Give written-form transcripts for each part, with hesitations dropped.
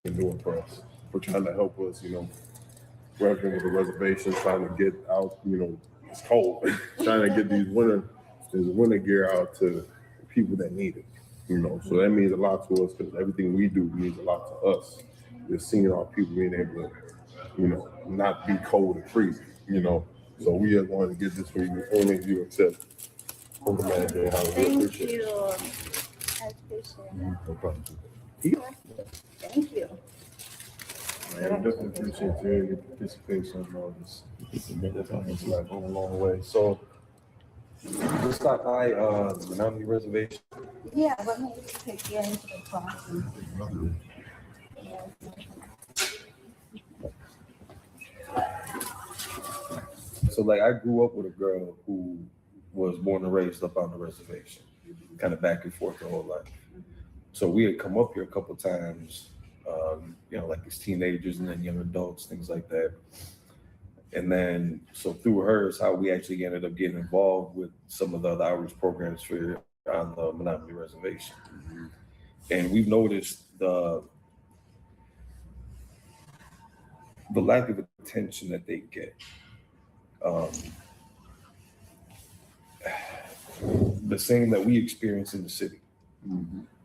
been doing for us, for trying to help us, working with the reservation, trying to get out, it's cold, trying to get these winter gear out to the people that need it, So that means a lot to us because everything we do means a lot to us. Just seeing our people being able to, not be cold and freezing, So we are going to get this for you. Only if you accept. Thank you. I appreciate it. No problem. Thank you. I definitely appreciate your participation in all this. It's like going a long way. So we'll stop by the Menominee Reservation. Yeah, let me take you into the classroom. So like I grew up with a girl who was born and raised up on the reservation, kind of back and forth her whole life. So we had come up here a couple of times, like as teenagers and then young adults, things like that. And then, so through her is how we actually ended up getting involved with some of the other outreach programs for on the Menominee Reservation. And we've noticed the lack of attention that they get. The same that we experience in the city.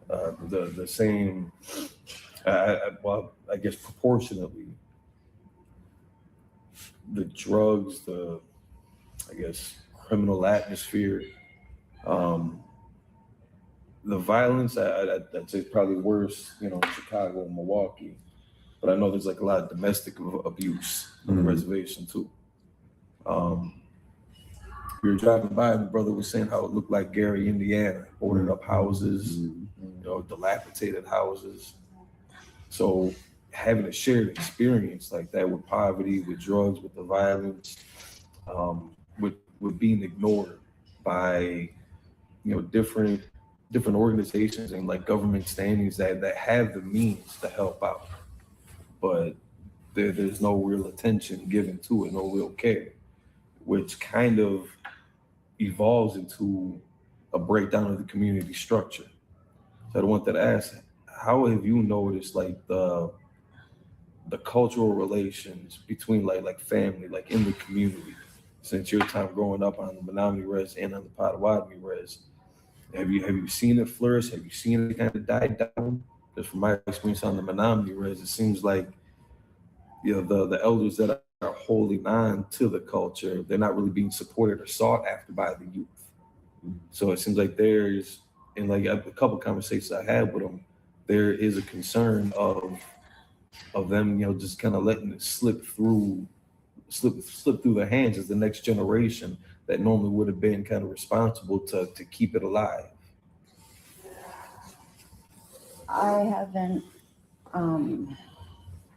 The same, I guess proportionately, the drugs, the criminal atmosphere, the violence, I'd say probably worse, in Chicago and Milwaukee. But I know there's like a lot of domestic abuse on the reservation too. We were driving by and the brother was saying how it looked like Gary, Indiana, boarded up houses, dilapidated houses. So having a shared experience like that with poverty, with drugs, with the violence, with being ignored by, different organizations and like government standings that have the means to help out, but there's no real attention given to it, no real care, which kind of evolves into a breakdown of the community structure. So I wanted to ask, how have you noticed like the cultural relations between like family, like in the community, since your time growing up on the Menominee Res and on the Potawatomi Res? Have you seen it flourish? Have you seen it kind of die down? Because from my experience on the Menominee Res, it seems like the elders that are holding on to the culture, they're not really being supported or sought after by the youth. So it seems like there's, in like a couple of conversations I had with them, there is a concern of them, just kind of letting it slip through their hands as the next generation that normally would have been kind of responsible to keep it alive. I haven't, I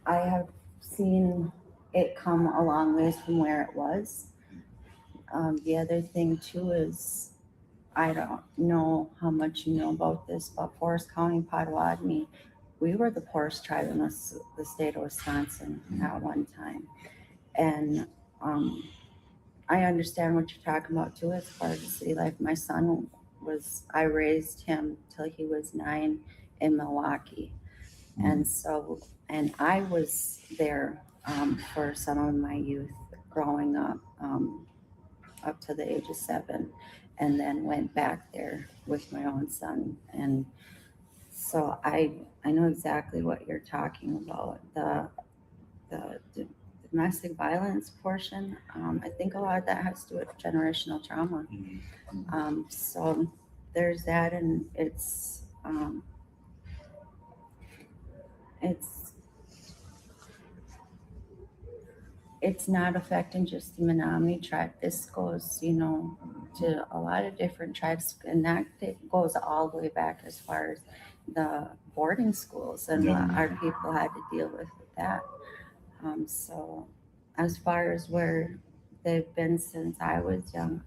have seen it come a long ways from where it was. The other thing too is, I don't know how much you know about this, but Forest County, Potawatomi, we were the poorest tribe in the state of Wisconsin at one time. And I understand what you're talking about too as far as the city life. My son I raised him till he was 9 in Milwaukee. And I was there for some of my youth growing up to the age of 7, and then went back there with my own son. And so I know exactly what you're talking about. The domestic violence portion, I think a lot of that has to do with generational trauma. So there's that, and it's not affecting just the Menominee tribe. This goes, to a lot of different tribes, and that goes all the way back as far as the boarding schools and what our people had to deal with that. So as far as where they've been since I was young,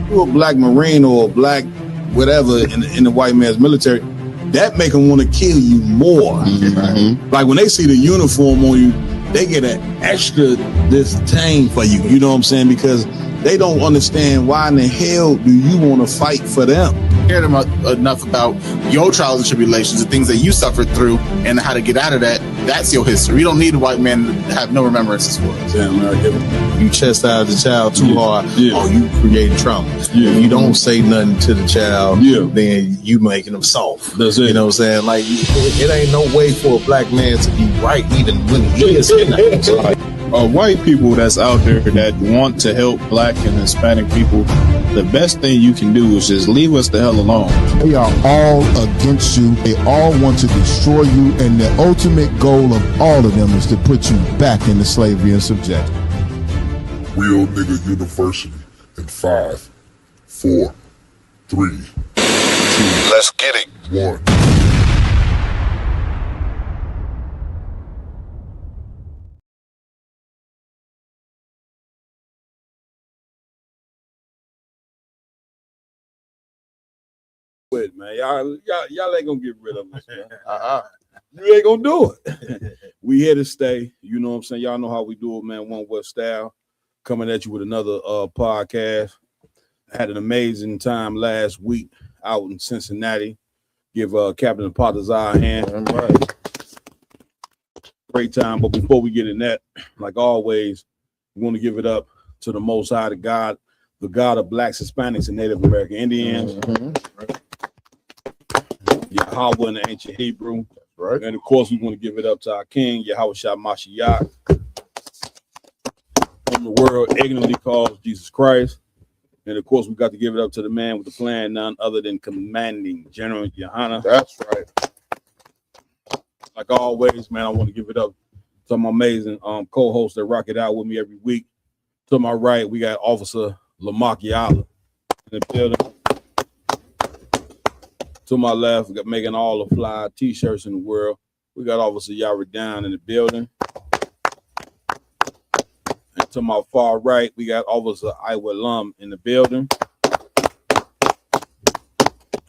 you're a black Marine or a black whatever in the white man's military, that make them want to kill you more. Like when they see the uniform on you, they get an extra disdain for you. You know what I'm saying? Because they don't understand why in the hell do you want to fight for them? Cared enough about your trials and tribulations, the things that you suffered through, and how to get out of that. That's your history. We don't need a white man to have no remembrances for us. Yeah, man, you chastise the child too hard, or you creating trauma. Yeah. If you don't say nothing to the child, then you making them soft. That's it. You know what I'm saying? Like, it ain't no way for a black man to be right even when he is in that. White people that's out there that want to help black and Hispanic people, the best thing you can do is just leave us the hell alone. They are all against you. They all want to destroy you. And the ultimate goal of all of them is to put you back into slavery and subjection. Real Nigga University in 5, 4, 3, 2, Let's get it. 1. With man, y'all ain't gonna get rid of us, man. You ain't gonna do it. We here to stay. You know what I'm saying? Y'all know how we do it, man. One West Style coming at you with another podcast. I had an amazing time last week out in Cincinnati. Give Captain Potazar a hand. All right. Great time. But before we get in that, like always, we want to give it up to the Most High, the God of blacks, Hispanics, and Native American Indians. Yahweh in the ancient Hebrew. Right. And of course, we want to give it up to our King, Yahweh Shah Mashiach, whom the world ignorantly calls Jesus Christ. And of course, we got to give it up to the man with the plan, none other than Commanding General Yohana. That's right. Like always, man, I want to give it up to my amazing co-hosts that rock it out with me every week. To my right, we got Officer Lamar Yala in the building. To my left, we got making all the fly t-shirts in the world. We got Officer Yara down in the building. And to my far right, we got Officer Iowa Lum in the building.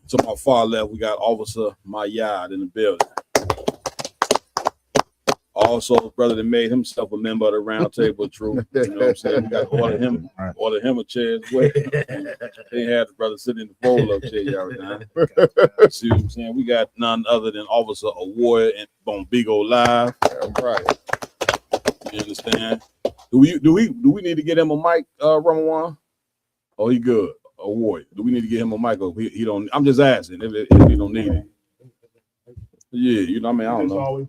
To my far left, we got Officer Mayad in the building. Also, brother that made himself a member of the Round Table of Truth. You know what I'm saying? We got to order him a chair as well. They had the brother sitting in the fold-up chair, y'all right. See what I'm saying? We got none other than Officer Award and on Bigo Live. Right. You understand? Do we need to get him a mic, Ramawan? Oh, he good. Award. Do we need to get him a mic? Or he don't. I'm just asking if he don't need it. Yeah, you know what I mean? I don't know.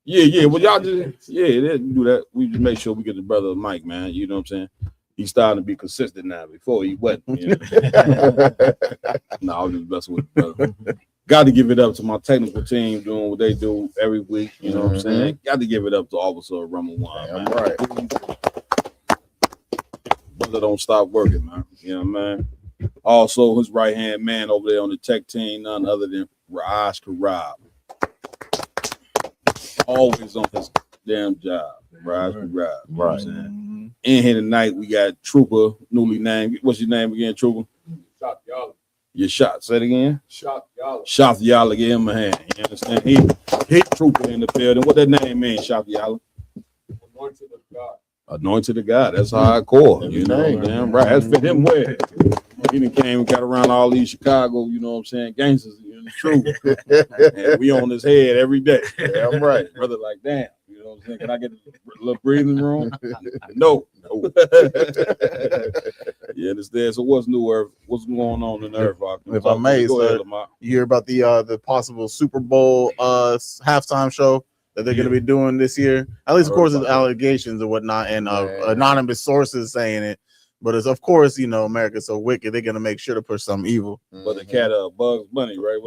Yeah. Well, y'all just do that. We just make sure we get the brother a mic, man. You know what I'm saying? He's starting to be consistent now. Before he wasn't. You know? No, I was just messing with the brother. Got to give it up to my technical team doing what they do every week. You know what I'm saying? Got to give it up to Officer Ramawan. I'm right. Brother don't stop working, man. You know what I mean? Also, his right hand man over there on the tech team, none other than Raj Karab. Always on his damn job. Raj Karab. You know what I'm saying? In here tonight, we got Trooper, newly named. What's your name again, Trooper? Shot Yala. Your shot. Say it again. Shot Yala. Shot Yala, give him a hand. You understand? He Trooper in the building. What that name mean, Shot Yala? Anointed of God. Anointed of God. That's hardcore. You know, damn right. That's fit him well. He done came and got around all these Chicago, you know what I'm saying, gangsters, you know, the truth. And we on his head every day. Yeah, I'm right. Brother, like, damn, you know what I'm saying? Can I get a little breathing room? No. You understand? So what's new, Earth? What's going on in Earth? If I may, sir, you hear about the possible Super Bowl halftime show that they're going to be doing this year? At least, of course, it's allegations and whatnot, and anonymous sources saying it. But it's, of course, you know, America's so wicked, they're going to make sure to push something evil. But the cat Bugs Bunny, right?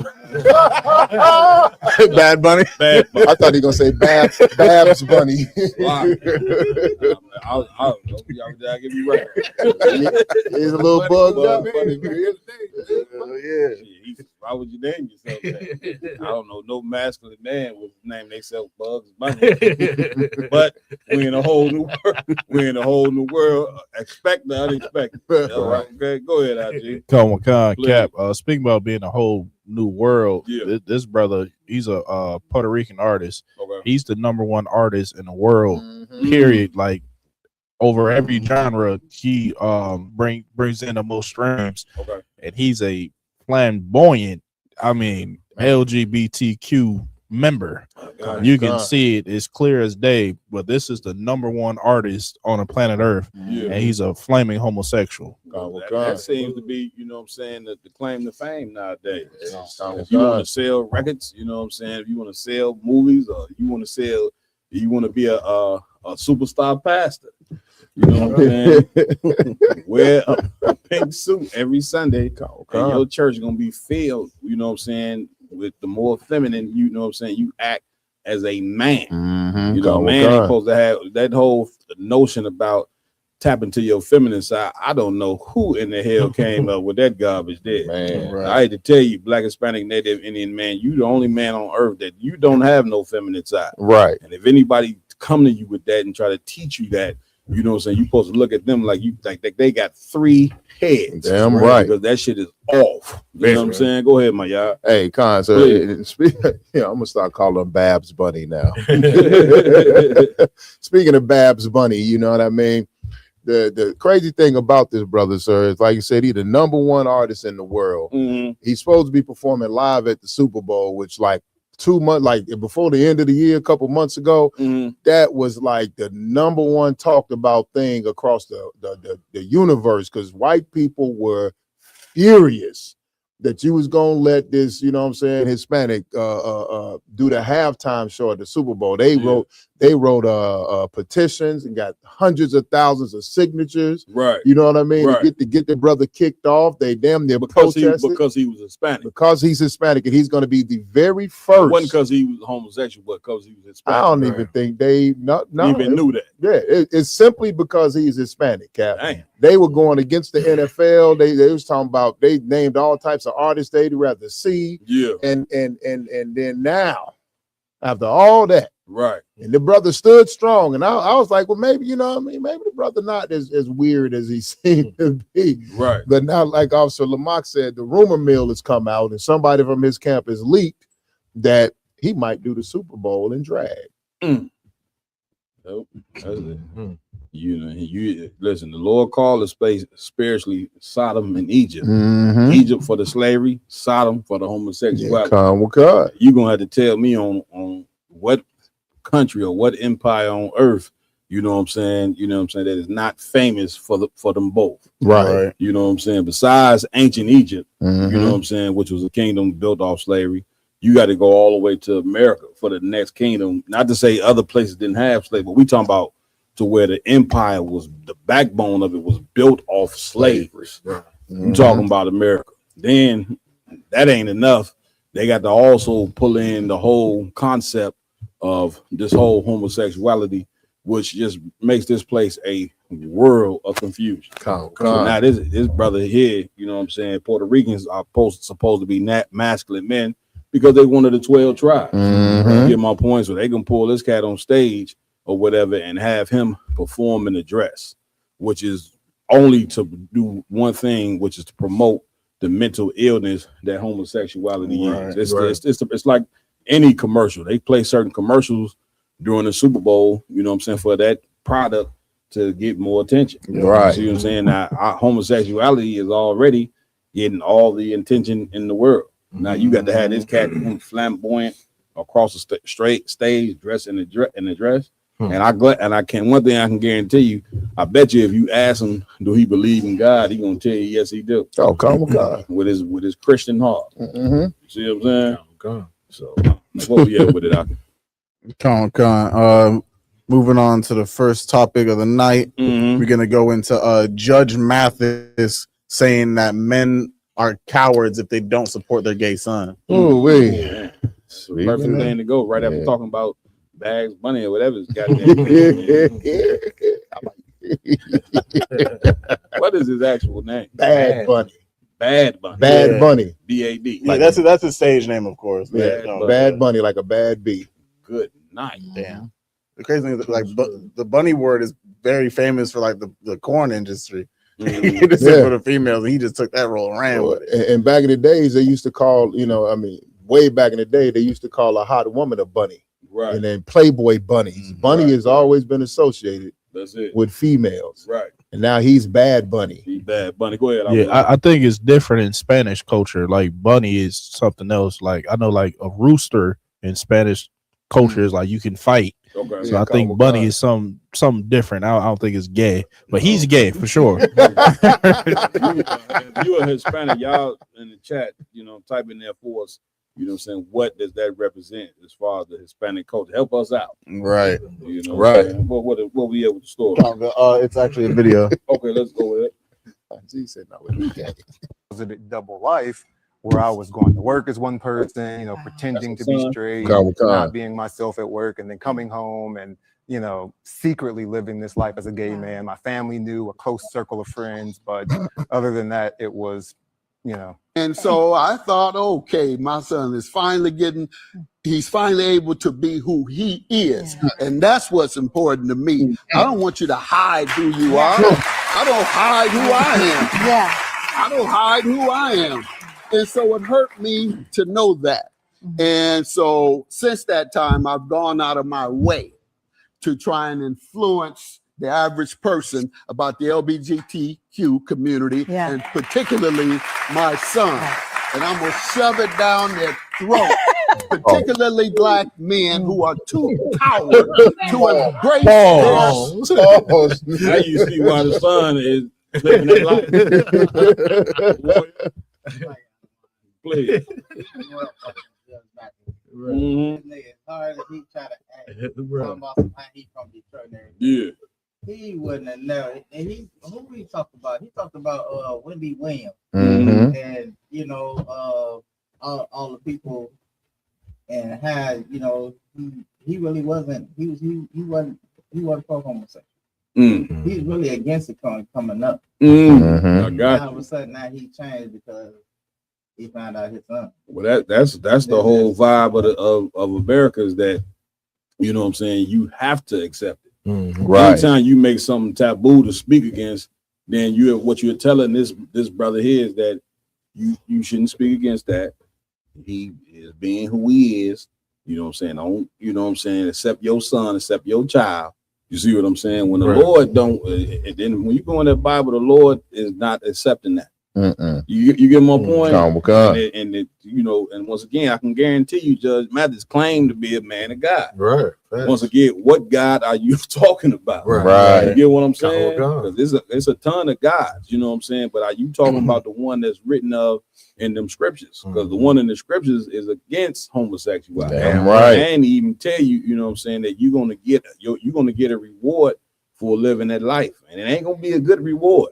Bad Bunny? Bad Bunny. I thought he was going to say Babs Bunny. I don't know. Y'all get me right. He's a little bugged up. Yeah. Why would you name yourself that? I don't know. No masculine man would name themselves Bugs Bunny. But we in a whole new world. Expect the unexpected. All right. Okay, go ahead, IG. Come on, Cap. Speaking about being a whole New World. Yeah. This brother, he's a Puerto Rican artist. Okay. He's the #1 artist in the world. Mhm. Period. Like over every genre, he brings in the most streams, Okay. and he's a flamboyant. I mean, LGBTQ member. Okay. You can see it, it's clear as day. But this is the #1 artist on the planet Earth, Yeah. and he's a flaming homosexual. That seems to be, you know what I'm saying, the claim to fame nowadays. God. If you want to sell records, you know what I'm saying, if you want to sell movies, or you want to be a superstar pastor, you know what I'm saying? Wear a pink suit every Sunday, and your church is gonna be filled, you know what I'm saying, with the more feminine, you know what I'm saying, you act as a man. Mhm. You know, man ain't supposed to have that whole notion about tapping to your feminine side. I don't know who in the hell came up with that garbage there. Man, I hate to tell you, Black, Hispanic, Native, Indian man, you the only man on earth that you don't have no feminine side. right. And if anybody come to you with that and try to teach you that, you know what I'm saying, you're supposed to look at them like they got 3 heads. Damn right. Because that shit is off. You know what I'm saying? Go ahead, my y'all. Hey, Con, so I'm gonna start calling him Babs Bunny now. Speaking of Babs Bunny, you know what I mean? The crazy thing about this brother, sir, is like you said, he's the #1 artist in the world. Mhm. He's supposed to be performing live at the Super Bowl, which like 2 months, like before the end of the year, a couple months ago, Mhm. that was like the #1 talked about thing across the universe, because white people were furious that you was gonna let this, you know what I'm saying, Hispanic do the halftime show at the Super Bowl. They wrote petitions and got hundreds of thousands of signatures. Right. You know what I mean? Right. To get the brother kicked off. They damn near Because he protested was Hispanic. because he's Hispanic, and he's gonna be the very first. It wasn't because he was homosexual, but because he was Hispanic. I don't even think they even knew that. Yeah, it's simply because he's Hispanic, Cap. Damn. They were going against the NFL. They was talking about, they named all types of artists they'd rather see. Yeah. And then now, after all that, Right. and the brother stood strong. And I was like, well, maybe, you know what I mean? Maybe the brother not as weird as he seemed to be. Right. But now, like Officer Lamont said, the rumor mill has come out, and somebody from his camp has leaked that he might do the Super Bowl in drag. Nope. That's it. You know, you listen, the Lord called the space spiritually Sodom and Egypt. Mm-hmm. Egypt for the slavery, Sodom for the homosexuality. Come with God. You're gonna have to tell me on what country or what empire on earth, you know what I'm saying, that is not famous for them both. Right. You know what I'm saying? Besides ancient Egypt, Mhm. you know what I'm saying, which was a kingdom built off slavery, you got to go all the way to America for the next kingdom. Not to say other places didn't have slavery, but we talking about to where the empire was, the backbone of it was built off slavery. You talking about America. Then that ain't enough. They got to also pull in the whole concept of this whole homosexuality, which just makes this place a world of confusion. So now this brother here, you know what I'm saying, Puerto Ricans are supposed to be masculine men because they one of the 12 tribes. Get my point? So they can pull this cat on stage or whatever and have him perform in a dress, which is only to do one thing, which is to promote the mental illness that homosexuality is. It's like any commercial. They play certain commercials during the Super Bowl, you know what I'm saying, for that product to get more attention. Right. See what I'm saying? Now, homosexuality is already getting all the attention in the world. Now you got to have this cat who's flamboyant across the straight stage, dressed in a dress. And one thing I can guarantee you, I bet you if you ask him, do he believe in God, he gonna tell you yes, he do. Oh, come with God. With his Christian heart. See what I'm saying? God. So what we at with it? Moving on to the first topic of the night, we're gonna go into Judge Mathis saying that men are cowards if they don't support their gay son. Oh, wait. Perfect thing to go right after talking about Bags Bunny or whatever. What is his actual name? Bad Bunny. Bad Bunny. Bad Bunny. B-A-D. Like that's his stage name, of course. Bad Bunny, like a bad bee. Good night. Damn. The crazy thing is, like, the bunny word is very famous for like the corn industry. He just said for the females, and he just took that role and ran with it. And back in the days, they used to call, way back in the day, they used to call a hot woman a bunny. Right. And then Playboy bunnies. Bunny has always been associated with females. Right. And now he's Bad Bunny. He's Bad Bunny. Go ahead. Yeah, I think it's different in Spanish culture. Like bunny is something else. Like I know, like a rooster in Spanish culture is like you can fight. Okay. So I think bunny is something different. I don't think it's gay, but he's gay for sure. If you a Hispanic, y'all in the chat, type in there for us. You know what I'm saying? What does that represent as far as the Hispanic culture? Help us out. Right. Right. What we have with the story? It's actually a video. Okay, let's go with it. He said, "No, it was a double life where I was going to work as one person, pretending to be straight, not being myself at work, and then coming home and, secretly living this life as a gay man. My family knew, a close circle of friends, but other than that, it was, And so I thought, okay, my son is he's finally able to be who he is. And that's what's important to me. I don't want you to hide who you are. I don't hide who I am. Yeah. I don't hide who I am. And so it hurt me to know that. And so since that time, I've gone out of my way to try and influence the average person about the LGBTQ community, and particularly my son. And I'm going to shove it down their throat, particularly black men who are too coward to embrace this. Now you see why the son is living that life. Please. Yeah. He wouldn't have known. And who he talked about? He talked about Wendy Williams, and all the people, and how he really wasn't. He wasn't for homosexual. He's really against it coming up. I got all of a sudden now he changed because he found out his son. Well, that's the whole vibe of America is that, you know what I'm saying, you have to accept it. Right. Anytime you make something taboo to speak against, then what you're telling this brother here is that you shouldn't speak against that. He is being who he is. You know what I'm saying? Don't, you know what I'm saying, accept your son, accept your child. You see what I'm saying? When the Lord don't, and then when you go in that Bible, the Lord is not accepting that. You get my point? And once again, I can guarantee you, Judge Mathis claimed to be a man of God. Right. Once again, what God are you talking about? Right. You get what I'm saying? Because it's a ton of gods, you know what I'm saying? But are you talking about the one that's written of in them scriptures? Because the one in the scriptures is against homosexuality. Damn right. And he even tell you, you know what I'm saying, that you're gonna get a reward for living that life, and it ain't gonna be a good reward.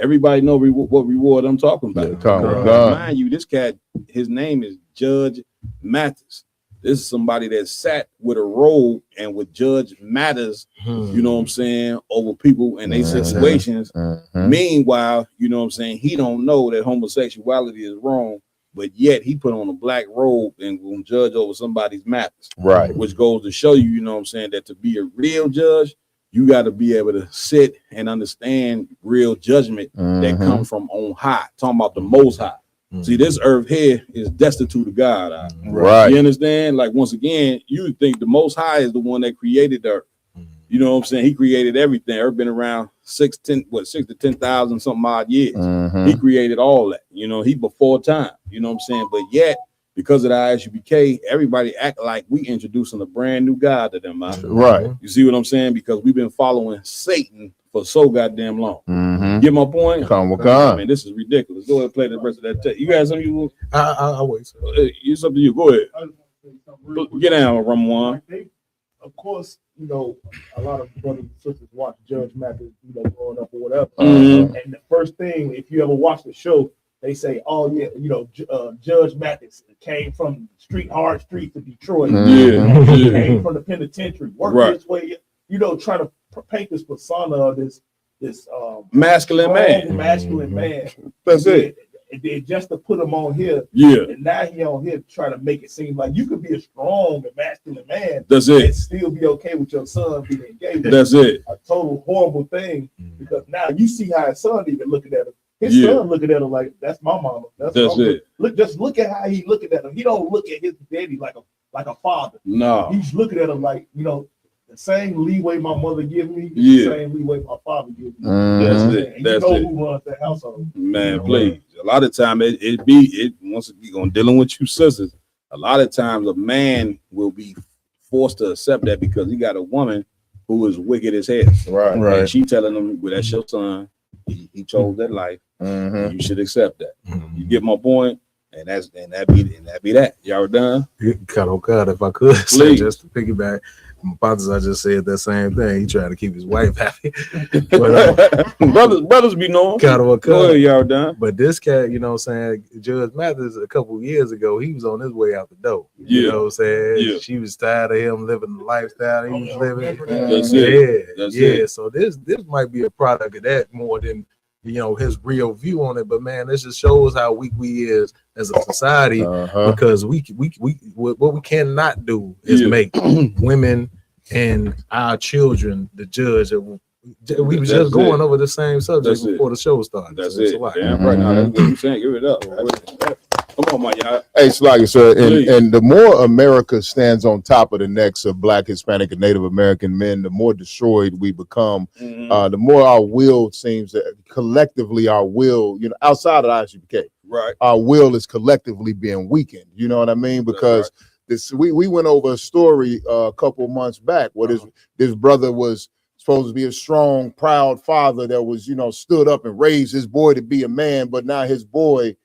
Everybody know what reward I'm talking about. Mind you, this cat, his name is Judge Mathis. This is somebody that sat with a robe and would judge matters, you know what I'm saying, over people and their situations. Meanwhile, you know what I'm saying, he don't know that homosexuality is wrong, but yet he put on a black robe and will judge over somebody's matters. Right. Which goes to show you, you know what I'm saying, that to be a real judge, you got to be able to sit and understand real judgment that comes from on high. Talking about the Most High. See, this earth here is destitute of God. Right. You understand? Like, once again, you think the Most High is the one that created the earth. You know what I'm saying? He created everything. Earth been around 6 to 10,000 something odd years. He created all that. You know, he before time. You know what I'm saying? But yet, because of the ISUBK, everybody act like we introducing a brand new God to them. Right. You see what I'm saying? Because we've been following Satan for so goddamn long. Get my point? I mean, this is ridiculous. Go ahead and play the rest of that tape. You got something you want? I'll wait. Sir. It's up to you. Go ahead. Get down, Ramon. Of course, you know, a lot of brothers and sisters watch Judge Mathis, you know, growing up or whatever. And the first thing, if you ever watch the show, they say, "Oh yeah, you know, Judge Mathis came from hard streets of Detroit. He came from the penitentiary, worked his way, you know, trying to paint this persona of this masculine man. That's it. and then just to put him on here, and now he on here trying to make it seem like you could be a strong and masculine man, and still be okay with your son being gay. That's it. A total horrible thing, because now you see how his son even looking at him. His son looking at him like, that's my mama. That's it. Look at how he looking at him. He don't look at his daddy like a father. No, he's looking at him like, the same leeway my mother gives me, the same leeway my father gives me. That's it. And That's who runs that household. Man, please. A lot of time once you're gonna dealing with you sisters, a lot of times a man will be forced to accept that because he got a woman who is wicked as hell. Right. And she telling him, well, that's your son. He chose that life. You should accept that. You get my point? And that be that. Y'all done? God, if I could say, just to piggyback, my fathers, I just said that same thing. He tried to keep his wife happy. But, brothers be knowing. Go ahead, y'all done. But this cat, you know what I'm saying, Judge Mathis, a couple of years ago, he was on his way out the door. You know what I'm saying? She was tired of him living the lifestyle he was living. That's it. That's it. So this might be a product of that more than his real view on it. But man, this just shows how weak we is as a society, because we what we cannot do is make women and our children the judge. We was just going over the same subject before the show started. That's it. Damn right. Now that's what I'm saying. Give it up. Come on, my y'all. Hey, Sluggy, sir. And the more America stands on top of the necks of Black, Hispanic, and Native American men, the more destroyed we become. The more our will seems that collectively our will, outside of the ISUPK, our will is collectively being weakened. You know what I mean? Because we went over a story a couple months back where this brother was supposed to be a strong, proud father that was, stood up and raised his boy to be a man, but now his boy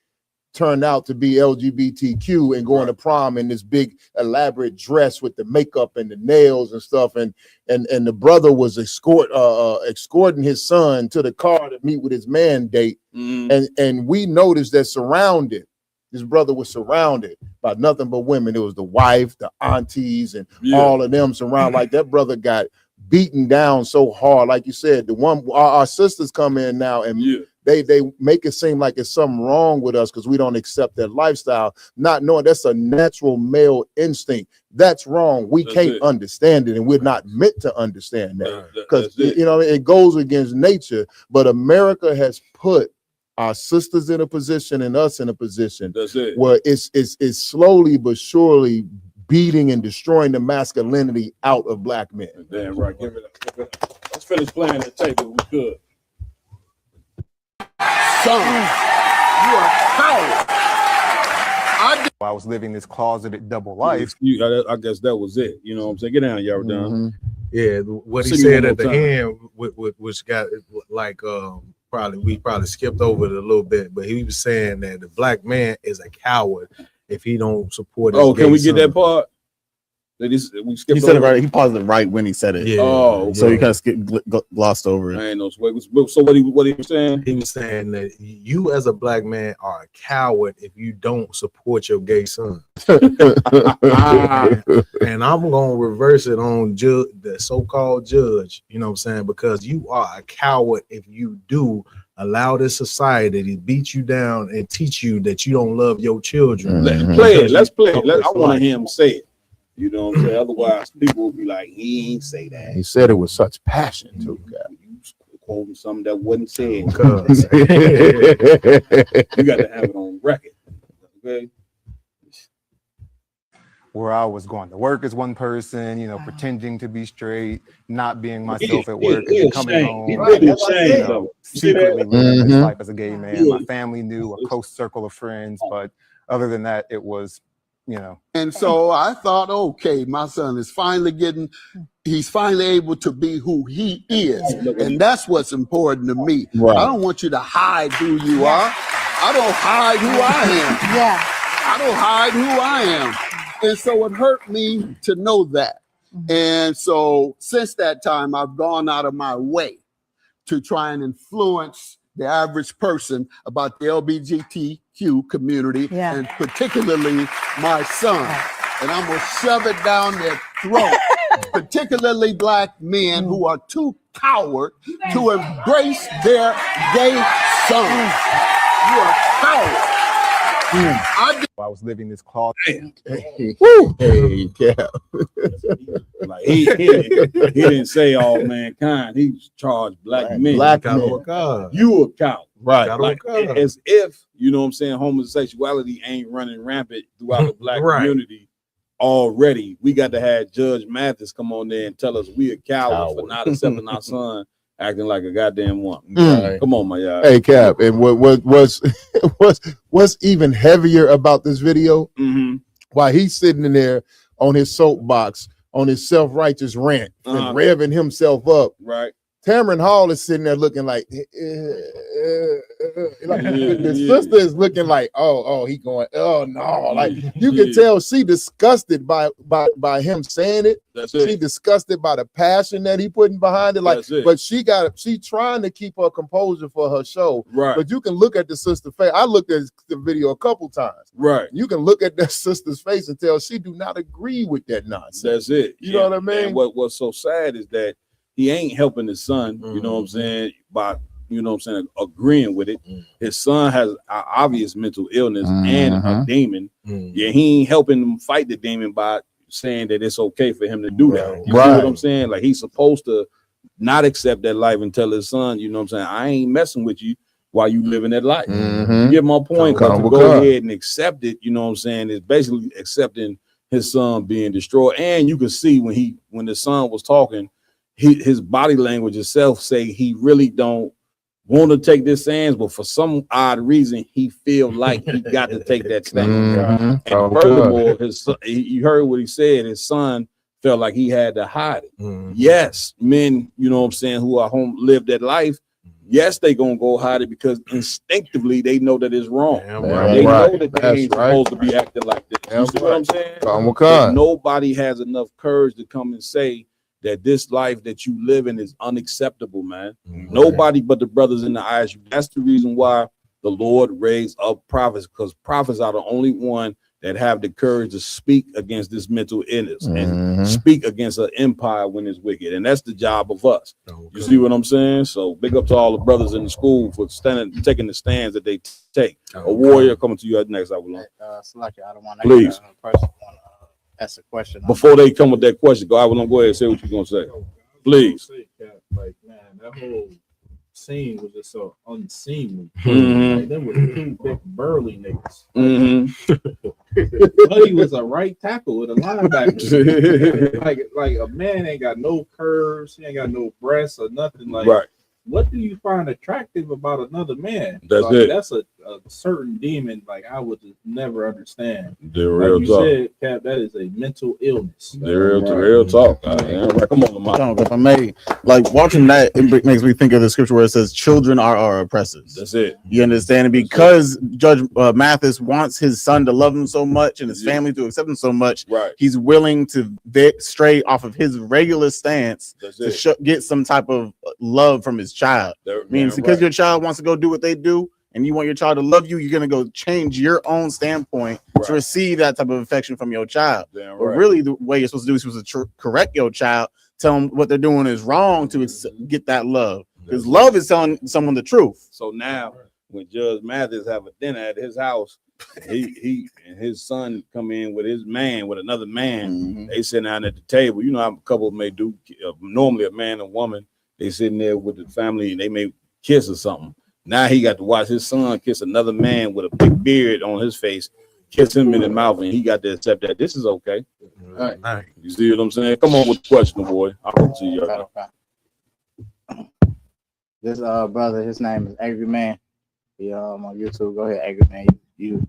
turned out to be LGBTQ and going to prom in this big elaborate dress with the makeup and the nails and stuff, and the brother was escorting his son to the car to meet with his man date, and we noticed that this brother was surrounded by nothing but women. It was the wife, the aunties, and all of them surrounded. Like, that brother got beaten down so hard. Like you said, our sisters come in now and they make it seem like it's something wrong with us because we don't accept their lifestyle, not knowing that's a natural male instinct. That's wrong. We can't understand it, and we're not meant to understand that because it goes against nature. But America has put our sisters in a position and us in a position where it's slowly but surely beating and destroying the masculinity out of Black men. Damn right. Give it up. Let's finish playing the tape if we could. Son, you are coward. I was living this closeted double life. I guess that was it. You know what I'm saying? Get down, y'all done. Yeah, what he said at the end, which got like we probably skipped over it a little bit, but he was saying that the Black man is a coward if he don't support his can we get that part? We skipped he said it right. He paused it right when he said it. So he kind of glossed over it. I ain't no sweat. So what he was saying? He was saying that you as a Black man are a coward if you don't support your gay son. And I'm gonna reverse it on the so-called judge. You know what I'm saying? Because you are a coward if you do allow this society to beat you down and teach you that you don't love your children. Let's play it. I want to hear him say it. You know what I'm saying? Otherwise, people will be like, he ain't say that. He said it with such passion, too. You quoting something that wasn't said. You got to have it on record. Okay. Where I was going to work as one person, pretending to be straight, not being myself at work, and then coming home, secretly living this life as a gay man. My family knew, a close circle of friends, but other than that, it was, And so I thought, okay, my son is he's finally able to be who he is. And that's what's important to me. Right. I don't want you to hide who you are. I don't hide who I am. Yeah. I don't hide who I am. And so it hurt me to know that. And so since that time, I've gone out of my way to try and influence the average person about the LGBTQ community, and particularly my son. And I'm going to shove it down their throat, particularly Black men who are too coward to embrace their gay son. You are I was living this cloth. Hey, Cap. Like he didn't say all mankind. He charged black men. Black men. You a coward. Right. Like, as if, you know what I'm saying, homosexuality ain't running rampant throughout the black community already. We got to have Judge Mathis come on there and tell us we a coward for not accepting our son acting like a goddamn woman. Right. Come on, my y'all. Hey, Cap, and what's even heavier about this video? While he's sitting in there on his soapbox, on his self-righteous rant, and revving himself up. Right. Tamron Hall is sitting there looking like, the sister is looking like, he going, oh no, like you can tell she disgusted by him saying it. She disgusted by the passion that he putting behind it. Like, but she trying to keep her composure for her show. Right. But you can look at the sister's face. I looked at the video a couple times. Right. You can look at that sister's face and tell she do not agree with that nonsense. That's it. You know what I mean? And what's so sad is that he ain't helping his son, you know what I'm saying, by, you know what I'm saying, agreeing with it. His son has an obvious mental illness and a demon. Yeah, he ain't helping him fight the demon by saying that it's okay for him to do that. You see what I'm saying? Like, he's supposed to not accept that life and tell his son, you know what I'm saying, I ain't messing with you while you living that life. You get my point? Because to go ahead and accept it, you know what I'm saying, is basically accepting his son being destroyed. And you can see when the son was talking, his body language itself say he really don't want to take this stance, but for some odd reason he feel like he got to take that stance. And furthermore, you heard what he said. His son felt like he had to hide it. Yes, men, you know what I'm saying, who are home live that life. Yes, they gonna go hide it because instinctively they know that it's wrong. They know that they ain't supposed to be acting like this. You see what I'm saying? But nobody has enough courage to come and say that this life that you live in is unacceptable, man. Nobody but the brothers in the ISU. That's the reason why the Lord raised up prophets, because prophets are the only one that have the courage to speak against this mental illness and speak against an empire when it's wicked. And that's the job of us. You see what I'm saying? So big up to all the brothers in the school for taking the stands that they take. A warrior coming to you at next. I will. Select, I don't want to. Please. Ask a question. Before they come with that question, go ahead and say what you're gonna say. Please. Like, man, that whole scene was just so unseemly. Like, them were two big burly niggas. Buddy was a right tackle with a linebacker. like a man ain't got no curves, he ain't got no breasts or nothing. Like, what do you find attractive about another man? That's it. That's a certain demon. Like, I would just never understand. The real like you talk. said, Cap, that is a mental illness. The real talk. Come on, Lamar. If I may, like watching that, it makes me think of the scripture where it says, "Children are our oppressors." That's it. You understand? And because Judge Mathis wants his son to love him so much and his family to accept him so much, he's willing to stray off of his regular stance to get some type of love from his child. Means because your child wants to go do what they do and you want your child to love you, you're going to go change your own standpoint to receive that type of affection from your child. But really the way you're supposed to do is supposed to correct your child, tell them what they're doing is wrong to get that love, because love is telling someone the truth. So now when Judge Mathis have a dinner at his house, he and his son come in with another man. They sit down at the table. You know how a couple may do, normally a man and woman, they sitting there with the family and they may kiss or something. Now he got to watch his son kiss another man with a big beard on his face, kiss him in the mouth, and he got to accept that this is okay. Right. You see what I'm saying? Come on with the question, boy. I'll come to you. This brother, his name is Angry Man. He on YouTube. Go ahead, Angry Man. You.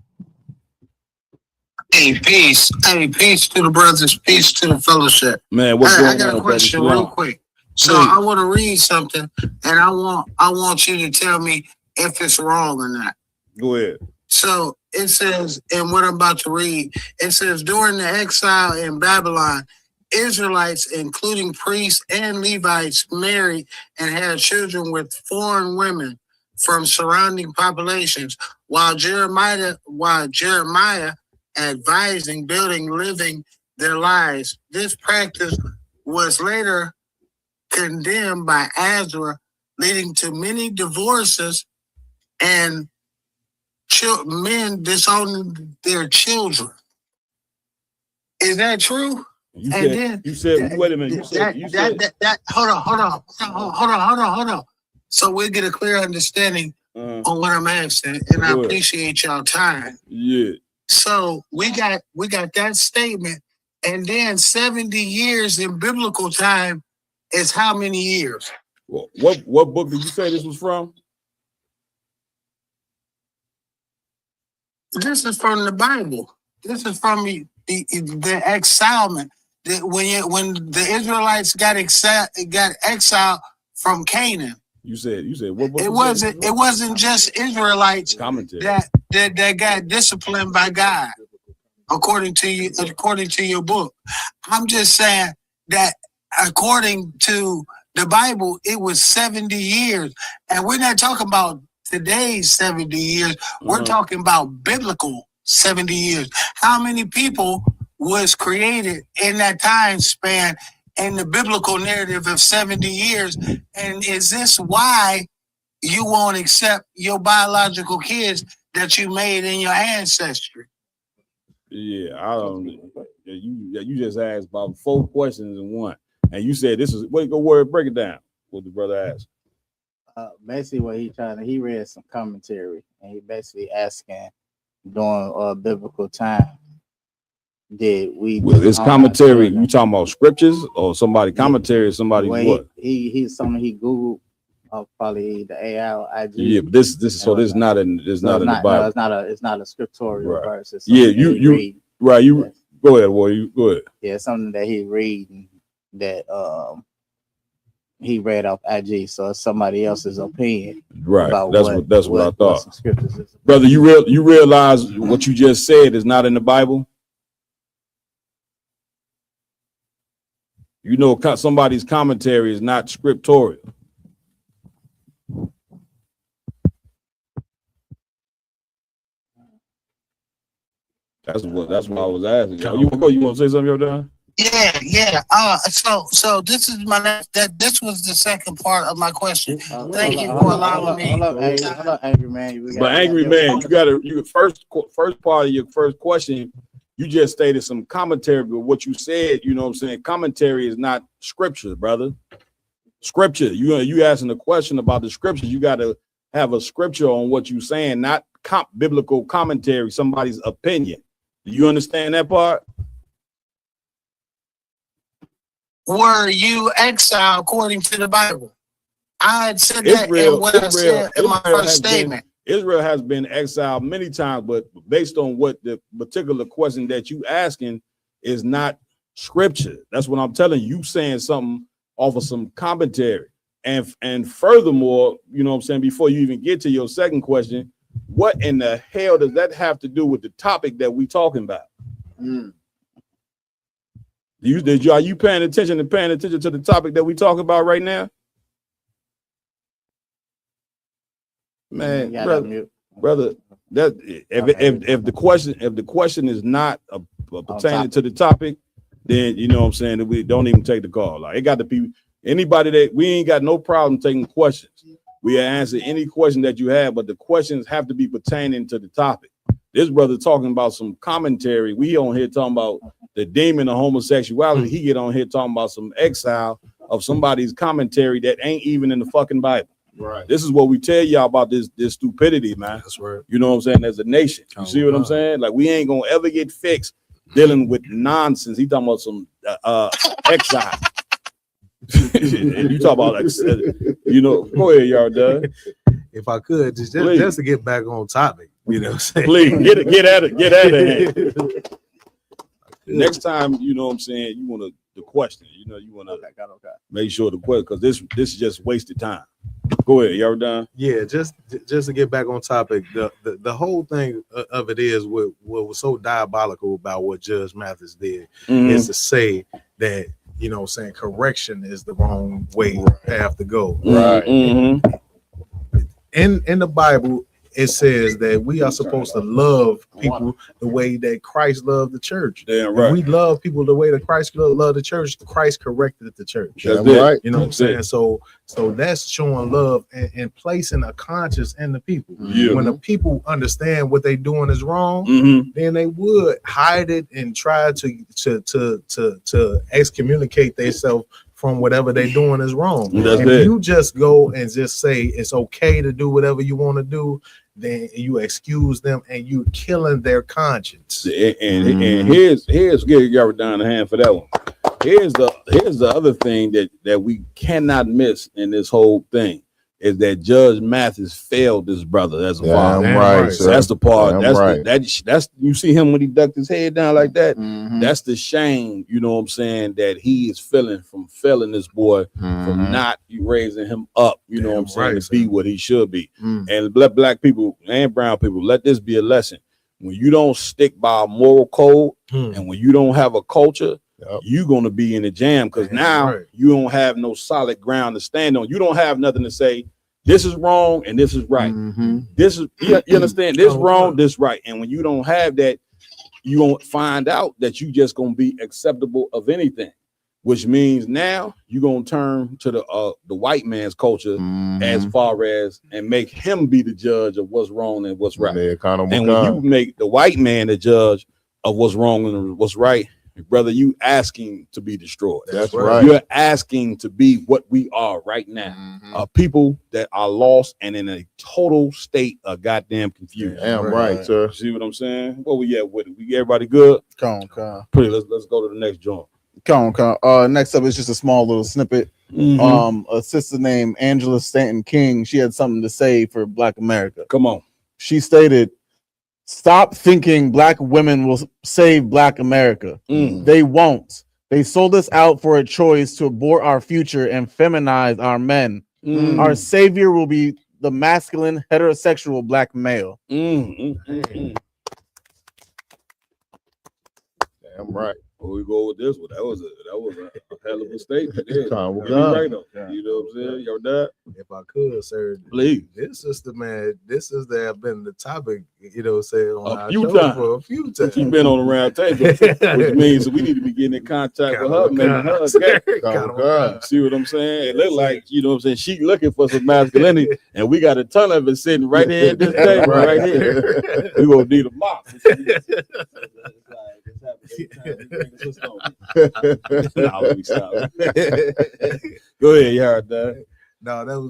Hey, peace. Hey, peace to the brothers. Peace to the fellowship. Man, what's going on? I got a question real quick. So I want to read something, and I want you to tell me if it's wrong or not. Go ahead. So it says, and what I'm about to read, it says, during the exile in Babylon, Israelites, including priests and Levites, married and had children with foreign women from surrounding populations, while Jeremiah advising, building, living their lives. This practice was later condemned by Ezra, leading to many divorces and men disown their children. Is that true? You said wait a minute. Hold on. So we'll get a clear understanding on what I'm asking, and I appreciate y'all time. Yeah. So we got that statement, and then 70 years in biblical time is how many years? Well, what book did you say this was from? This is from the Bible. This is from the exilement. When the Israelites got exiled from Canaan. You said what book? It wasn't just Israelites commentary that got disciplined by God, according to your book. I'm just saying that according to the Bible, it was 70 years, and we're not talking about today's 70 years. We're talking about biblical 70 years. How many people was created in that time span in the biblical narrative of 70 years? And is this why you won't accept your biological kids that you made in your ancestry? Yeah, I don't. You just asked about 4 questions in one, and you said this is. Wait, go word. Break it down. What the brother asked. Basically, what he read some commentary, and he basically asking during biblical time. It's commentary. You talking about scriptures or somebody commentary? Somebody what? He's something he googled, probably the AI or IG. Yeah, but this is not in the Bible. No, it's not a scriptorial verse. It's Yeah, you right. You go ahead, boy. You go ahead. Yeah, it's something that he read that he read off IG, so it's somebody else's opinion. Right. That's what I thought. Scriptures is. Brother, you realize what you just said is not in the Bible? You know, somebody's commentary is not scriptorial. That's what I was asking. You want to say something, Jordan? Yeah. So this is this was the second part of my question. Thank you for allowing me. Hold up, angry man. But angry man, you first part of your first question, you just stated some commentary, but what you said, you know what I'm saying? Commentary is not scripture, brother. Scripture. You asking a question about the scriptures, you got to have a scripture on what you're saying, not biblical commentary, somebody's opinion. Do you understand that part? Were you exiled according to the Bible? I had said that in what I said in my first statement. Israel has been exiled many times, but based on what the particular question that you asking is not scripture. That's what I'm telling you. You saying something off of some commentary. And furthermore, you know what I'm saying, before you even get to your second question, what in the hell does that have to do with the topic that we talking about? Are you paying attention to the topic that we talking about right now? Man, brother, that if the question is not pertaining to the topic, then you know what I'm saying, that we don't even take the call. Like, it got to be anybody that we ain't got no problem taking questions. We answer any question that you have, but the questions have to be pertaining to the topic. This brother talking about some commentary. We on here talking about the demon of homosexuality. He get on here talking about some exile of somebody's commentary that ain't even in the fucking Bible. Right. This is what we tell y'all about this stupidity, man. That's right. You know what I'm saying? As a nation, you see what I'm saying? Like, we ain't gonna ever get fixed dealing with nonsense. He talking about some exile. And you talk about, like, you know, go ahead, y'all done. If I could, just to get back on topic, you know what I'm saying? Please get at it. Next time, you know what I'm saying, you want the question, you want to make sure the question, because this is just wasted time. Go ahead, y'all done? Yeah, just to get back on topic, the whole thing of it is what was so diabolical about what Judge Mathis did is to say that, you know what I'm saying, correction is the wrong way path to go. Right. In the Bible, it says that we are supposed to love people the way that Christ loved the church. Damn If right. we love people the way that Christ loved the church, Christ corrected the church. That's right. You know what I'm saying? So that's showing love and placing a conscience in the people. Yeah. When the people understand what they doing is wrong, then they would hide it and try to excommunicate themselves from whatever they're doing is wrong. That's if it. you just go and just say it's okay to do whatever you want to do, then you excuse them and you killing their conscience. And here's get y'all down the hand for that one. Here's the other thing that we cannot miss in this whole thing is that Judge Mathis failed his brother as a father. Right, so that's the part. Damn That's you see him when he ducked his head down like that. That's the shame, you know what I'm saying, that he is feeling from failing this boy, from not raising him up, you know what I'm saying, to be what he should be. And black people and brown people, let this be a lesson. When you don't stick by a moral code and when you don't have a culture, you're going to be in the jam, because now you don't have no solid ground to stand on. You don't have nothing to say, this is wrong and this is right. This is, you understand, this wrong, this right. And when you don't have that, you won't find out that you just going to be acceptable of anything, which means now you're going to turn to the white man's culture as far as and make him be the judge of what's wrong and what's right. And when you make the white man the judge of what's wrong and what's right, brother, you asking to be destroyed. That's right. You're asking to be what we are right now. People that are lost and in a total state of goddamn confusion. Damn right, sir. See what I'm saying? What we at with it? We everybody good? Come. Pretty. Let's go to the next joint. Come. Next up is just a small little snippet. A sister named Angela Stanton King, she had something to say for Black America. Come on. She stated, "Stop thinking Black women will save Black America. They won't. They sold us out for a choice to abort our future and feminize our men. Our savior will be the masculine, heterosexual Black male." Damn right. Where we go with this one? That was a hell of a statement. Yeah. Come Right though. You know what I'm saying? Y'all that? If I could, sir, please. This sister, man, this is have been the topic, you know, say on our few show times. for a few times. She's been on the round table, which means we need to be getting in contact with her, making her okay. See what I'm saying? It look like, you know what I'm saying, she looking for some masculinity, and we got a ton of it sitting right here at this table, right here. We gonna need a mop. Nah, let me stop. Go ahead, you heard that. No, that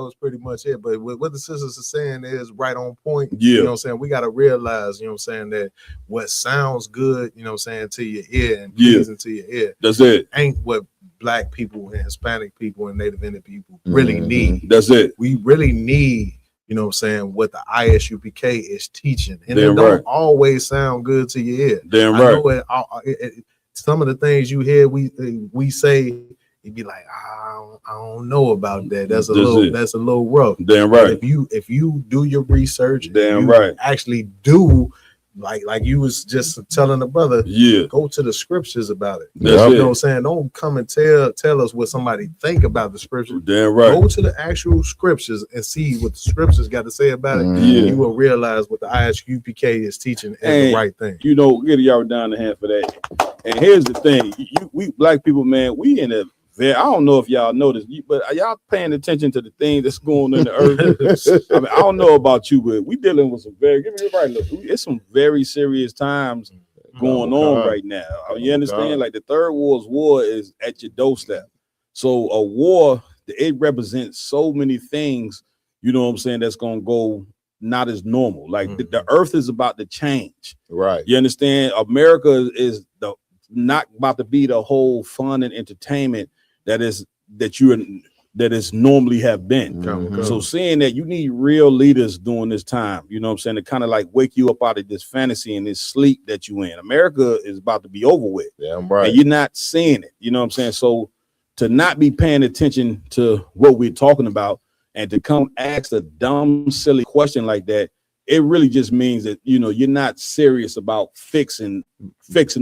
was pretty much it. But what the sisters are saying is right on point. Yeah. You know what I'm saying? We got to realize, you know what I'm saying, that what sounds good, you know what I'm saying, to your ear and pleasing to your ear. That's it. Ain't what Black people and Hispanic people and Native Indian people really need. That's it. We really need, you know what I'm saying, what the ISUPK is teaching. And Damn it don't right. always sound good to your ear. Damn I right. know some of the things you hear we say, you'd be like, I don't know about that. That's a little rough. Damn right. But if you do your research, damn you right. actually do like you was just telling the brother, go to the scriptures about it. That's you it. know what I'm saying? Don't come and tell us what somebody think about the scriptures. Damn right. Go to the actual scriptures and see what the scriptures got to say about it. You will realize what the ISUPK is teaching is the right thing. You know, get y'all down the hand for that. And here's the thing: we Black people, man, we in a I don't know if y'all noticed, but are y'all paying attention to the thing that's going on in the earth? I mean, I don't know about you, but we dealing with some give me the right look. It's some very serious times going on right now. You understand? Like the Third World War is at your doorstep. So a war, it represents so many things, you know what I'm saying, that's gonna go not as normal. Like the earth is about to change. Right. You understand? America is not about to be the whole fun and entertainment that is normally have been. So seeing that you need real leaders during this time, you know what I'm saying, to kind of like wake you up out of this fantasy and this sleep that you in. America is about to be over with. Damn right. And you're not seeing it. You know what I'm saying? So to not be paying attention to what we're talking about and to come ask a dumb, silly question like that, it really just means that, you know, you're not serious about fixing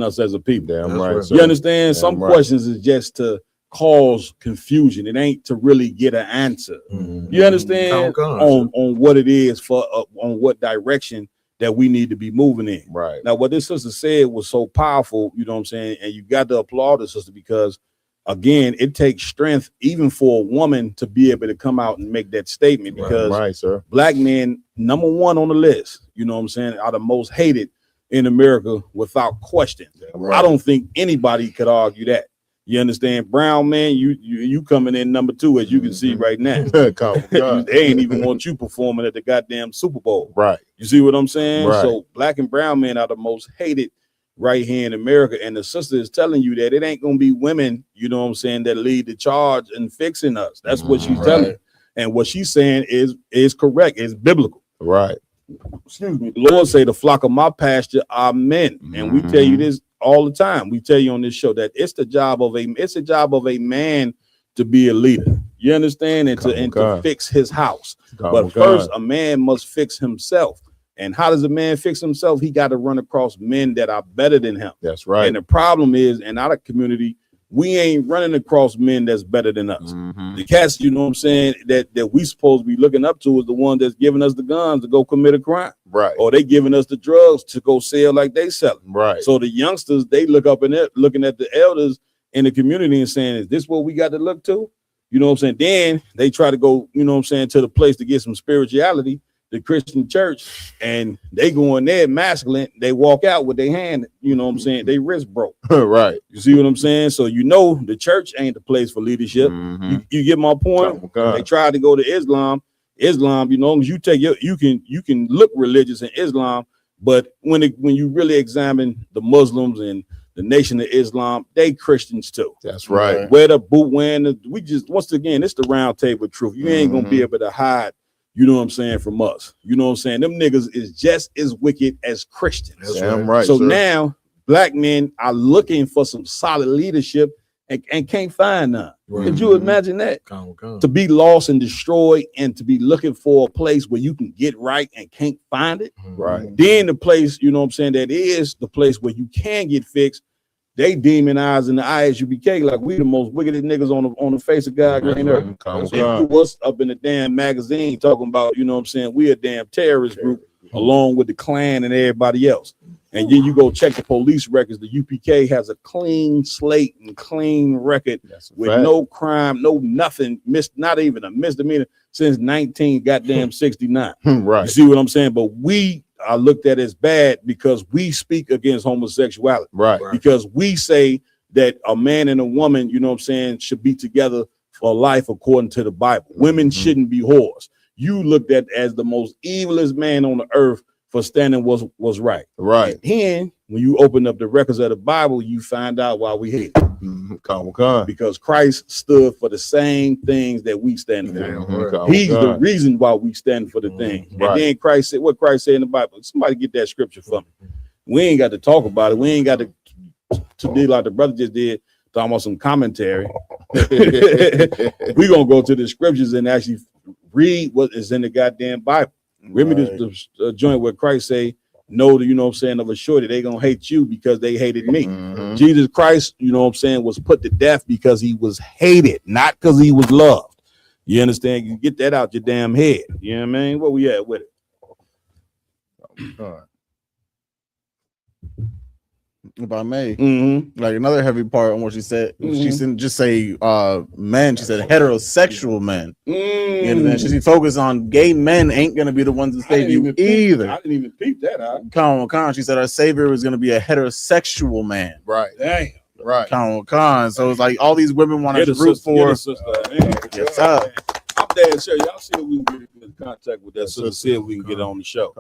us as a people. Damn right. You understand? Some questions is just to cause confusion. It ain't to really get an answer. You understand on what it is for on what direction that we need to be moving in. Right. Now, what this sister said was so powerful, you know what I'm saying? And you got to applaud the sister because, again, it takes strength even for a woman to be able to come out and make that statement because sir. Black men, number one on the list, you know what I'm saying, are the most hated in America without question. I don't think anybody could argue that. You understand? Brown man, you coming in number 2, as you can see right now. They ain't even want you performing at the goddamn Super Bowl. Right. You see what I'm saying? Right. So Black and brown men are the most hated right here in America. And the sister is telling you that it ain't gonna be women, you know what I'm saying, that lead the charge in fixing us. That's what she's telling you. And what she's saying is correct, it's biblical. Right. Excuse me. The Lord say the flock of my pasture are men. And we tell you this all the time. We tell you on this show that it's the job of a man to be a leader. You understand? And to fix his house. But first, a man must fix himself. And how does a man fix himself? He got to run across men that are better than him. That's right. And the problem is, in our community, we ain't running across men that's better than us. The cats, you know what I'm saying, that we supposed to be looking up to is the one that's giving us the guns to go commit a crime. Right. Or they giving us the drugs to go sell like they sell. Right. So the youngsters, they look up and looking at the elders in the community and saying, is this what we got to look to? You know what I'm saying? Then they try to go, you know what I'm saying, to the place to get some spirituality, the Christian church, and they go in there masculine. They walk out with their hand, you know what I'm saying, they wrist broke. Right. You see what I'm saying? So you know the church ain't the place for leadership. You get my point? They tried to go to Islam. Islam, you know, you take you can look religious in Islam, but when you really examine the Muslims and the Nation of Islam, they Christians too. That's right. Where the boot wearing, we just once again, it's the round table truth. You ain't gonna be able to hide, you know what I'm saying, from us. You know what I'm saying? Them niggas is just as wicked as Christians. Damn right. So sir. now Black men are looking for some solid leadership and can't find none. Could you imagine that? To be lost and destroyed and to be looking for a place where you can get right and can't find it. Right. Then the place, you know what I'm saying, that is the place where you can get fixed. They demonize in the ISUBK like we the most wickedest niggas on the face of God green earth. And what's up in the damn magazine talking about, you know what I'm saying, we a damn terrorist group along with the Klan and everybody else. And then you go check the police records. The UPK has a clean slate and clean record with no crime, no nothing, not even a misdemeanor since 1969. Right. You see what I'm saying? But we are looked at as bad because we speak against homosexuality. Right. Because we say that a man and a woman, you know what I'm saying, should be together for life according to the Bible. Women shouldn't be whores. You looked at as the most evilest man on the earth for standing was right. Right. And then when you open up the records of the Bible, you find out why we hate it. Because Christ stood for the same things that we stand for. He's the reason why we stand for the thing. And then Christ said, what Christ said in the Bible. Somebody get that scripture for me. We ain't got to talk about it. We ain't got to do like the brother just did, talking about some commentary. We're gonna go to the scriptures and actually read what is in the goddamn Bible. Remember the joint where Christ say, no, you know what I'm saying, of a surety, they gonna hate you because they hated me. Jesus Christ, you know what I'm saying, was put to death because he was hated, not because he was loved. You understand? You get that out your damn head. You know what I mean? Where we at with it? If I may, like another heavy part on what she said, she didn't just say men, she said heterosexual men. And then she focused on gay men ain't gonna be the ones to save you either. I didn't even peep that out. Khan, she said our savior was gonna be a heterosexual man. Right. Damn. Right. Khan. So it's like all these women want to root for. Yes, sir. I'm dead sure. Y'all see if we can get in contact with that sister, see if we can get on the show.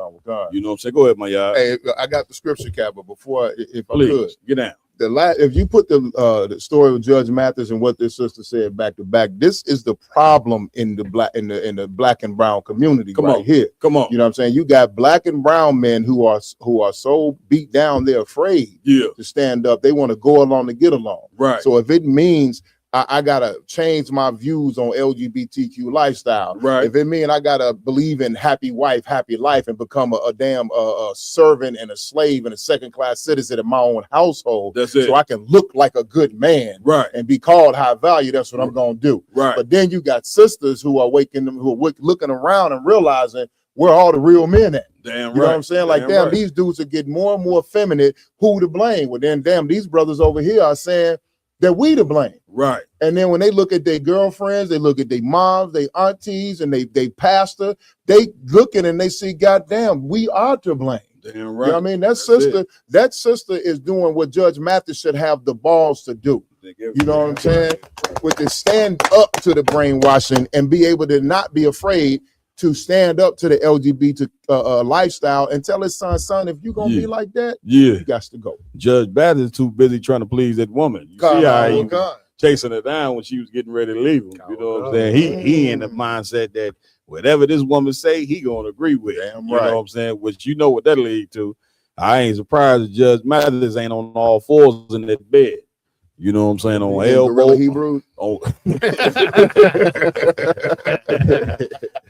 You know what I'm saying? Go ahead, my y'all. Hey, I got the scripture cap, but before, if I Please, could, get down. If you put the story of Judge Mathis and what this sister said back to back, this is the problem in the black and brown community here. Come on. You know what I'm saying? You got black and brown men who are so beat down, they're afraid to stand up. They want to go along to get along. Right. So if it means I gotta change my views on LGBTQ lifestyle. Right. If it mean I gotta believe in happy wife, happy life, and become a damn servant and a slave and a second-class citizen in my own household, That's it. so I can look like a good man, Right. and be called high value, that's what I'm gonna do. Right. But then you got sisters who are looking around and realizing where all the real men at. Damn You know what I'm saying? Like, damn, these dudes are getting more and more effeminate. Who to blame? Well, then, damn, these brothers over here are saying that we to blame. Right. And then when they look at their girlfriends, they look at their moms, their aunties, and they pastor, they looking and they see, goddamn, we are to blame. Damn right. You know what I mean? That sister is doing what Judge Mathis should have the balls to do. You know what I'm saying? With to stand up to the brainwashing and be able to not be afraid to stand up to the LGBT lifestyle and tell his son, if you're gonna be like that, you got to go. Judge Bath is too busy trying to please that woman. You see how he was chasing her down when she was getting ready to leave him. You know what I'm saying? He in the mindset that whatever this woman say, he gonna agree with. Damn you right. know what I'm saying? Which you know what that lead to. I ain't surprised that Judge Mathis ain't on all fours in that bed. You know what I'm saying? On elbow. Hebrew. Oh.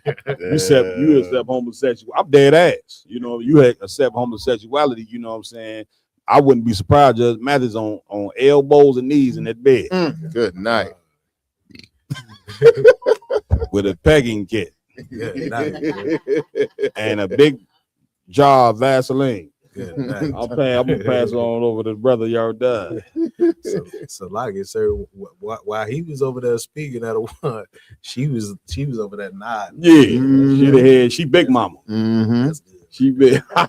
You accept homosexuality. I'm dead ass. You know, you accept homosexuality, you know what I'm saying? I wouldn't be surprised Judge Mathis on elbows and knees in that bed. Good night. With a pegging kit. And a big jar of Vaseline. I'm gonna pass it on over to the brother y'all done. So like it, sir, while he was over there speaking at a one, she was over there nodding. Yeah, she the head. She big mama. She big. Go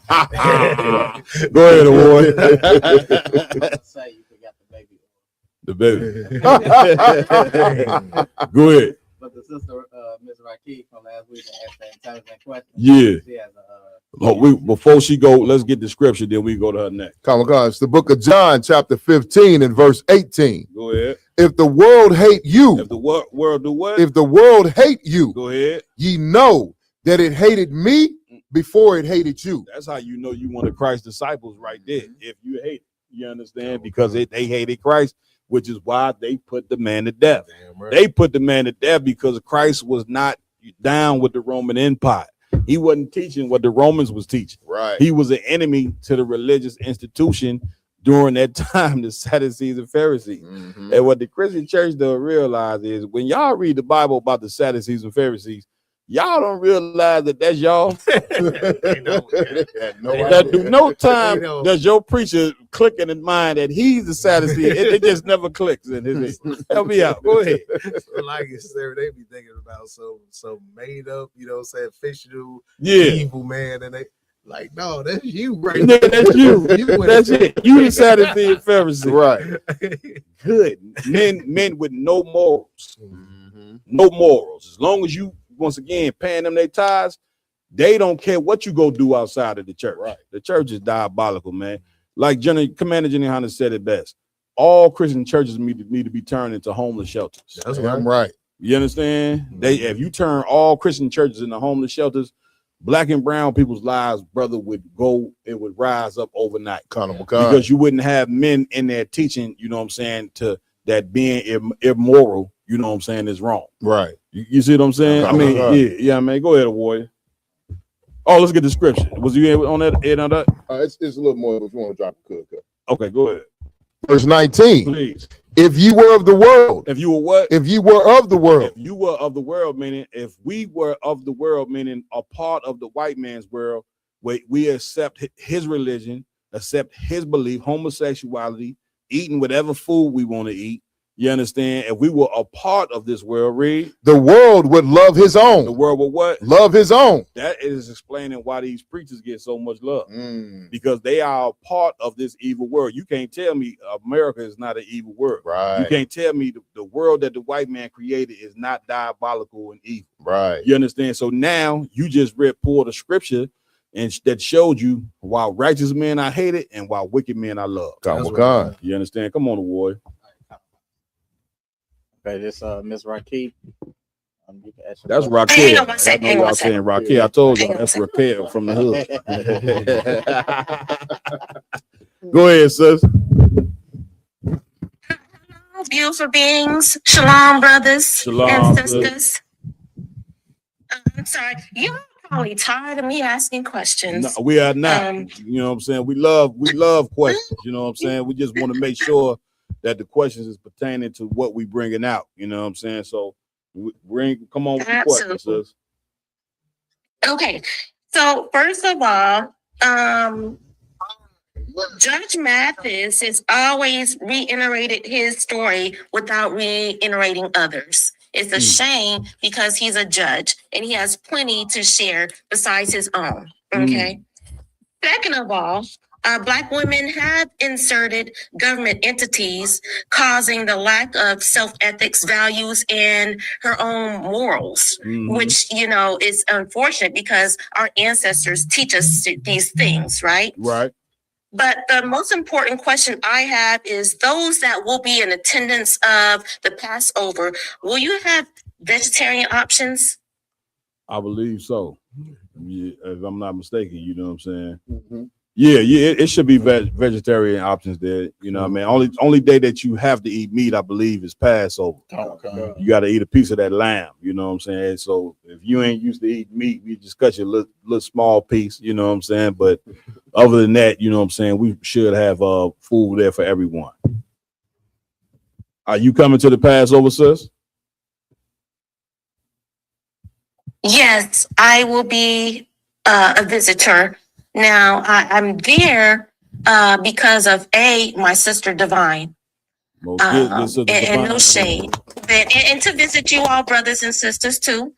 ahead, award. The baby. Go ahead. But the sister, Ms. Rakib from last week, asked that intelligent question. Yeah. She has Before she go, let's get the scripture, then we go to her next. It's the book of John, chapter 15 and verse 18. Go ahead. If the world hate you, if the world do what? If the world hate you, go ahead. Ye know that it hated me before it hated you. That's how you know you one of Christ's disciples right there. If you hate it, you understand? Because they hated Christ, which is why they put the man to death. Right. They put the man to death because Christ was not down with the Roman Empire. He wasn't teaching what the Romans was teaching. Right. He was an enemy to the religious institution during that time, the Sadducees and Pharisees. And what the Christian church don't realize is when y'all read the Bible about the Sadducees and Pharisees, y'all don't realize that that's y'all. No time does your preacher click in his mind that he's the Sadducee. It just never clicks in his head. Help me out. Go ahead. Like it, sir, they be thinking about some made up, you know what I'm saying, fictional, Yeah. evil man, and they like, no, that's you right Yeah, that's you. went That's to- it. You the Sadducee and Pharisee. Right. Good. Men with no morals. No morals. As long as you, once again, paying them their tithes, they don't care what you go do outside of the church. Right. The church is diabolical, man. Like Commander Jenny Hunter said it best. All Christian churches need to be turned into homeless shelters. That's right. You understand? If you turn all Christian churches into homeless shelters, Black and brown people's lives, brother, would rise up overnight. Because you wouldn't have men in there teaching, you know what I'm saying, to that being immoral, you know what I'm saying, is wrong. Right. You see what I'm saying? I mean, yeah, man. Go ahead, warrior. Oh, let's get the scripture. Was you on that? It's a little more, but if you want to drop a cook. Okay, go ahead. Verse 19. Please. If you were of the world. If you were what? If you were of the world. If you were of the world, meaning if we were of the world, meaning a part of the white man's world, we accept his religion, accept his belief, homosexuality, eating whatever food we want to eat. You understand? If we were a part of this world, Reed, the world would love his own. The world would what? Love his own. That is explaining why these preachers get so much love. Because they are a part of this evil world. You can't tell me America is not an evil world. Right. You can't tell me the world that the white man created is not diabolical and evil. Right. You understand? So now you just pulled a scripture and that showed you why righteous men are hated and why wicked men are loved. Right. You understand? Come on, warrior. Okay, this Miss Rakib. That's Raquel. I know y'all saying Raquel. I told y'all that's Raquel from the hood. Go ahead, sis. beautiful beings. Shalom, brothers Shalom, and sisters. I'm sorry, you're probably tired of me asking questions. No, we are not. You know what I'm saying? We love questions. You know what I'm saying? We just want to make sure that the questions is pertaining to what we bringing out. You know what I'm saying? So come on with the questions, sis. Okay, so first of all, Judge Mathis has always reiterated his story without reiterating others. It's a shame because he's a judge and he has plenty to share besides his own. Okay. Second of all, Black women have inserted government entities, causing the lack of self-ethics, values, and her own morals, which, is unfortunate because our ancestors teach us these things, right? Right. But the most important question I have is those that will be in attendance of the Passover, will you have vegetarian options? I believe so. Yeah, if I'm not mistaken, you know what I'm saying? Yeah, it should be vegetarian options there. You know what I mean? Only day that you have to eat meat, I believe, is Passover. Okay. You got to eat a piece of that lamb. You know what I'm saying? So if you ain't used to eat meat, you just cut your little small piece. You know what I'm saying? But other than that, you know what I'm saying, we should have food there for everyone. Are you coming to the Passover, sis? Yes, I will be a visitor. Now, I'm there because of my sister Divine. And no shade. And to visit you all, brothers and sisters, too.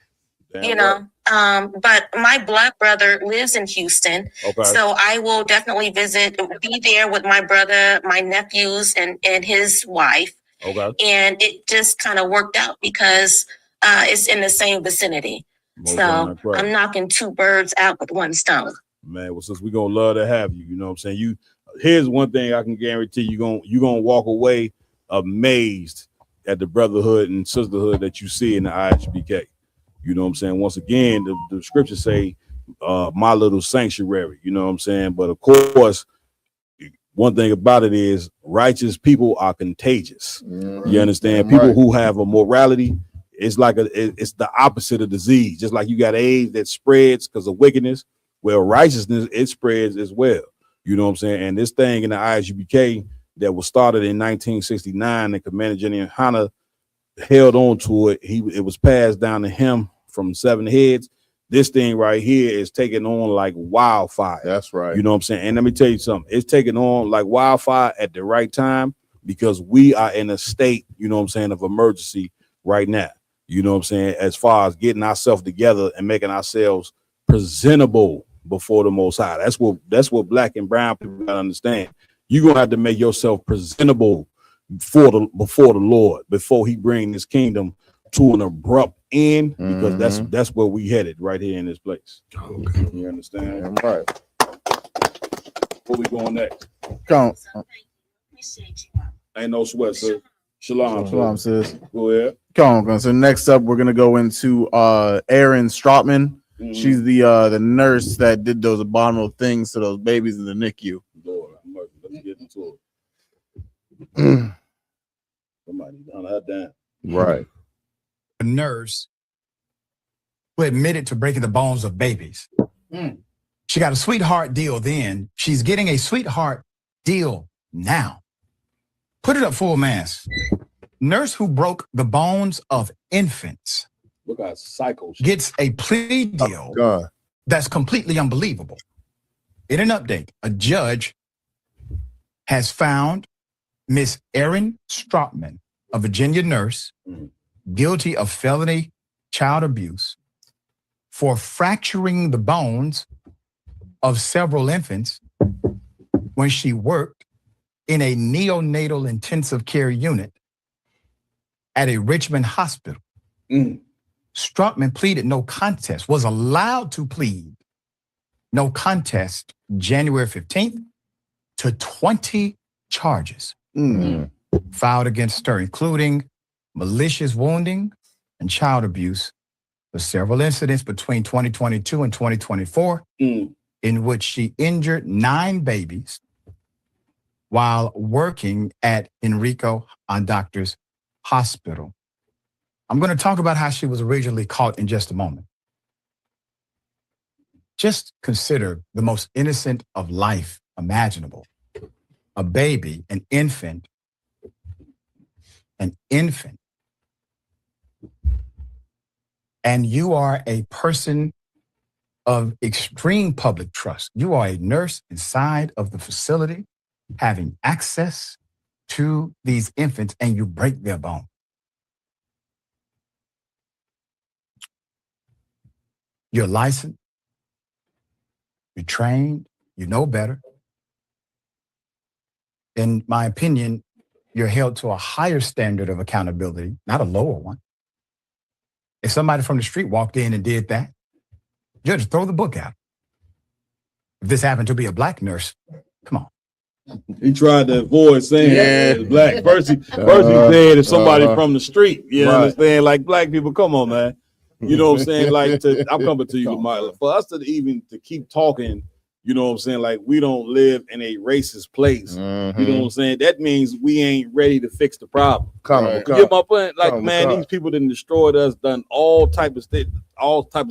But my blood brother lives in Houston. Okay. So I will definitely be there with my brother, my nephews, and his wife. Okay. And it just kind of worked out because it's in the same vicinity. So I'm knocking two birds out with one stone. Man, well, since we're gonna love to have you, you know what I'm saying? Here's one thing I can guarantee you're gonna walk away amazed at the brotherhood and sisterhood that you see in the IHBK. You know what I'm saying? Once again, the scriptures say my little sanctuary, you know what I'm saying? But of course, one thing about it is righteous people are contagious. You understand? People who have a morality, it's like it's the opposite of disease. Just like you got AIDS that spreads because of wickedness, well, righteousness, it spreads as well. You know what I'm saying? And this thing in the ISUBK that was started in 1969 and Commander General Hanna held on to it. It was passed down to him from 7 heads. This thing right here is taking on like wildfire. That's right. You know what I'm saying? And let me tell you something. It's taking on like wildfire at the right time because we are in a state, you know what I'm saying, of emergency right now. You know what I'm saying? As far as getting ourselves together and making ourselves presentable before the Most High. That's what Black and brown people gotta understand. You're gonna have to make yourself presentable before the Lord, before he bring this kingdom to an abrupt end, because that's where we headed right here in this place. Okay. You understand? Right. Where we going next? Come on. Ain't no sweat, sir. Shalom. Shalom, sis. Go ahead. Come on. So next up, we're gonna go into Erin Strotman. She's the nurse that did those abominable things to those babies in the NICU. Lord, let's get into it. Somebody done her down. Right. A nurse who admitted to breaking the bones of babies. She got a sweetheart deal then. She's getting a sweetheart deal now. Put it up full mass. Nurse who broke the bones of infants. Look at cycles. Gets a plea deal that's completely unbelievable. In an update, a judge has found Miss Erin Strotman, a Virginia nurse, guilty of felony child abuse for fracturing the bones of several infants when she worked in a neonatal intensive care unit at a Richmond hospital. Strotman pleaded no contest, was allowed to plead no contest January 15th to 20 charges filed against her, including malicious wounding and child abuse for several incidents between 2022 and 2024, in which she injured 9 babies while working at Enrico on Doctors hospital. I'm going to talk about how she was originally caught in just a moment. Just consider the most innocent of life imaginable. A baby, an infant. And you are a person of extreme public trust. You are a nurse inside of the facility having access to these infants, and you break their bone. You're licensed, you're trained, you know better. In my opinion, you're held to a higher standard of accountability, not a lower one. If somebody from the street walked in and did that, judge, throw the book out. If this happened to be a black nurse, come on. He tried to avoid saying it's black. First he said it's somebody from the street. You understand? Like, black people, come on, man. You know what I'm saying? Like, I'm coming to you, Lamar. For us to even to keep talking, you know what I'm saying? Like, we don't live in a racist place. You know what I'm saying? That means we ain't ready to fix the problem. You get my point? Like, man, these people done destroyed us, done all type of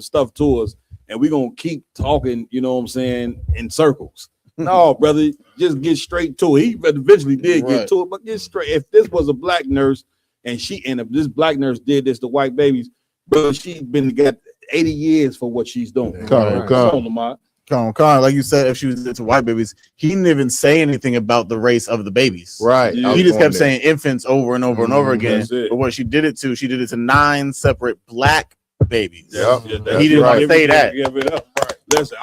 stuff to us, and we gonna keep talking, you know what I'm saying, in circles. No, brother, just get straight to it. He eventually did get to it, but get straight. If this was a black nurse and if this black nurse did this to white babies, but she's been got 80 years for what she's doing. Come on, Lamar. Like you said, if she was into white babies, he didn't even say anything about the race of the babies. Right. He just kept saying infants over and over and over again. But what she did it to 9 separate black babies. He didn't say that. Give it up. Listen,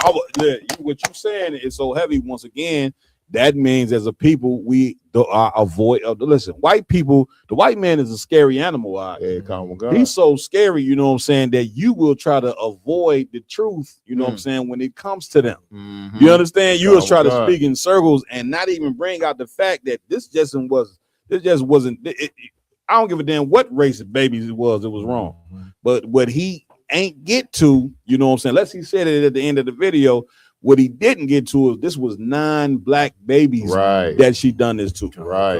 what you're saying is so heavy. Once again, that means as a people we avoid. Listen, white people. The white man is a scary animal. He's so scary. You know what I'm saying, that you will try to avoid the truth. You know what I'm saying, when it comes to them. You understand? You will try to speak in circles and not even bring out the fact that this just wasn't. I don't give a damn what race of babies it was. It was wrong. But what he ain't get to, you know what I'm saying, unless he said it at the end of the video, what he didn't get to is this was 9 black babies that she done this to,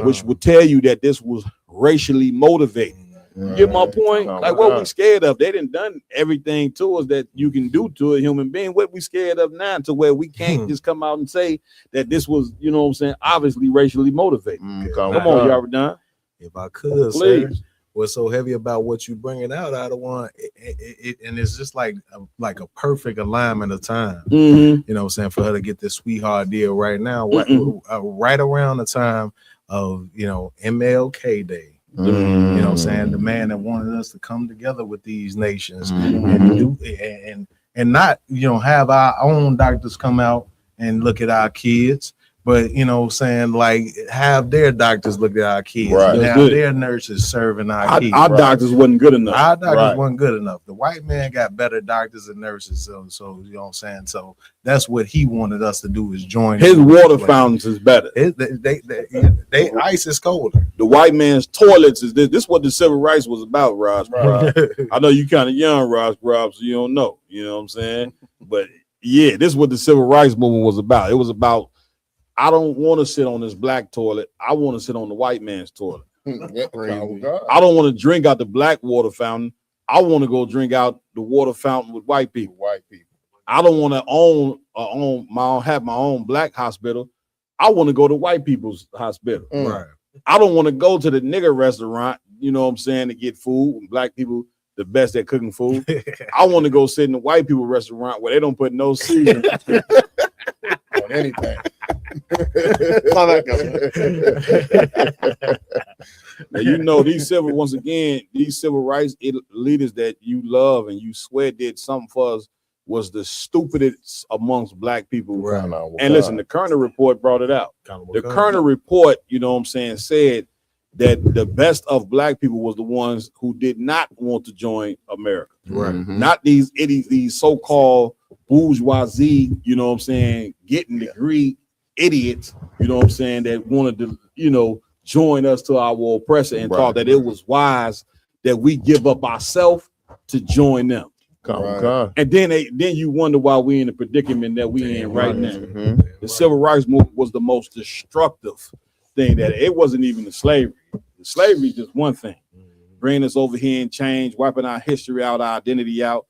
which would tell you that this was racially motivated. You get my point? Like, what we scared of? They didn't done everything to us that you can do to a human being. What we scared of now, to where we can't just come out and say that this was, you know what I'm saying, obviously racially motivated. Come on, y'all done. If I could, please. Sir. What's so heavy about what you bringing out of one, and it's just like a perfect alignment of time. You know what I'm saying, for her to get this sweetheart deal right now, right around the time of, you know, MLK Day. You know what I'm saying, the man that wanted us to come together with these nations and do and not, you know, have our own doctors come out and look at our kids. But, you know, saying, like, have their doctors look at our kids. And have their nurses serving our kids. Our doctors wasn't good enough. Our doctors wasn't good enough. The white man got better doctors and nurses. So you know what I'm saying? So that's what he wanted us to do, is join. His water fountains is better. They ice is colder. The white man's toilets is this. This is what the civil rights was about, Ross. I know you kind of young, Ross, so you don't know. You know what I'm saying? But, yeah, this is what the civil rights movement was about. It was about, I don't want to sit on this black toilet. I want to sit on the white man's toilet. I don't want to drink out the black water fountain. I want to go drink out the water fountain with white people. I don't want to have my own black hospital. I want to go to white people's hospital. I don't want to go to the nigger restaurant, you know what I'm saying, to get food. Black people, the best at cooking food. I want to go sit in the white people restaurant where they don't put no seasoning on anything. Now, you know, these civil rights leaders that you love and you swear did something for us was the stupidest amongst black people. And listen, the Kerner report brought it out. The Kerner report, you know what I'm saying, said that the best of black people was the ones who did not want to join America. Not these idiots, these so-called bourgeoisie, you know what I'm saying, getting degree idiots, you know what I'm saying, that wanted to, you know, join us to our oppressor and thought that it was wise that we give up ourselves to join them. And then you wonder why we in the predicament that we in right now. The civil rights movement was the most destructive thing, that it wasn't even the slavery. The slavery is just one thing. bringing us over here and change, wiping our history out, our identity out.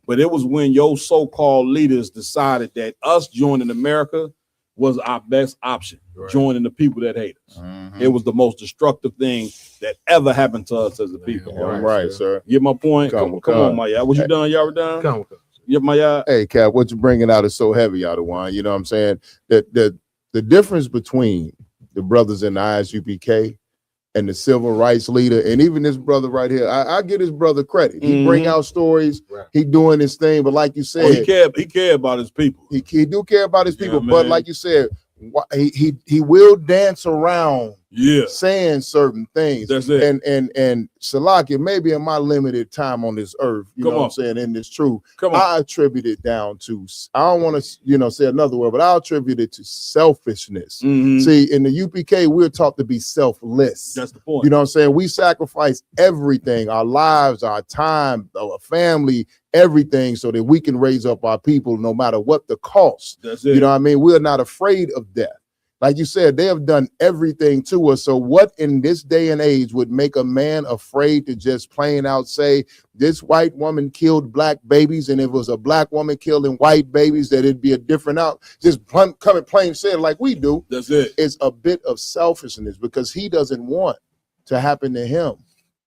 But it was when your so-called leaders decided that us joining America was our best option, joining the people that hate us. It was the most destructive thing that ever happened to us as a people. Right, sir. Get my point? Come on, Maya. Was you done? Y'all were done? Come. Yeah, Maya. Hey, Cap, what you bringing out is so heavy, out of one. You know what I'm saying? The difference between the brothers in the ISUPK and the civil rights leader, and even this brother right here, I give his brother credit. He bring out stories. He doing his thing, but like you said, he care about his people. He do care about his people, Yeah, but man. like you said, he will dance around saying certain things. That's it. And Salakia, maybe in my limited time on this earth, you know what I'm saying, in this truth, I attribute it down to, I don't want to, say another word, but I'll attribute it to selfishness. See, in the UPK, we're taught to be selfless. That's the point. You know what I'm saying? We sacrifice everything, our lives, our time, our family, everything, so that we can raise up our people no matter what the cost. That's it. You know what I mean? We're not afraid of death. Like you said, they have done everything to us. So what in this day and age would make a man afraid to just plain out say, this white woman killed black babies, and if it was a black woman killing white babies, that it'd be a different out. Just come and plain say it like we do. That's it. It's a bit of selfishness because he doesn't want to happen to him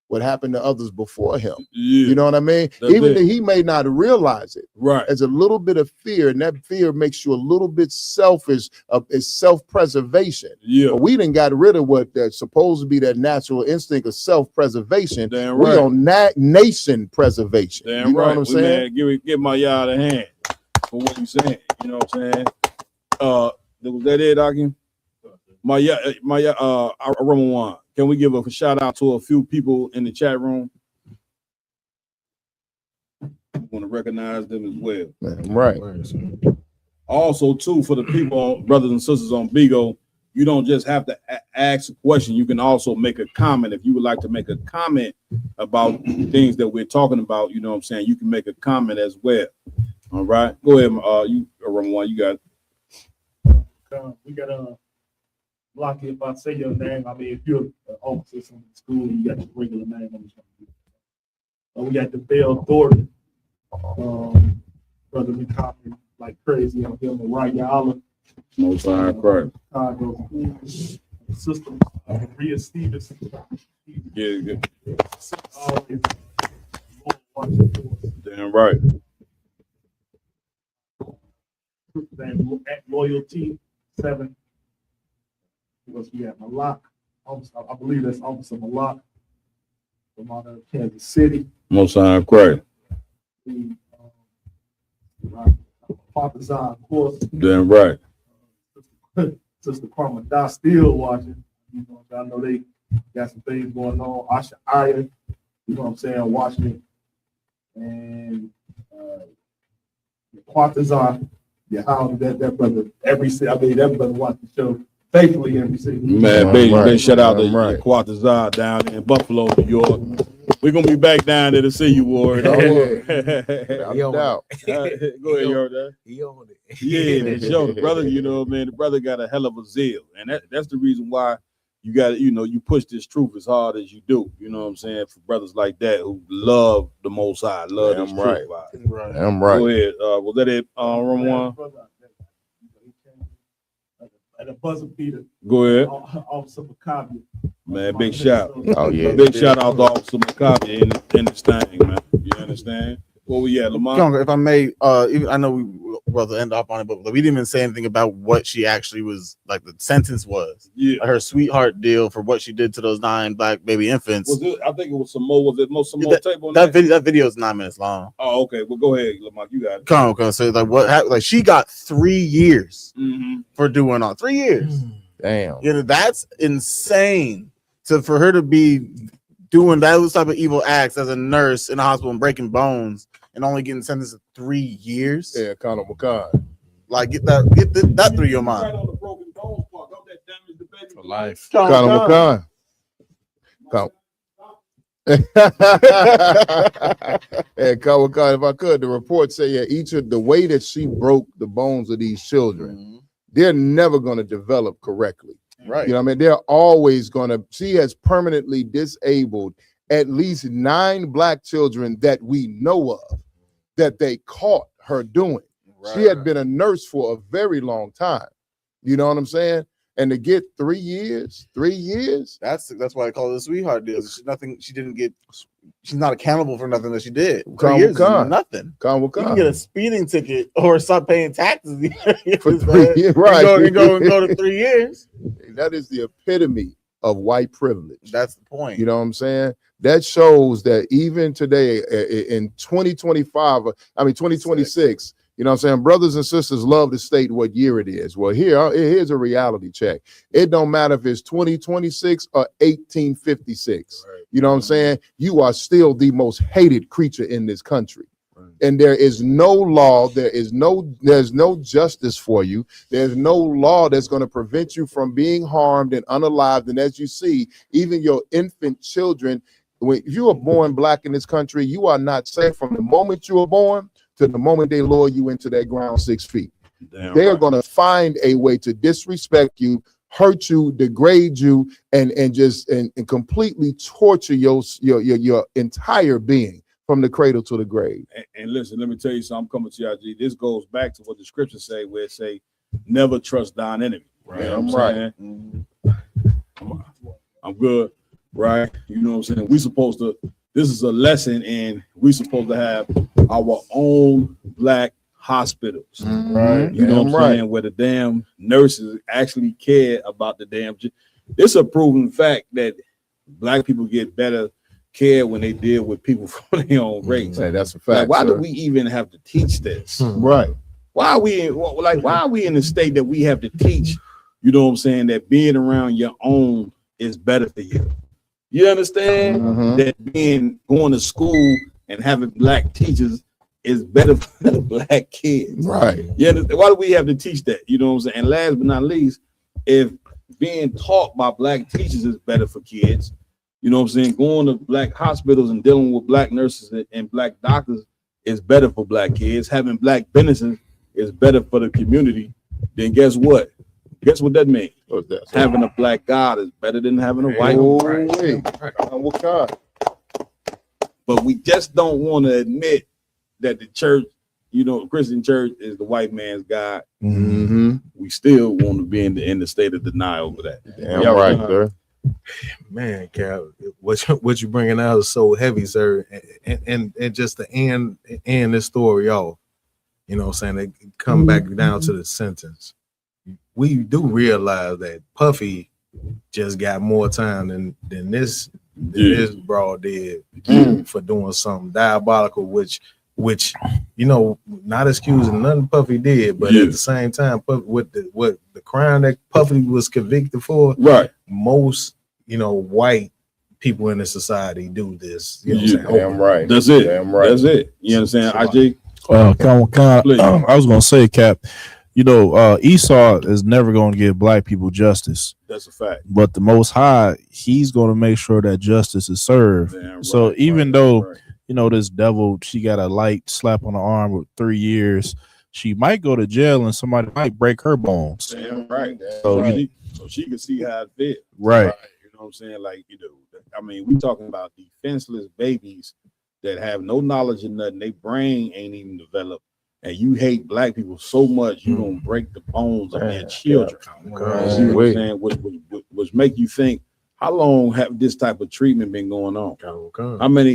what happened to others before him. You know what I mean? Even though he may not realize it. Right. There's a little bit of fear, and that fear makes you a little bit selfish. It's self-preservation. Yeah. But we done got rid of what that's supposed to be that natural instinct of self-prepreservation. Damn We right. on nation preservation. Damn you know right. what I'm saying? Man, give my yard a hand for what he's saying. You know what I'm saying? Was that it, Akim? Ramawan. Can we give a shout out to a few people in the chat room? I want to recognize them as well. Right. Also, too, for the people, brothers and sisters on Bigo, you don't just have to ask a question. You can also make a comment. If you would like to make a comment about things that we're talking about, you know what I'm saying, you can make a comment as well. All right. Go ahead, Ramawan, you got it. We got Lucky, if I say your name, I mean, if you're an officer in the school, you got your regular name. I'm just gonna do it. We got the Bell Thornton, brother, we copy like crazy on him and Ryan Allen. Most high Christ. Chicago sister, Rhea Stevenson. Yeah, good. Always Damn right. At Loyalty 7. Was we have Malak, I believe that's Officer Malak from out of Kansas City. Most high Christ. Papa Zahn, of course. Damn right. Sister Karma Dot still watching. You know, I know they got some things going on. Asha Iron, you know what I'm saying, watching it. And Quatazan, how that brother that brother watched the show faithfully every single Man, big shout out to Quatazar down in Buffalo, New York. We're gonna be back down there to see you, Ward. He on Go ahead, Jordan. He on it. Yeah, man, show the brother, you know, man, the brother got a hell of a zeal. And that's the reason why you got, you push this truth as hard as you do. You know what I'm saying? For brothers like that who love the Most High, love this truth. Right. I'm right. Go ahead. Was that it, Ramon? And a buzzer beater. Go ahead. Officer Maccabi. Man, big shout. Oh, yeah. Big shout out to Officer Maccabi in this thing, man. You understand? Where we at, Lamont? If I may, I know we will end up on it, but we didn't even say anything about what she actually was, like the sentence was. Yeah. Her sweetheart deal for what she did to those 9 black baby infants. I think it was some more. Was it some more tape on that? That video is 9 minutes long. Oh, okay. Well, go ahead, Lamont. You got it. Come on. So like what happened? Like she got 3 years Mm-hmm. for doing all 3 years. Damn. You know, that's insane. So for her to be doing those type of evil acts as a nurse in a hospital and breaking bones and only getting sentenced to 3 years. Yeah, Conor McCon. Like get that through your mind. Right on the broken bones part. Don't that damage the baby For life. Conor McCon. Hey, Conor McCon, if I could, the report say each of the way that she broke the bones of these children, they're never going to develop correctly. Right. You know what I mean? They're always going to, she has permanently disabled at least 9 black children that we know of that they caught her doing. She had been a nurse for a very long time. You know what I'm saying? And to get 3 years, that's why I call it a sweetheart deal. She didn't get. She's not accountable for nothing that she did. 3 years is nothing. You can get a speeding ticket or stop paying taxes for 3 years, right? And go to 3 years. That is the epitome of white privilege. That's the point. You know what I'm saying? That shows that even today in 2026, you know what I'm saying? Brothers and sisters love to state what year it is. Well, here's a reality check. It don't matter if it's 2026 or 1856. Right. You know what I'm saying? You are still the most hated creature in this country. Right. And there is no law, there's no justice for you. There's no law that's going to prevent you from being harmed and unalived. And as you see, even your infant children, if you are born black in this country, you are not safe from the moment you were born to the moment they lower you into that ground 6 feet. They are going to find a way to disrespect you, hurt you, degrade you, and completely torture your entire being from the cradle to the grave. And listen, let me tell you something. I'm coming to you, IG. This goes back to what the scriptures say, where it say, never trust thine enemy. Right. You know what I'm saying? I'm good. Right. You know what I'm saying? This is a lesson, and we're supposed to have our own black hospitals. Right. You know what I'm saying? Where the damn nurses actually care about the damn. It's a proven fact that black people get better care when they deal with people from their own race. Hey, that's a fact. Like, why do we even have to teach this? Right. Why are we in the state that we have to teach, you know what I'm saying, that being around your own is better for you? You understand that going to school and having black teachers is better for the black kids. Right. You understand? Why do we have to teach that? You know what I'm saying? And last but not least, if being taught by black teachers is better for kids, you know what I'm saying? Going to black hospitals and dealing with black nurses and black doctors is better for black kids. Having black businesses is better for the community. Then guess what? Guess what that means? What's that? Having a black God is better than having a white one. What kind? But we just don't want to admit that the church, you know, Christian church is the white man's God. We still want to be in the state of denial over that. Damn right, sir. Man, Cal, what you bringing out is so heavy, sir. And just to end this story off, you know what I'm saying? They come back down to the sentence. We do realize that Puffy just got more time than this broad did for doing something diabolical, which you know, not excusing nothing Puffy did, but at the same time, what the crime that Puffy was convicted for, right? Most, you know, white people in the society do this. You know what I'm saying? Damn right. That's it. Damn right. That's it. You understand? IG. I was gonna say, Cap. You know, Esau is never going to give black people justice. That's a fact. But the Most High, he's going to make sure that justice is served. So even though, you know, this devil, she got a light slap on the arm with 3 years, she might go to jail and somebody might break her bones. Damn right. So she can see how it fits. Right. You know what I'm saying? Like, you know, I mean, we talking about defenseless babies that have no knowledge of nothing. Their brain ain't even developed. And you hate black people so much, you don't break the bones of their children. You know what I'm saying? Which make you think, how long have this type of treatment been going on?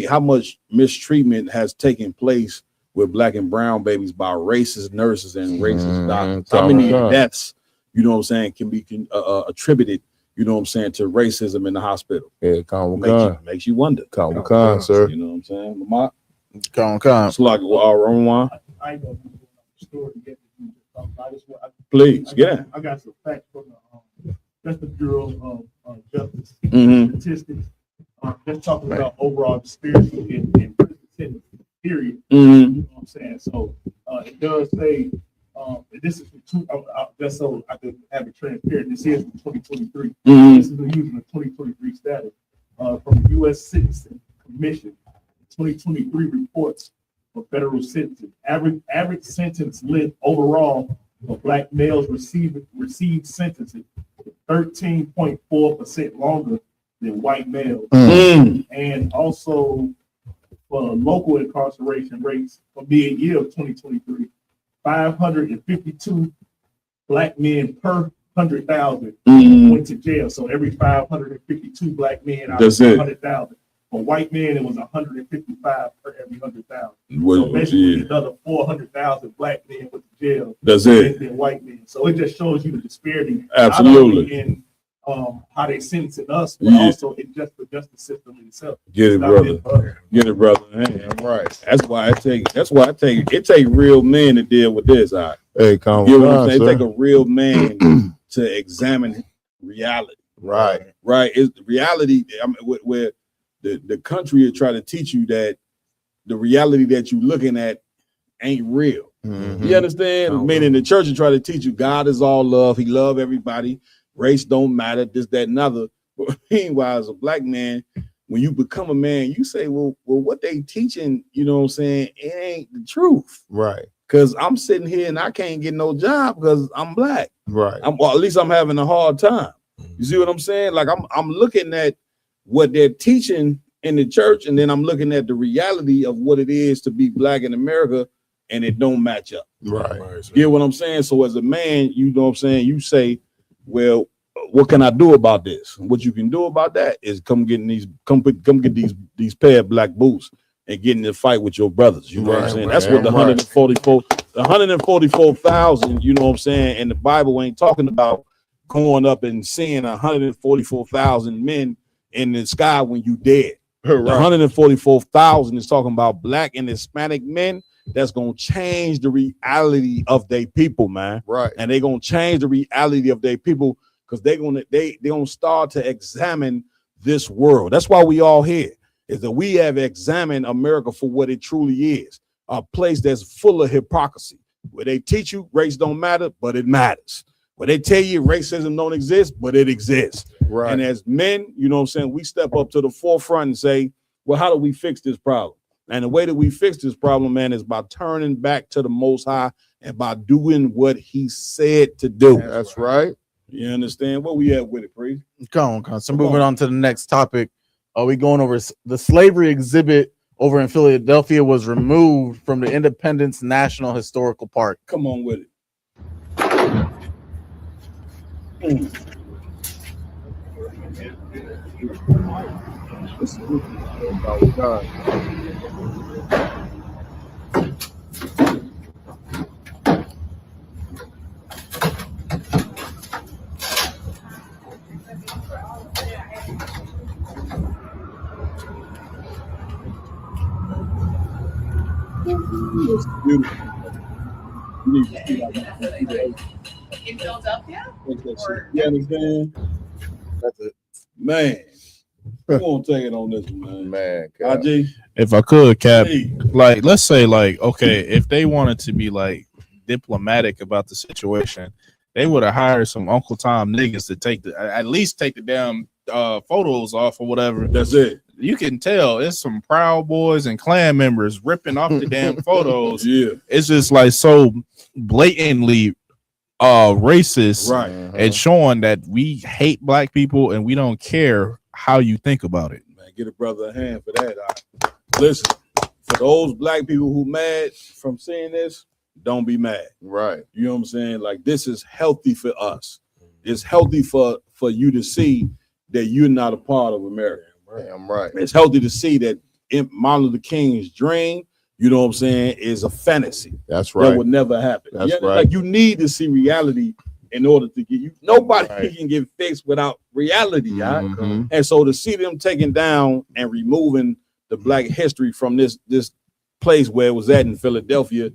How much mistreatment has taken place with black and brown babies by racist nurses and racist doctors? How many deaths, you know what I'm saying, can be attributed, you know what I'm saying, to racism in the hospital? Yeah, makes you wonder. Sir. You know what I'm saying? Lamont? It's like Roman. I know the story yet. Please, yeah. I got some facts from that's the Bureau of Justice Statistics. Just talking about overall disparity in prison sentence, period. You know what I'm saying? So it does say this is just so I could have it transparent. This is from 2023. This is using the 2023 status from the U.S. Citizen Commission. 2023 reports for federal sentencing. Average sentence length overall for black males received sentences 13.4% longer than white males. Mm. And also for local incarceration rates for the year of 2023, 552 black men per 100,000 went to jail. So every 552 black men out of 100,000. For white men, it was 155 per every 100,000. So basically, another 400,000 black men went to jail. That's it. Than white men. So it just shows you the disparity. Absolutely. Not only in how they sentencing us, but also in just the justice system itself. Get it, brother. Get it, brother. Hey, right. That's why I take. It take real men to deal with this. Hey, come on. It take a real man to examine reality. Right. Right. It's reality. I mean, where the country is trying to teach you that the reality that you're looking at ain't real. Mm-hmm. You understand? Meaning the church is trying to teach you God is all love. He love everybody. Race don't matter. This, that, and other. But meanwhile, as a black man, when you become a man, you say, well, what they teaching, you know what I'm saying? It ain't the truth. Right. Because I'm sitting here and I can't get no job because I'm black. Right. Well, at least I'm having a hard time. You see what I'm saying? Like I'm looking at what they're teaching in the church, and then I'm looking at the reality of what it is to be black in America, and it don't match up. Right. You get what I'm saying? So as a man, you know what I'm saying, you say, well, what can I do about this? What you can do about that is come get these pair of black boots and get in the fight with your brothers. You know what I'm saying? That's what the 144,000, you know what I'm saying? And the Bible ain't talking about going up and seeing 144,000 men in the sky when you dead. Right. The 144,000 is talking about black and Hispanic men that's gonna change the reality of their people, man. Right. And they're gonna change the reality of their people because they're gonna start to examine this world. That's why we all here, is that we have examined America for what it truly is, a place that's full of hypocrisy, where they teach you race don't matter, but it matters. Where they tell you racism don't exist, but it exists. Right. And as men, you know what I'm saying, we step up to the forefront and say, well, how do we fix this problem? And the way that we fix this problem, man, is by turning back to the Most High and by doing what he said to do. That's right. You understand? What we at with it, Priest? Come on. So moving on to the next topic. Are we going over the slavery exhibit over in Philadelphia was removed from the Independence National Historical Park? Come on with it. It's beautiful. You need to see that. In Philadelphia? You understand? That's it. Man, we won't take it on this one, man. IG? If I could, Cap, like, let's say, like, okay, if they wanted to be like diplomatic about the situation, they would have hired some Uncle Tom niggas to at least take the damn photos off or whatever. That's it. You can tell it's some Proud Boys and Klan members ripping off the damn photos. Yeah, it's just like so blatantly racist, right? And showing that we hate black people and we don't care how you think about it. Man, get a brother a hand for that. Listen, for those black people who mad from seeing this, don't be mad. Right. You know what I'm saying? Like, this is healthy for us. It's healthy for you to see that you're not a part of America. I'm right. It's healthy to see that Martin Luther King's dream, you know what I'm saying, is a fantasy. That's right. That would never happen. That's right. Like, you need to see reality in order to get you. Nobody can get fixed without reality. Mm-hmm. And so to see them taking down and removing the black history from this place where it was at in Philadelphia,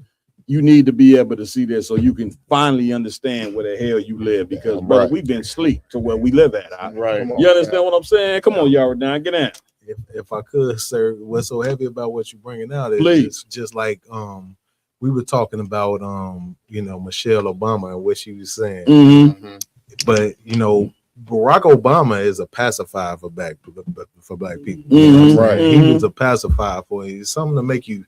you need to be able to see that so you can finally understand where the hell you live. Because, brother, we've been asleep to where we live at. Right. You understand what I'm saying? Come on, y'all, down, get in. If I could, sir, what's so heavy about what you're bringing out is Please. just like we were talking about Michelle Obama and what she was saying. Mm-hmm. But Barack Obama is a pacifier for black people. Mm-hmm. Right. He was a pacifier for you. Something to make you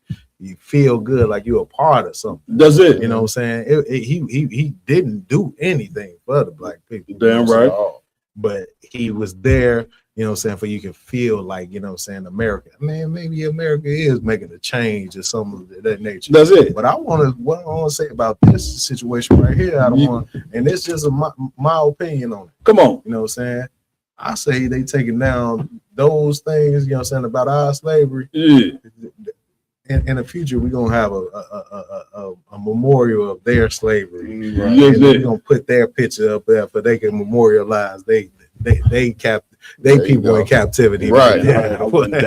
feel good, like you're a part of something. That's it. You know what I'm saying? He didn't do anything for the black people. Damn right. But he was there, you know what I'm saying, for you can feel like, you know what I'm saying, America, man, maybe America is making a change or something of that nature. That's it. But what I want to say about this situation right here, I don't want, and it's just my opinion on it. Come on. You know what I'm saying? I say they taking down those things, you know what I'm saying, about our slavery. Yeah. In the future, we're gonna have a memorial of their slavery. Right. And we're gonna put their picture up there for they can memorialize they people in captivity. Right. Yeah. I wouldn't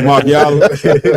Mark, y'all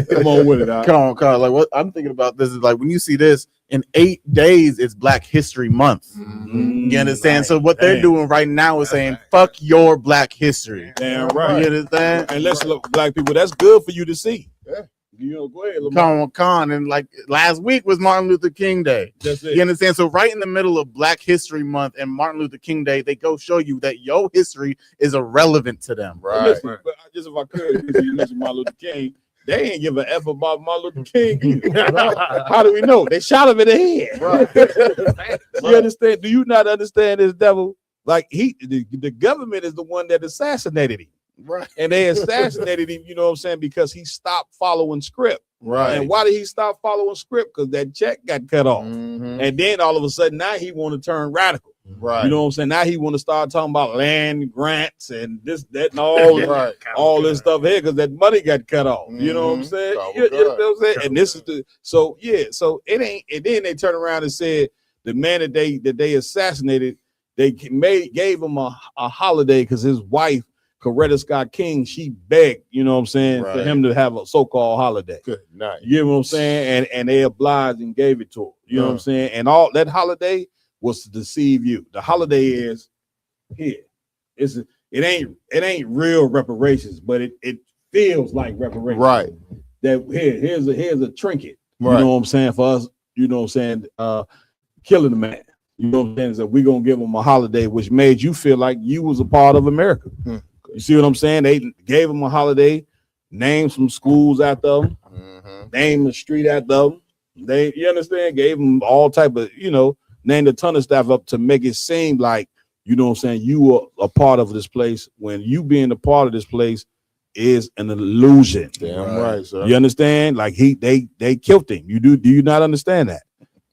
come on with it. Come on. Like what I'm thinking about this is like when you see this in 8 days, it's Black History Month. You understand? Right. So what they're doing right now is saying, "Fuck your Black history." Damn right. You understand? And let's look, Black people. That's good for you to see. Yeah. You know, go ahead, Lamar. Con, and like last week was Martin Luther King Day. That's it. You understand? So right in the middle of Black History Month and Martin Luther King Day, they go show you that your history is irrelevant to them. Right. Listen, but just if I could, you mentioned Martin Luther King. They ain't give a F about Martin Luther King either. How do we know? They shot him in the head. Right. You understand? Do you not understand this devil? Like the government is the one that assassinated him. Right. And they assassinated him, you know what I'm saying, because he stopped following script. Right. And why did he stop following script? Because that check got cut off. And then all of a sudden now he want to turn radical. Right. You know what I'm saying? Now he want to start talking about land grants and this, that, and all, all this stuff here because that money got cut off. You know what I'm saying? You know what I'm saying? And this is so it ain't. And then they turn around and said the man that they assassinated, they gave him a holiday because his wife, Coretta Scott King, she begged, you know what I'm saying, for him to have a so-called holiday. Good night. You know what I'm saying? And they obliged and gave it to him. You know what I'm saying? And all that holiday was to deceive you. The holiday is here. It ain't real reparations, but it feels like reparations. Right. That here's a trinket. Right. You know what I'm saying? For us, you know what I'm saying, killing the man. You know what I'm saying? So we're gonna give him a holiday, which made you feel like you was a part of America. You see what I'm saying? They gave him a holiday, named some schools after them, named the street after them. You understand? Gave him all type of, named a ton of stuff up to make it seem like, you know what I'm saying, you were a part of this place when you being a part of this place is an illusion. Damn right, sir. You understand? Like they killed him. Do you not understand that?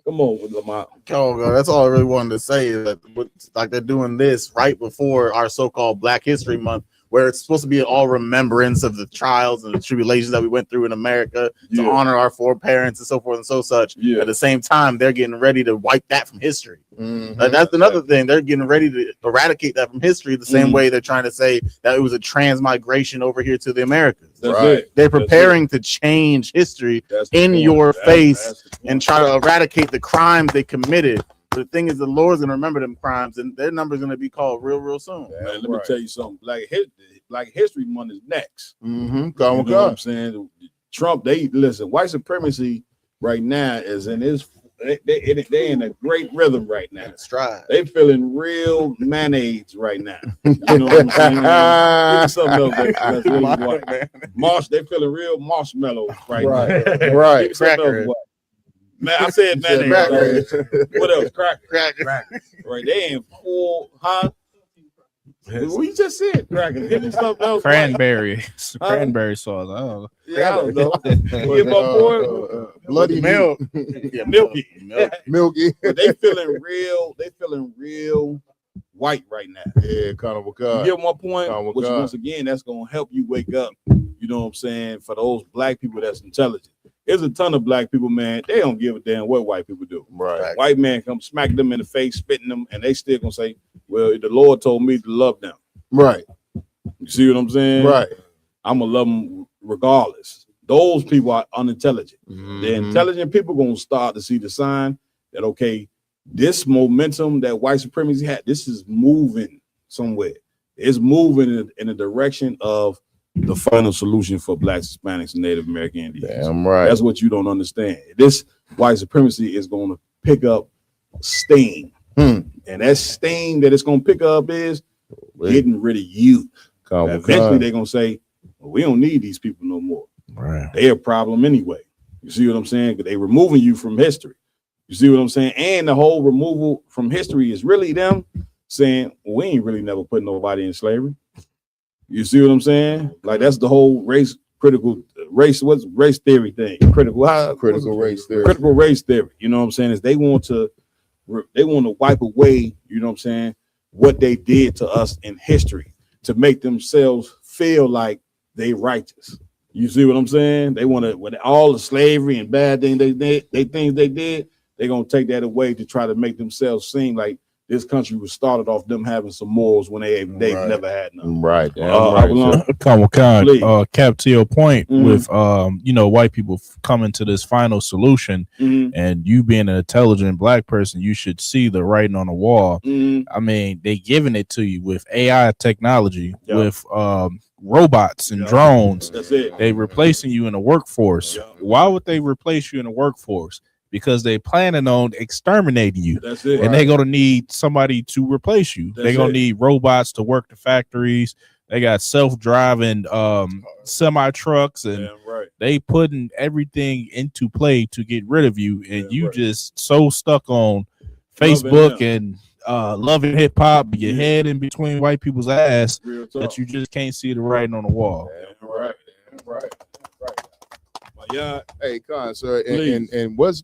Come on with Lamar. Oh, that's all I really wanted to say is that like they're doing this right before our so-called Black History Month, where it's supposed to be all remembrance of the trials and the tribulations that we went through in America to honor our foreparents and so forth and so such. At the same time, they're getting ready to wipe that from history. That's another thing. They're getting ready to eradicate that from history the same way they're trying to say that it was a transmigration over here to the Americas. They're preparing to change history in your face and try to eradicate the crimes they committed. The thing is, the Lord's gonna remember them crimes, and their number's gonna be called real soon. Man, let me tell you something. Black History Month is next. Go you know what I'm saying? Trump, white supremacy right now is in his. They in a great rhythm right now. Stride. They feeling real mayonnaise right now. You know what I'm saying? Something else that's really white. They feeling real marshmallows right now. Right. Cracker. Man, I said mayonnaise. What else? Cracker. Right. They ain't full, huh? What you just said, cracker. Give me something else. Cranberry sauce. I don't know. Yeah, I don't know. Give my boy bloody milk. Milky. But they feeling real white right now. Yeah, kind of a God. You get my point? Which once again, that's gonna help you wake up. You know what I'm saying? For those black people that's intelligent. There's a ton of black people, man. They don't give a damn what white people do. Right. White man come smack them in the face, spitting them, and they still gonna say, "Well, the Lord told me to love them." Right. You see what I'm saying? Right. I'm gonna love them regardless. Those people are unintelligent. The intelligent people gonna start to see the sign that okay, this momentum that white supremacy had, this is moving somewhere. It's moving in the direction of the final solution for Blacks, Hispanics, and Native American Indians. Damn right. That's what you don't understand. This white supremacy is going to pick up steam. And that steam that it's going to pick up is getting rid of you. Eventually, they're going to say, well, we don't need these people no more. Right. They're a problem anyway. You see what I'm saying? Because they're removing you from history. You see what I'm saying? And the whole removal from history is really them saying, well, we ain't really never put nobody in slavery. You see what I'm saying? Like that's the whole race theory thing. Critical race theory. You know what I'm saying? Is they want to wipe away, you know what I'm saying, what they did to us in history to make themselves feel like they righteous. You see what I'm saying? They want to, with all the slavery and bad things they did, they're gonna take that away to try to make themselves seem like this country was started off them having some morals when they've never had none. Right. Cap, to your point with white people coming to this final solution, and you being an intelligent black person, you should see the writing on the wall. I mean, they giving it to you with AI technology, with robots and drones. That's it. They replacing you in the workforce. Why would they replace you in the workforce? Because they planning on exterminating you. That's it. And they're gonna need somebody to replace you. They're gonna need robots to work the factories. They got self-driving semi trucks, and they putting everything into play to get rid of you. And you just so stuck on Facebook and loving hip hop, your head in between white people's ass that you just can't see the writing on the wall. Right. Yeah. Hey, Con, sir, and what's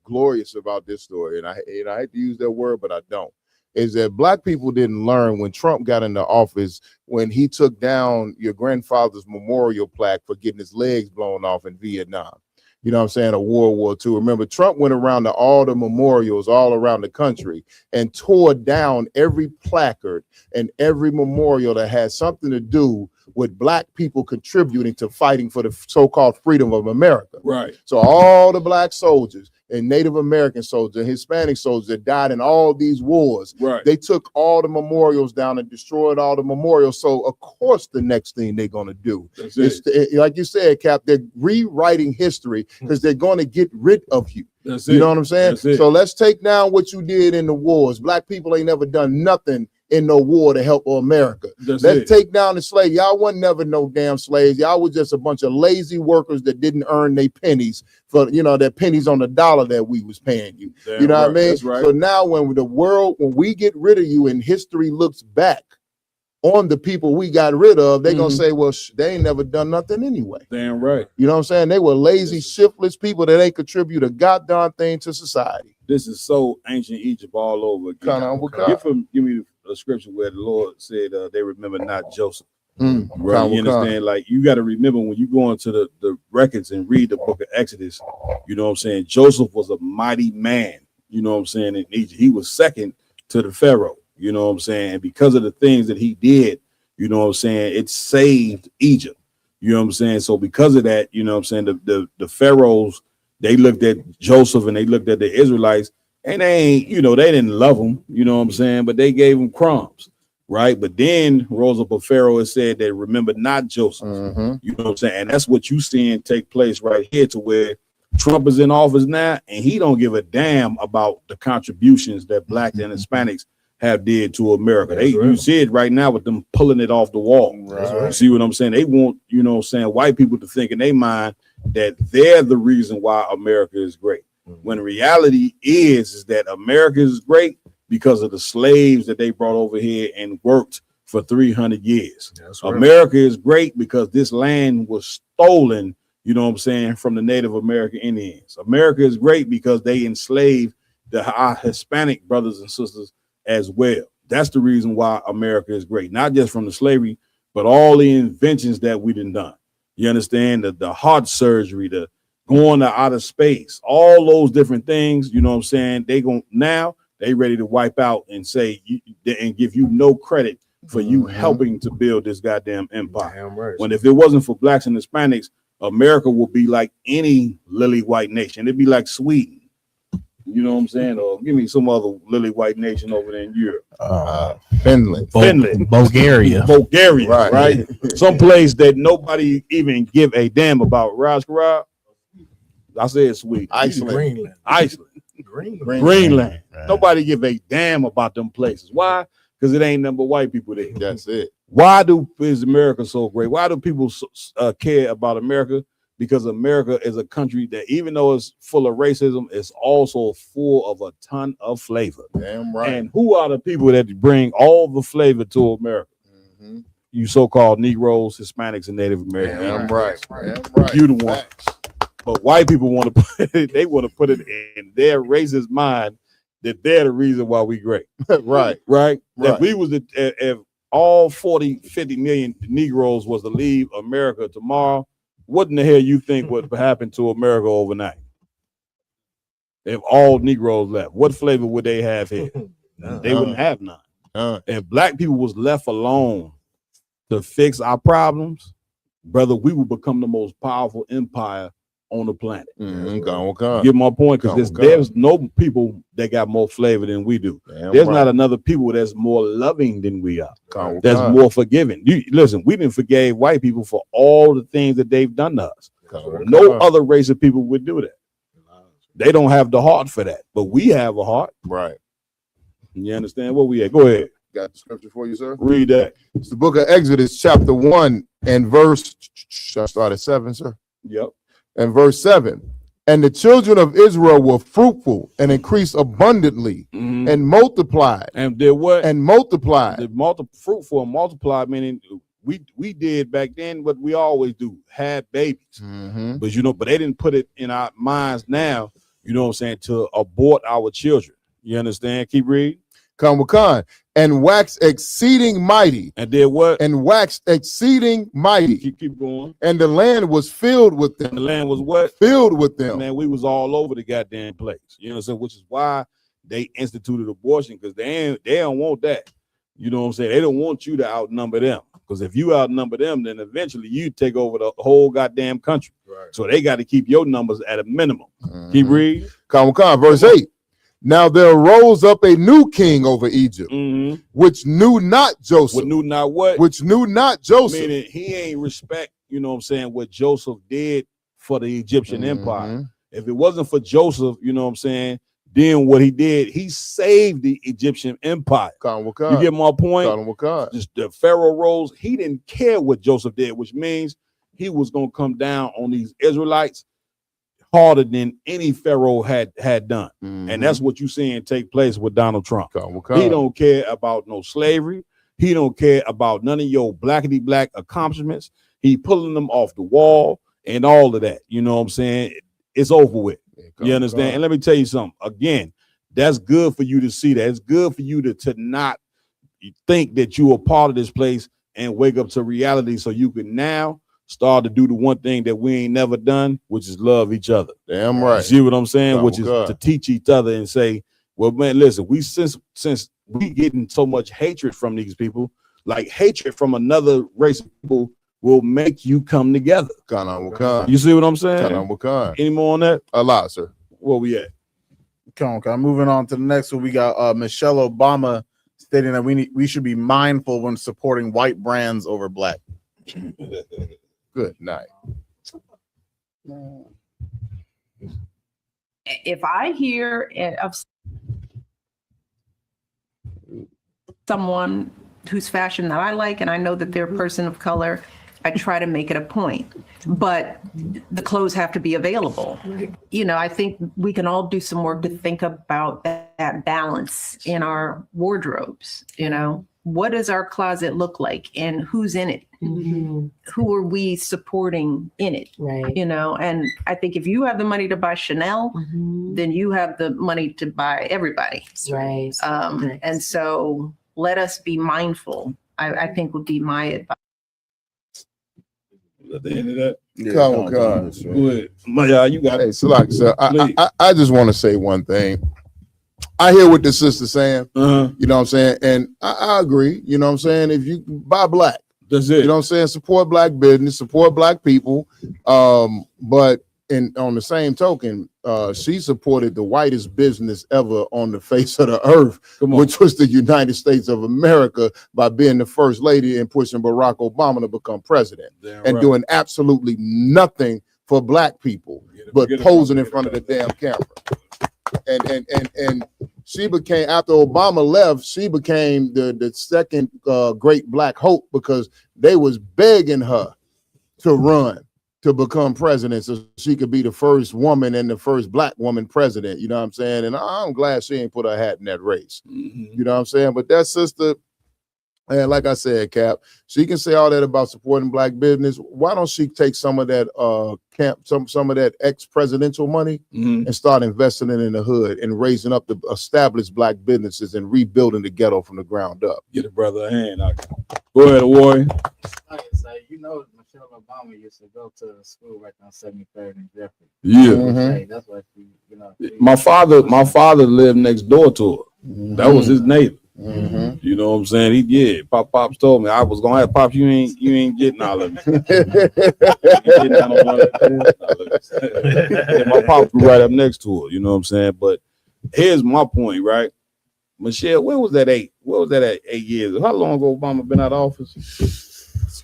glorious about this story, and I hate to use that word, but I don't, is that black people didn't learn when Trump got into office, when he took down your grandfather's memorial plaque for getting his legs blown off in Vietnam. You know what I'm saying? Or World War II. Remember, Trump went around to all the memorials all around the country and tore down every placard and every memorial that had something to do with black people contributing to fighting for the so-called freedom of America. Right. So all the black soldiers and Native American soldiers and Hispanic soldiers that died in all these wars, they took all the memorials down and destroyed all the memorials. So of course the next thing they're going to do is, like you said, Cap, they're rewriting history because they're going to get rid of you. You know what I'm saying? So let's take down what you did in the wars. Black people ain't never done nothing in no war to help America. Let's take down the slaves. Y'all wasn't never no damn slaves. Y'all was just a bunch of lazy workers that didn't earn their pennies for, their pennies on the dollar that we was paying you. You know what I mean? That's right. So now when we get rid of you and history looks back on the people we got rid of, they're going to say, well, they ain't never done nothing anyway. Damn right. You know what I'm saying? They were lazy, shiftless people that ain't contribute a goddamn thing to society. This is so ancient Egypt all over again. Give me a scripture where the Lord said they remember not Joseph. Right? You understand? Like, you got to remember when you go into the records and read the book of Exodus, you know what I'm saying? Joseph was a mighty man, you know what I'm saying, in Egypt. He was second to the Pharaoh, you know what I'm saying? And because of the things that he did, you know what I'm saying, it saved Egypt. You know what I'm saying? So because of that, you know what I'm saying, the Pharaohs, they looked at Joseph and they looked at the Israelites, and they ain't, they didn't love him, you know what I'm saying, but they gave him crumbs, right? But then rose up a Pharaoh and said they remember not Joseph, you know what I'm saying? And that's what you seeing take place right here, to where Trump is in office now, and he don't give a damn about the contributions that black and Hispanics have did to America. You see it right now with them pulling it off the wall. You see what I'm saying? They want, you know what I'm saying, white people to think in their mind that they're the reason why America is great. When reality is that America is great because of the slaves that they brought over here and worked for 300 years. America is great because this land was stolen, you know what I'm saying, from the Native American Indians. America is great because they enslaved our Hispanic brothers and sisters as well. That's the reason why America is great, not just from the slavery, but all the inventions that we done. You understand? The heart surgery, the going to outer space, all those different things, you know what I'm saying? They ready to wipe out and say and give you no credit for you helping to build this goddamn empire. When if it wasn't for blacks and Hispanics, America would be like any lily white nation. It'd be like Sweden. You know what I'm saying? Or give me some other lily white nation over there in Europe. Finland. Bulgaria. Right? Some place that nobody even give a damn about. Raj Karab. I said Sweden. Iceland. Greenland. Nobody give a damn about them places. Why? Because it ain't number white people there. That's it. Why is America so great? Why do people care about America? Because America is a country that, even though it's full of racism, it's also full of a ton of flavor. Damn right. And who are the people that bring all the flavor to America? you so-called Negroes, Hispanics, and Native Americans. Damn right. Damn right. You the one. But white people want to put it, they want to put it in their racist mind that they're the reason why we great. Right. Right? Right. If we was if all 40, 50 million Negroes was to leave America tomorrow, what in the hell you think would happen to America overnight? If all Negroes left, what flavor would they have here? They wouldn't have none. If black people was left alone to fix our problems, brother, we would become the most powerful empire on the planet. Get my point? Because there's no people that got more flavor than we do. There's not another people that's more loving than we are. That's more forgiving. Listen, we didn't forgive white people for all the things that they've done to us. No other race of people would do that. They don't have the heart for that, but we have a heart. Right. You understand what we at? Go ahead. Got the scripture for you, sir? Read that. It's the book of Exodus, chapter 1 and verse, should I start at 7, sir? Yep. And verse 7. And the children of Israel were fruitful and increased abundantly and multiplied. And did what? And multiplied. Fruitful and multiplied, meaning we did back then what we always do, had babies. But but they didn't put it in our minds now, you know what I'm saying, to abort our children. You understand? Keep reading. And waxed exceeding mighty. And did what? And waxed exceeding mighty. Keep going. And the land was filled with them. The land was what? Filled with them. Man, we was all over the goddamn place. You know what I'm saying? Which is why they instituted abortion, because they don't want that. You know what I'm saying? They don't want you to outnumber them. Because if you outnumber them, then eventually you take over the whole goddamn country. Right. So they got to keep your numbers at a minimum. Keep reading. Verse 8. Now there arose up a new king over Egypt, which knew not Joseph. Which knew not what? Which knew not Joseph. Meaning he ain't respect, you know what I'm saying, what Joseph did for the Egyptian empire. If it wasn't for Joseph, you know what I'm saying, then what he did, he saved the Egyptian empire. You get my point? Just the Pharaoh rose, he didn't care what Joseph did, which means he was going to come down on these Israelites harder than any Pharaoh had done. And that's what you seeing take place with Donald Trump. He don't care about no slavery. He don't care about none of your blackity black accomplishments. He pulling them off the wall and all of that. You know what I'm saying? It's over with. You understand? And let me tell you something. Again, that's good for you to see that. It's good for you to not think that you are part of this place and wake up to reality, so you can now start to do the one thing that we ain't never done, which is love each other. Damn right. See what I'm saying? Which is to teach each other and say, well, man, listen, since we getting so much hatred from these people, like hatred from another race of people will make you come together. You see what I'm saying? Any more on that? A lot, sir. Where we at? Moving on to the next one, we got Michelle Obama stating that we should be mindful when supporting white brands over black. Good night. If I hear of someone whose fashion that I like, and I know that they're a person of color, I try to make it a point. But the clothes have to be available. You know, I think we can all do some work to think about that balance in our wardrobes. You know, what does our closet look like, and who's in it? Who are we supporting in it? Right. You know, and I think if you have the money to buy Chanel, then you have the money to buy everybody. Right. And so let us be mindful, I think would be my advice. At the end of that, Go ahead. You got it. Hey, Salak, sir, I just want to say one thing. I hear what the sister's saying, you know what I'm saying? And I agree, you know what I'm saying? If you buy black, that's it. You know what I'm saying? Support black business, support black people. But on the same token, she supported the whitest business ever on the face of the earth, which was the United States of America, by being the first lady and pushing Barack Obama to become president and doing absolutely nothing for black people, but posing in front of the damn camera. And she became, after Obama left, she became the second great black hope, because they was begging her to run to become president so she could be the first woman and the first black woman president. You know what I'm saying? And I'm glad she ain't put her hat in that race. You know what I'm saying? But that sister, And like I said, Cap, she can say all that about supporting black business. Why don't she take some of that some of that ex-presidential money and start investing it in the hood and raising up the established black businesses and rebuilding the ghetto from the ground up? Get a brother a hand. Go ahead, Warren. So you know, Michelle Obama used to go to school right on 73rd and Jeffrey. Yeah. That's what she, you know. My father lived next door to her. That was his neighbor. You know what I'm saying? Pops told me I was gonna have Pops. You ain't getting all of it. And my pops was right up next to her. You know what I'm saying? But here's my point, right? Michelle, when was that 8? What was that at 8 years? How long ago Obama been out of office?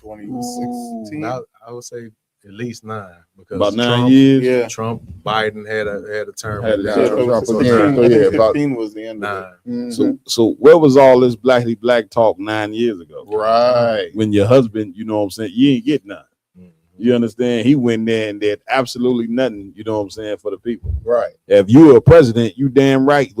2016. I would say at least 9. Because about 9 years. Yeah. Trump, Biden had a term. Trump again. So yeah, about 15 was the end of it. So where was all this black talk 9 years ago? Right. When your husband, you know what I'm saying, you ain't get none. You understand? He went there and did absolutely nothing, you know what I'm saying, for the people. Right. If you're a president, you damn right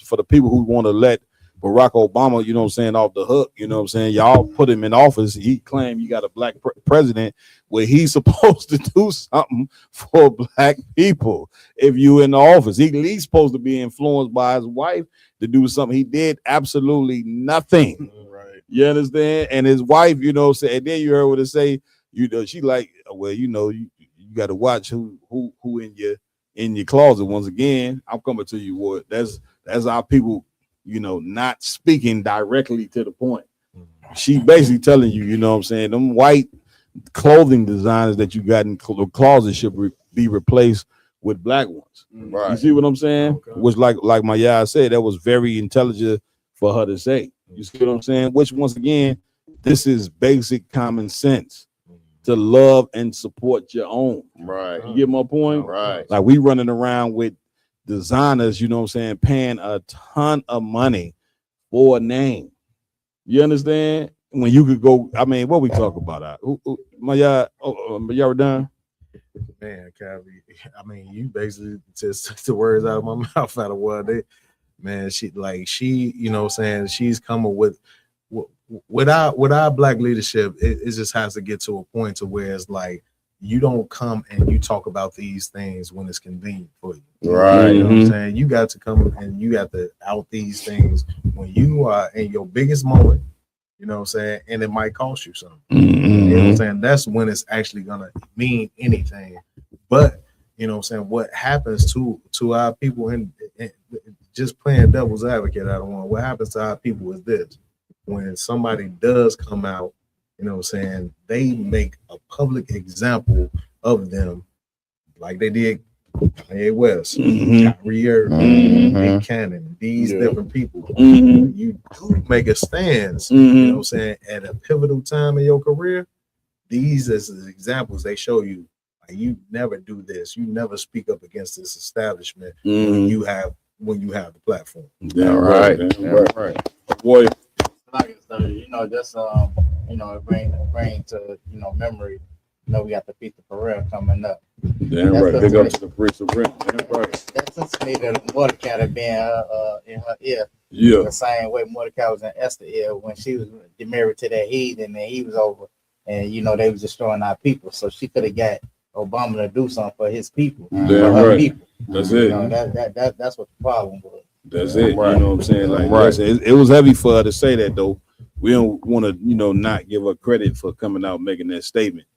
for the people who want to let Barack Obama, you know what I'm saying, off the hook, you know what I'm saying? Y'all put him in office. He claimed you got a black president where he's supposed to do something for black people. If you in the office, he's supposed to be influenced by his wife to do something. He did absolutely nothing. Right. You understand? And his wife, you know, said, and then you heard what it say, you know, she like, well, you know, you got to watch who in your closet. Once again, I'm coming to you, Ward. That's our people, you know, not speaking directly to the point. She basically telling you, you know what I'm saying, them white clothing designers that you got in the closet should be replaced with black ones. Right. You see what I'm saying? Okay. Which like my yah said, that was very intelligent for her to say. You see what I'm saying? Which once again, this is basic common sense. To love and support your own. Right. You get my point? Right. Like we running around with designers, you know what I'm saying, paying a ton of money for a name. You understand? When you could go, I mean, what we talk about? Y'all done? Man, Calvin, I mean, you basically just took the words out of my mouth out of what they, man, she, you know what I'm saying, she's coming with our black leadership, it just has to get to a point to where it's like you don't come and you talk about these things when it's convenient for you. Right. You know what I'm saying? You got to come and you got to out these things when you are in your biggest moment, you know what I'm saying? And it might cost you something. You know what I'm saying? That's when it's actually gonna mean anything. But you know what I'm saying, what happens to our people, and just playing devil's advocate, I don't want, what happens to our people is this. When somebody does come out, you know what I'm saying, they make a public example of them like they did Kanye West, Kyrie Irving, Nick Cannon, these different people. You do make a stance, you know what I'm saying, at a pivotal time in your career. These as examples, they show you like, you never do this, you never speak up against this establishment when you have the platform. Damn right. Boy. You know, just you know, it bring to, you know, memory. You know, we got the Feast of Pharrell coming up. Damn right. Big up to the priest of Rent. Damn right. That's since me that Mordecai being in her ear. Yeah. The same way Mordecai was in Esther's ear when she was married to that heathen and he was over, and you know they was destroying our people. So she could have got Obama to do something for his people. Damn right. People. That's it. You know, that's what the problem was. That's it. Right. You know what I'm saying? Like, listen, it was heavy for her to say that though. We don't want to, you know, not give her credit for coming out making that statement.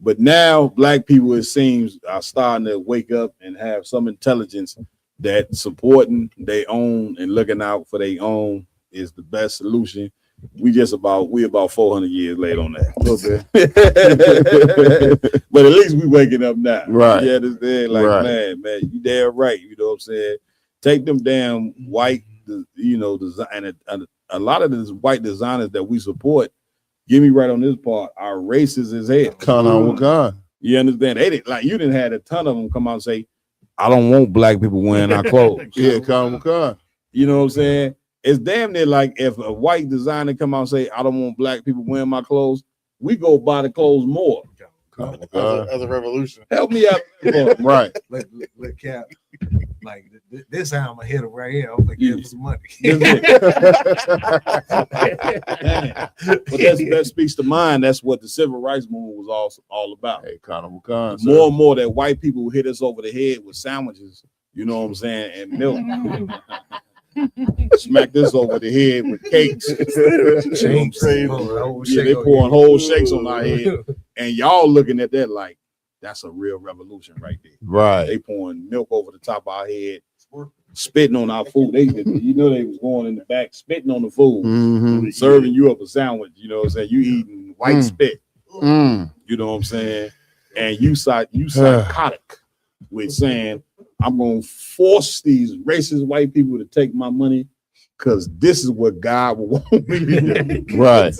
But now black people, it seems, are starting to wake up and have some intelligence that supporting their own and looking out for their own is the best solution. We about 400 years late on that. But at least we waking up now. Right. You understand? Like, man, you damn right. You know what I'm saying? Take them damn white, you know, design. A lot of these white designers that we support, get me right on this part, are racist as hell. You understand? They didn't, like, you didn't have a ton of them come out and say, I don't want black people wearing our clothes. Yeah, you know what I'm saying? It's damn near like if a white designer come out and say, I don't want black people wearing my clothes, we go buy the clothes more. As a revolution. Help me out. Right. Let Cap like this how I'm gonna hit him right here. I'm gonna give him some money. But that speaks to mind. That's what the civil rights movement was all about. Hey, Connor, more and more that white people hit us over the head with sandwiches, you know what I'm saying, and milk. Smack this over the head with cakes. You know what I'm saying? Yeah, they pouring whole shakes on our head, and y'all looking at that like that's a real revolution right there. Right. They pouring milk over the top of our head, spitting on our food. They was going in the back, spitting on the food, serving you up a sandwich. You know what I'm saying? You eating white spit. You know what I'm saying? And you psychotic with saying, I'm gonna force these racist white people to take my money because this is what God will want me to do. Right.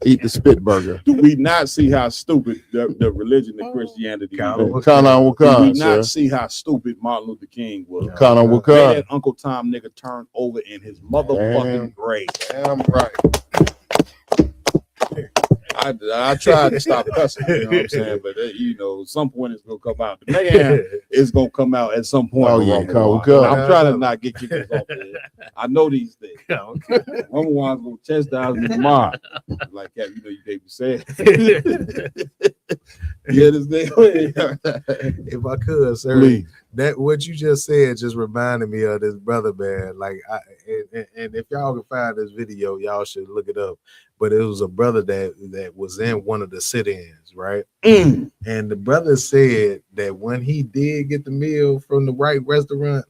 Eat the spit burger. Do we not see how stupid the religion of Christianity is? Wakanda, Do we not sir. see how stupid Martin Luther King was? Wakanda. Man, that Uncle Tom nigga turned over in his motherfucking grave. Damn right. I tried to stop cussing, you know what I'm saying? But you know, at some point it's gonna come out. The man is gonna come out at some point. Oh, yeah, I'm trying to not get kicked off there. I know these things. One's gonna chastise me tomorrow. Like that, you know, you can't be saying. You understand? If I could, sir, Please. That what you just said just reminded me of this brother, man. Like, and if y'all can find this video, y'all should look it up. But it was a brother that was in one of the sit-ins, right? And the brother said that when he did get the meal from the right restaurant,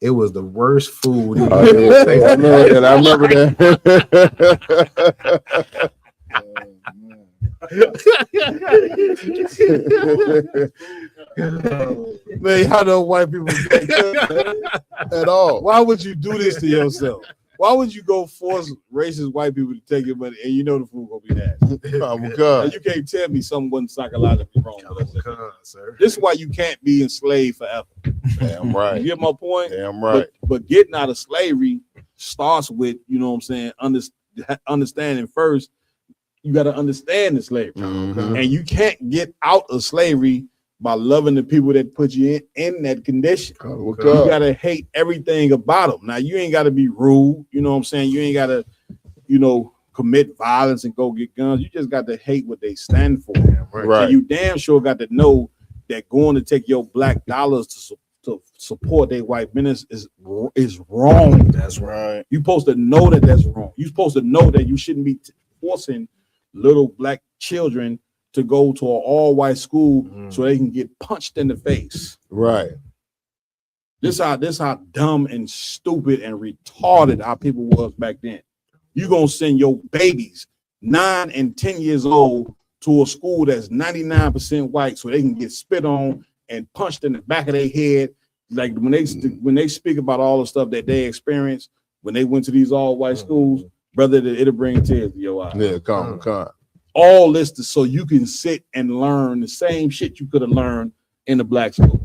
it was the worst food. I remember that. Man, how do white people at all? Why would you do this to yourself? Why would you go force racist white people to take your money and you know the food gonna be nasty? Oh my God. Now, you can't tell me something wasn't psychologically wrong with us. Sir. This is why you can't be enslaved forever. Damn right. You get my point? Damn right. But getting out of slavery starts with, you know what I'm saying, understanding first. You got to understand the slavery. And you can't get out of slavery by loving the people that put you in that condition. You got to hate everything about them. Now, you ain't got to be rude. You know what I'm saying? You ain't got to, you know, commit violence and go get guns. You just got to hate what they stand for. Right. And you damn sure got to know that going to take your black dollars to support their white business is wrong. That's right. You're supposed to know that that's wrong. You're supposed to know that you shouldn't be forcing little black children to go to an all-white school so they can get punched in the face. Right. This how dumb and stupid and retarded our people was back then. You gonna send your babies 9 and 10 years old to a school that's 99% white so they can get spit on and punched in the back of their head. Like when they speak about all the stuff that they experienced when they went to these all-white schools, brother, it'll bring tears to your eyes. Yeah, come. All this so you can sit and learn the same shit you could have learned in the black school.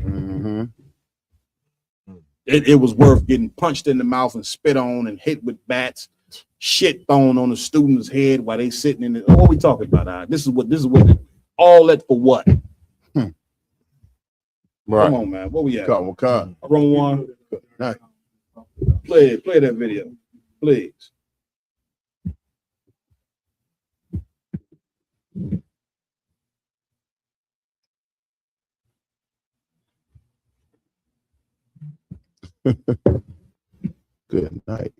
It was worth getting punched in the mouth and spit on and hit with bats, shit thrown on the student's head while they sitting in it. What are we talking about? This is what all that for what? Right. Come on, man. What we at? Come. Roman one. Right. Play that video, please. Good night.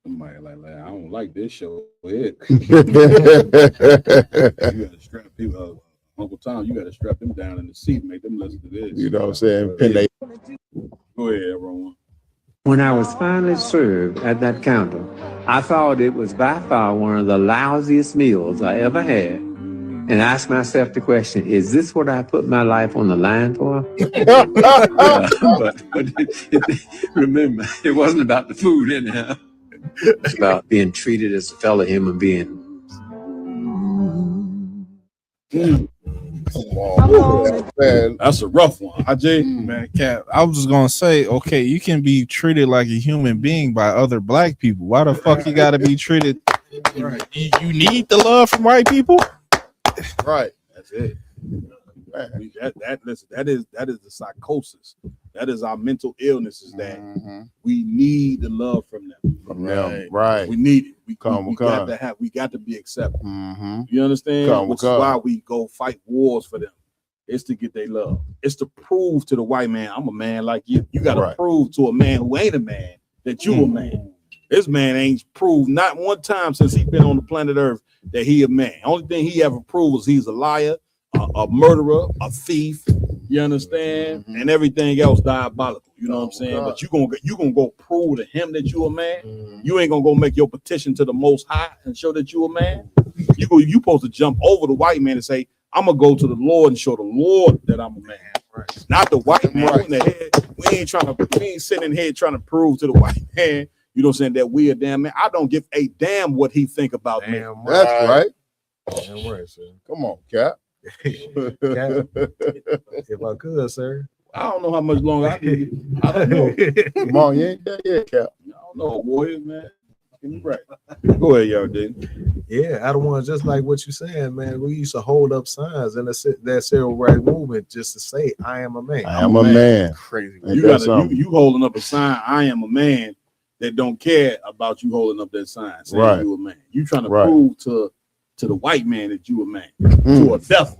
Somebody like I don't like this show. You gotta strap people. Uncle Tom, you gotta strap them down in the seat, make them listen to this. You know what I'm saying? Pin they. Go ahead, Roman. When I was finally served at that counter, I thought it was by far one of the lousiest meals I ever had. And I asked myself the question, is this what I put my life on the line for? Remember, it wasn't about the food anyhow. It's about being treated as a fellow human being. Man, that's a rough one. Man, Cap, I was just gonna say, okay, you can be treated like a human being by other black people. Why the fuck you gotta be treated? You need the love from white people? Right. That's it. Listen, that is the psychosis. That is our mental illnesses that we need the love from them. Right. We need it. We got to be accepted. You understand? Which is why we go fight wars for them. It's to get their love. It's to prove to the white man, I'm a man like you. You got to prove to a man who ain't a man that you a man. This man ain't proved not one time since he been on the planet Earth that he a man. Only thing he ever proved was he's a liar, a murderer, a thief. You understand? And everything else diabolical. You know what I'm saying? But you gonna go prove to him that you a man. You ain't gonna go make your petition to the Most High and show that you a man. You supposed to jump over the white man and say, I'm gonna go to the Lord and show the Lord that I'm a man. Right. Not the white man in the head. We ain't sitting in here trying to prove to the white man, you know what I'm saying, that we a damn man. I don't give a damn what he think about me. That's right. Damn right, sir. Come on, Cap. Cap. If I could, sir. I don't know how much longer I need. I don't know. Come on, you ain't there yet, Cap. I don't know, Warriors, man. Right. Go ahead, y'all, dude. Yeah, I don't want to, just like what you're saying, man. We used to hold up signs in that civil rights movement just to say, I am a man. I am a man. Crazy. You holding up a sign, I am a man, that don't care about you holding up that sign saying you a man. You trying to prove to the white man that you a man. To a devil.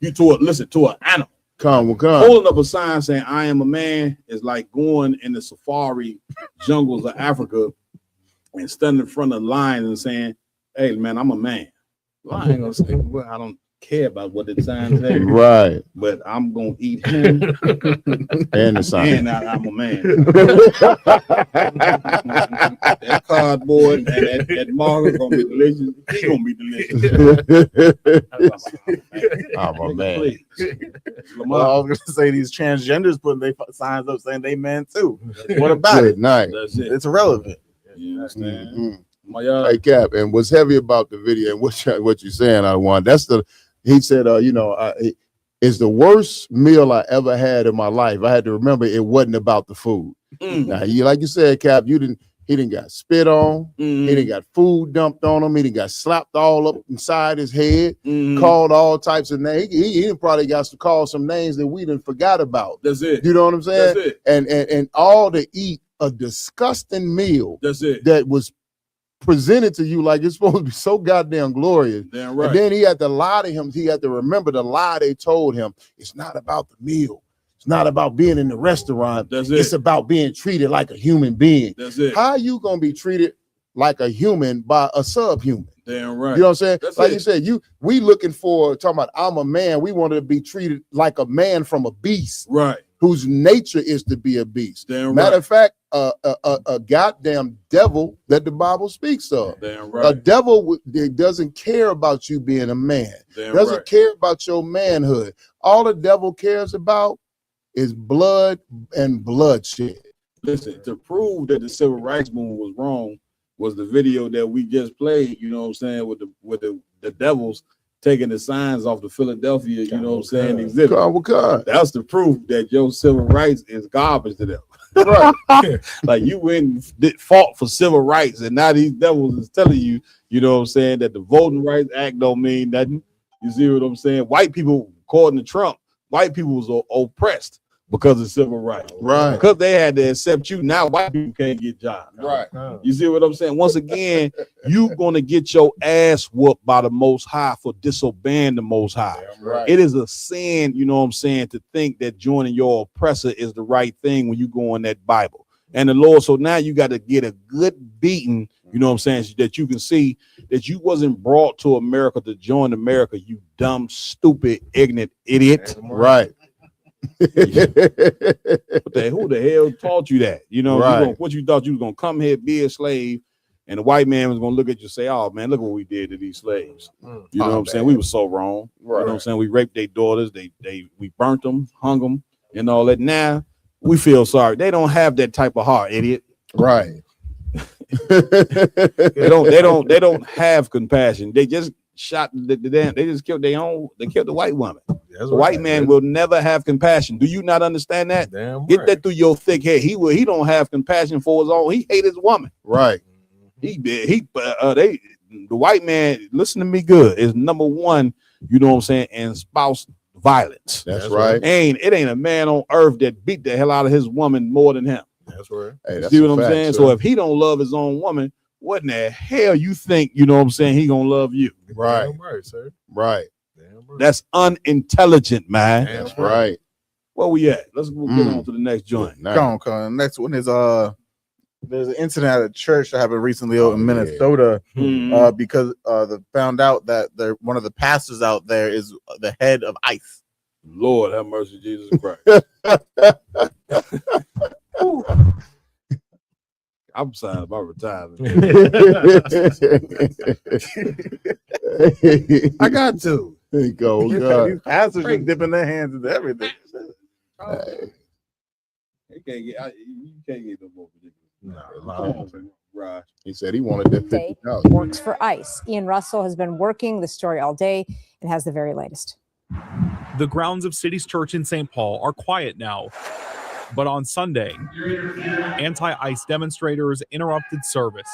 You to an animal. Holding up a sign saying I am a man is like going in the safari jungles of Africa and standing in front of lions and saying, hey man, I'm a man. Lion gonna say, well, I don't care about what the sign says. Right. But I'm gonna eat him and the sign. And I'm a man. That cardboard and that marker gonna be delicious. He gonna be delicious. I'm a man. Well, I was gonna say these transgenders putting their signs up saying they man too. What about it? Night. That's it. It's irrelevant. You understand? Hey, Cap, and what's heavy about the video and what you're saying, he said, it's the worst meal I ever had in my life. I had to remember it wasn't about the food. Now, like you said, Cap, he didn't got spit on, he didn't got food dumped on him, he didn't got slapped all up inside his head, called all types of names. He probably got to call some names that we didn't forgot about. That's it. You know what I'm saying? That's it. And all to eat a disgusting meal. That's it. That was presented to you like it's supposed to be so goddamn glorious. Damn right. And then he had to lie to him. He had to remember the lie they told him. It's not about the meal. It's not about being in the restaurant. That's it. It's about being treated like a human being. That's it. How are you gonna be treated like a human by a subhuman? Damn right. You know what I'm saying? That's like it. you said, we looking for talking about I'm a man. We wanted to be treated like a man from a beast. Right. Whose nature is to be a beast. Damn Matter right. of fact, a goddamn devil that the Bible speaks of. Damn right. A devil that doesn't care about you being a man. Damn doesn't right. care about your manhood. All the devil cares about is blood and bloodshed. Listen, to prove that the civil rights movement was wrong was the video that we just played, you know what I'm saying, with the devils taking the signs off the Philadelphia, you know what I'm saying, exhibit. That's the proof that your civil rights is garbage to them. Right. Like you went fought for civil rights, and now these devils is telling you, you know what I'm saying, that the Voting Rights Act don't mean nothing. You see what I'm saying? White people, according to Trump, white people was oppressed because of civil rights. Right. Because they had to accept you. Now white people can't get jobs. Right. You see what I'm saying? Once again, you're going to get your ass whooped by the Most High for disobeying the Most High. Right. It is a sin, you know what I'm saying, to think that joining your oppressor is the right thing when you go in that Bible. And the Lord, so now you got to get a good beating, you know what I'm saying, so that you can see that you wasn't brought to America to join America, you dumb, stupid, ignorant idiot. Right. Who the hell taught you that? You know, Right. what you thought you was gonna come here, be a slave, and the white man was gonna look at you and say, oh man, look what we did to these slaves. You know what I'm saying? We were so wrong. Right. You know what I'm saying? We raped their daughters, we burnt them, hung them, and all that. Now we feel sorry. They don't have that type of heart, idiot. Right. They don't have compassion. They just shot the damn, they just killed they killed the white woman. The white man will never have compassion. Do you not understand that? Damn Get right. that through your thick head. He don't have compassion for his own. He hate his woman. Right. The white man, listen to me good, is number one, you know what I'm saying, and spouse violence. That's right. It ain't a man on earth that beat the hell out of his woman more than him. That's right. Hey, You that's see a what I'm fact, saying? sir. So if he don't love his own woman, what in the hell you think, you know what I'm saying, he gonna love you? Right. Damn right, sir. Right. Damn right. That's unintelligent, man. That's right. Where we at? Let's get on to the next joint. Come on. Next one is there's an incident at a church that happened recently in Minnesota because they found out that one of the pastors out there is the head of ICE. Lord have mercy, Jesus Christ. I'm signing my retirement. I got to. There you go. These pastors are dipping their hands into everything. You can't get no more ridiculous. Right. He said he wanted that Day $50,000. works for ICE. Ian Russell has been working the story all day and has the very latest. The grounds of City's Church in St. Paul are quiet now. But on Sunday, anti-ICE demonstrators interrupted service.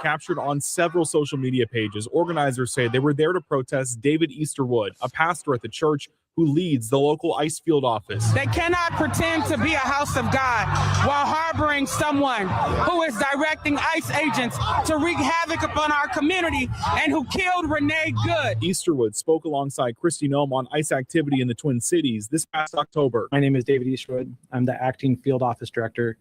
Captured on several social media pages, organizers say they were there to protest David Easterwood, a pastor at the church who leads the local ICE field office. They cannot pretend to be a house of God while harboring someone who is directing ICE agents to wreak havoc upon our community and who killed Renee Good. Easterwood spoke alongside Christy Nome on ICE activity in the Twin Cities this past October. My name is David Easterwood. I'm the acting field office director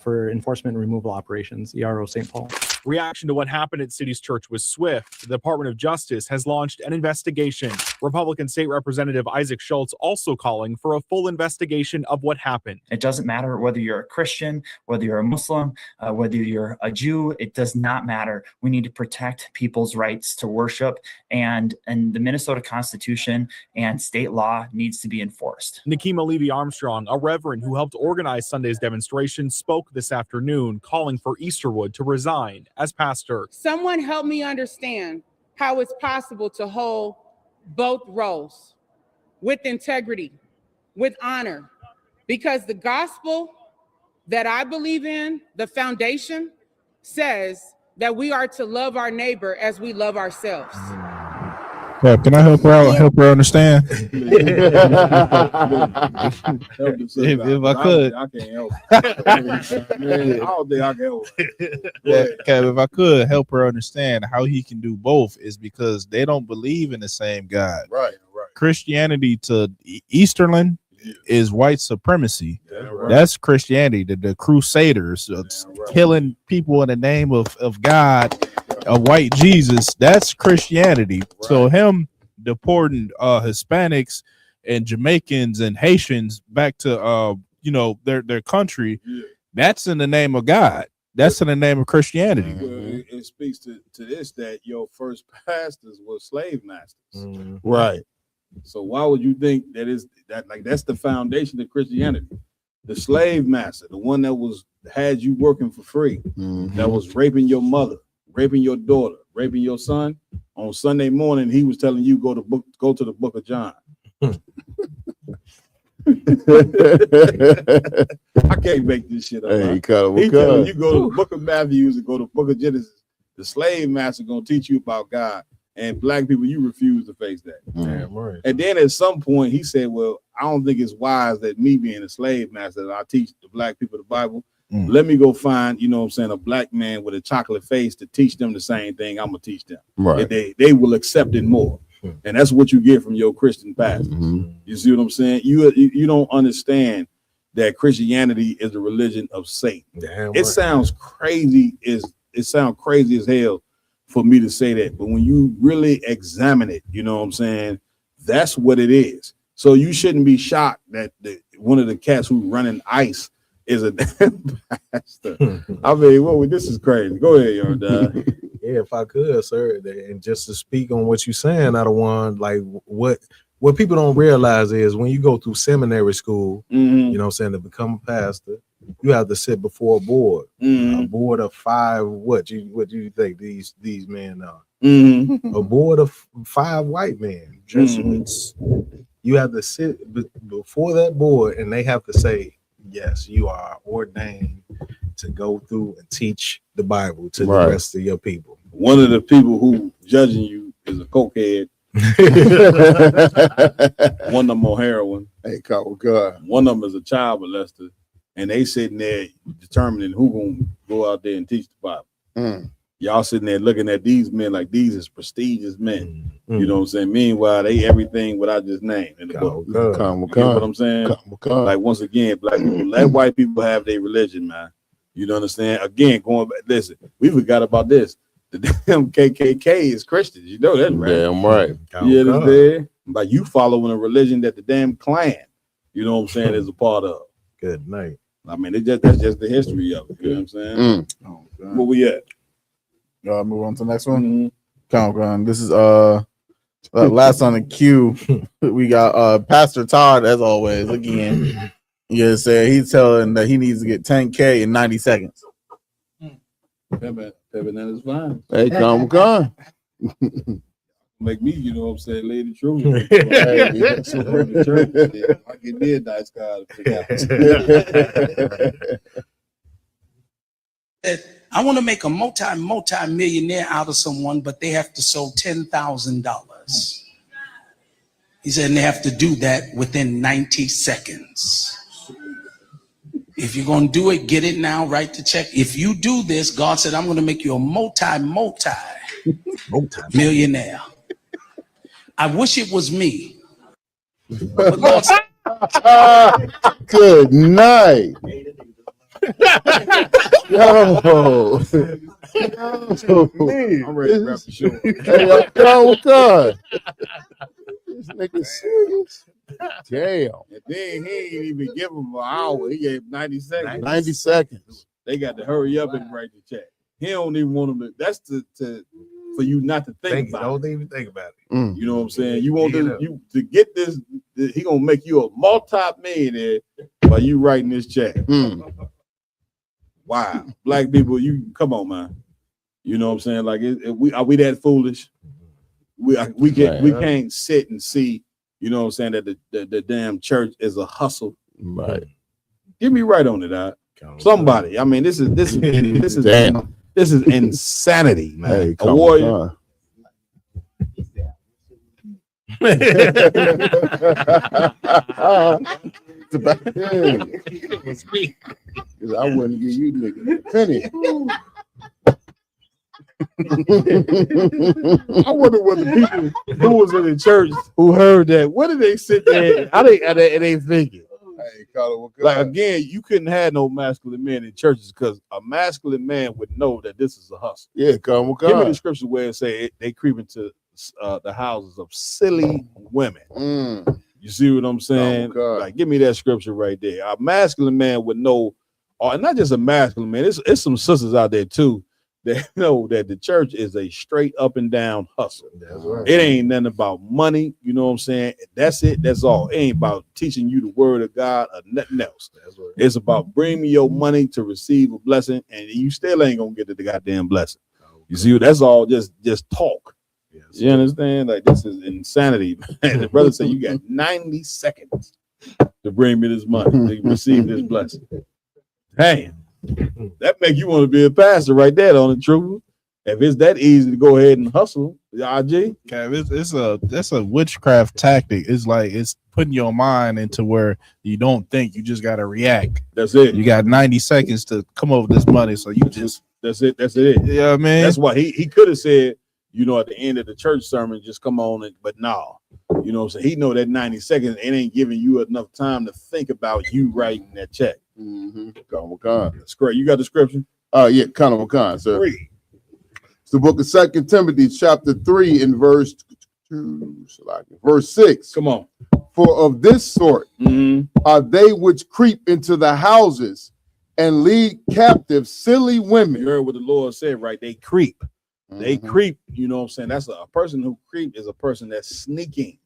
for enforcement and removal operations, ERO St. Paul. Reaction to what happened at City's Church was swift. The Department of Justice has launched an investigation. Republican State Representative Isaac Schultz also calling for a full investigation of what happened. It doesn't matter whether you're a Christian, whether you're a Muslim, whether you're a Jew. It does not matter. We need to protect people's rights to worship, and the Minnesota Constitution and state law needs to be enforced. Nikema Levy-Armstrong, a reverend who helped organize Sunday's demonstration, spoke this afternoon calling for Easterwood to resign as pastor. Someone help me understand how it's possible to hold both roles with integrity, with honor, because the gospel that I believe in, the foundation, says that we are to love our neighbor as we love ourselves. Yeah, can I help her out? Help her understand? If I could. I can't help. Man, all day I can help. Yeah, Kev, if I could help her understand how he can do both is because they don't believe in the same God. Right. Christianity to Easterland is white supremacy. That's Christianity. The Crusaders killing people in the name of God, a white Jesus. That's Christianity. So him deporting Hispanics and Jamaicans and Haitians back to their country, that's in the name of God. That's in the name of Christianity. It speaks to this, that your first pastors were slave masters. Right. So why would you think that's the foundation of Christianity? The slave master, the one that had you working for free, that was raping your mother, raping your daughter, raping your son. On Sunday morning, he was telling you go to the book of John. I can't make this shit up. Hey, He telling you go to the book of Matthew and go to the book of Genesis. The slave master gonna teach you about God. And black people, you refuse to face that. Right. And then at some point, he said, well, I don't think it's wise that me being a slave master, that I teach the black people the Bible. Let me go find, a black man with a chocolate face to teach them the same thing I'm going to teach them. Right. They will accept it more. And that's what you get from your Christian pastors. You see what I'm saying? You don't understand that Christianity is the religion of Satan. It sounds crazy as hell for me to say that, but when you really examine it, you know what I'm saying, that's what it is. So you shouldn't be shocked that one of the cats who's running ICE is a damn pastor. I mean, this is crazy. Go ahead, Yardai. Yeah, if I could, sir, and just to speak on what you're saying, out of one, like what people don't realize is when you go through seminary school, you know what I'm saying, to become a pastor, you have to sit before a board, a board of 5. What do you think these men are? A board of 5 white men, Jesuits. You have to sit before that board, and they have to say, yes, you are ordained to go through and teach the Bible to the rest of your people. One of the people who judging you is a cokehead One of them on heroin. Hey, God. One of them is a child molester, and they sitting there determining who gonna go out there and teach the Bible. Y'all sitting there looking at these men like these is prestigious men. You know what I'm saying? Meanwhile, they everything what I just named in the book. You get what I'm saying? Like once again, black people, let white people have their religion, man. You know what I'm saying? Again, going back, listen, we forgot about this. The damn KKK is Christians. You know that, right? Damn right. You understand? Like you following a religion that the damn Klan, you know what I'm saying, is a part of. Good night. I mean, that's just the history of it. You know what I'm saying? Where we at? Move on to the next one. Count gun. This is last on the queue. We got Pastor Todd as always again. Yeah, say he's telling that he needs to get 10K in 90 seconds. Pimpin' that is fine. Hey, come. Make me, you know what I'm saying, lay the truth. I get me a nice guy. I want to make a multi-millionaire out of someone, but they have to sow $10,000. He said, and they have to do that within 90 seconds. If you're going to do it, get it now, write the check. If you do this, God said, I'm going to make you a multi-millionaire. I wish it was me. But Lord said, good night. Yo. I'm ready to wrap the show. Hey, God. This nigga serious. Damn. And then he ain't even give him an hour. He gave 90 seconds. 90 seconds. They got to hurry up and write the check. He don't even want him to. That's for you not to think about it. Don't even think about it. You know what I'm saying? You want you to get this. He gonna make you a multi-millionaire by you writing this check. Wow, black people, you come on, man. You know what I'm saying? Like, are we that foolish? We can't sit and see. You know what I'm saying, that the damn church is a hustle. Right. Get me right on it, somebody. I mean, this is insanity, man. Hey, a warrior. I wouldn't give you nigga a penny. I wonder what the people who was in the church who heard that. What did they sit there? How they thinking? Hey, Carla, like again, you couldn't have no masculine men in churches because a masculine man would know that this is a hustle. Yeah, come on. Give me the scripture where it say they creep into the houses of silly women. You see what I'm saying? Like, give me that scripture right there. A masculine man would know, or not just a masculine man. It's some sisters out there too that know that the church is a straight up and down hustle. That's right. It ain't nothing about money. You know what I'm saying? That's it. That's all. It ain't about teaching you the word of God or nothing else. That's right. It's about bringing me your money to receive a blessing, and you still ain't gonna get the goddamn blessing. You see, that's all just talk. You understand? Like, this is insanity, man. The brother said you got 90 seconds to bring me this money to receive this blessing. Damn, that make you want to be a pastor right there, on the truth. If it's that easy to go ahead and hustle, RG. Okay, that's a witchcraft tactic. It's like it's putting your mind into where you don't think, you just gotta react. That's it. You got 90 seconds to come over this money, so you just that's it. Yeah, man. That's why he could have said, you know, at the end of the church sermon, just come on, but no, you know what I'm saying? He know that 90 seconds, it ain't giving you enough time to think about you writing that check. That's great. You got the scripture? Yeah, kind of sir. Read. It's the book of 2 Timothy, chapter 3, in verse 2, verse 6. Come on. For of this sort are they which creep into the houses and lead captive silly women. You heard what the Lord said, right? They creep. They creep, you know what I'm saying? That's a person who creep is a person that's sneaking.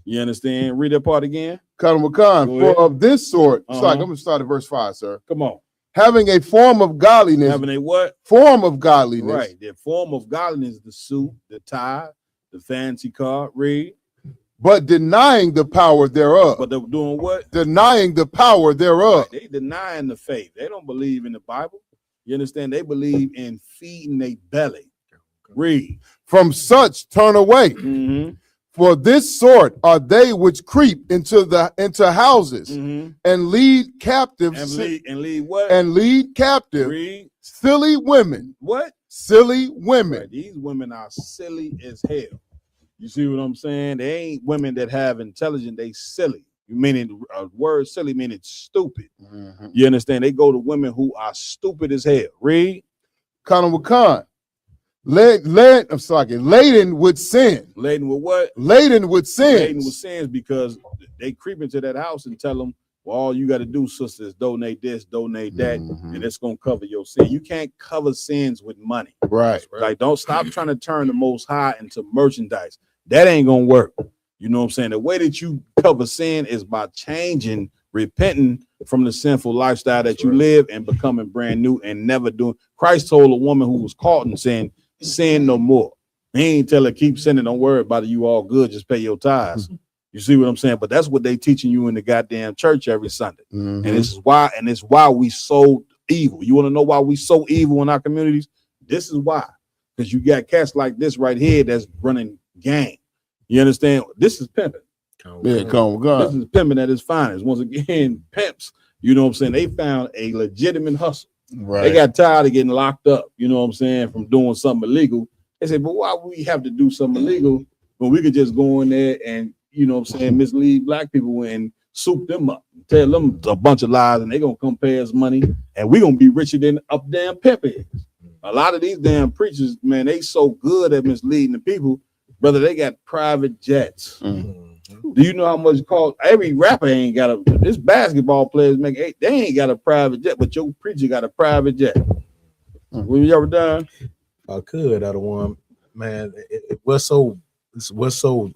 You understand? Read that part again. For of this sort, I'm going to start at verse 5, sir. Come on. Having a form of godliness. Having a what? Form of godliness. Right. The form of godliness, the suit, the tie, the fancy car. Read. But denying the power thereof. But they're doing what? Denying the power thereof. Right. They denying the faith. They don't believe in the Bible. You understand? They believe in feeding their belly. Read. From such turn away. For this sort are they which creep into houses and lead captives and lead what? And lead captive silly women. What? Silly women. Right. These women are silly as hell. You see what I'm saying? They ain't women that have intelligence. They silly. Meaning word silly meaning stupid. You understand? They go to women who are stupid as hell. Read. Laden with sin. Laden with what? Laden with sins. Laden with sins because they creep into that house and tell them, well, all you got to do, sister, is donate this, donate that, and it's going to cover your sin. You can't cover sins with money. Right. Like, don't stop trying to turn the Most High into merchandise. That ain't going to work. You know what I'm saying? The way that you cover sin is by changing, repenting from the sinful lifestyle that you live and becoming brand new and never doing. Christ told a woman who was caught in sin, sin no more. He ain't tell her keep sinning. Don't worry about it. You all good. Just pay your tithes. You see what I'm saying? But that's what they teaching you in the goddamn church every Sunday. And this is why, and it's why we so evil. You want to know why we so evil in our communities? This is why. Because you got cats like this right here that's running gang. You understand? This is pimping. This is pimping at its finest. Once again, pimps, you know what I'm saying? They found a legitimate hustle. Right. They got tired of getting locked up, you know what I'm saying, from doing something illegal. They said, but why would we have to do something illegal when we could just go in there and, you know what I'm saying, mislead black people and soup them up, tell them a bunch of lies, and they're going to come pay us money, and we're going to be richer than up damn pimp is. A lot of these damn preachers, man, they so good at misleading the people. Brother, they got private jets. Do you know how much it costs? Every rapper ain't got a. This basketball players make they ain't got a private jet, but your preacher got a private jet. What you ever done? I could out of one, man. What's so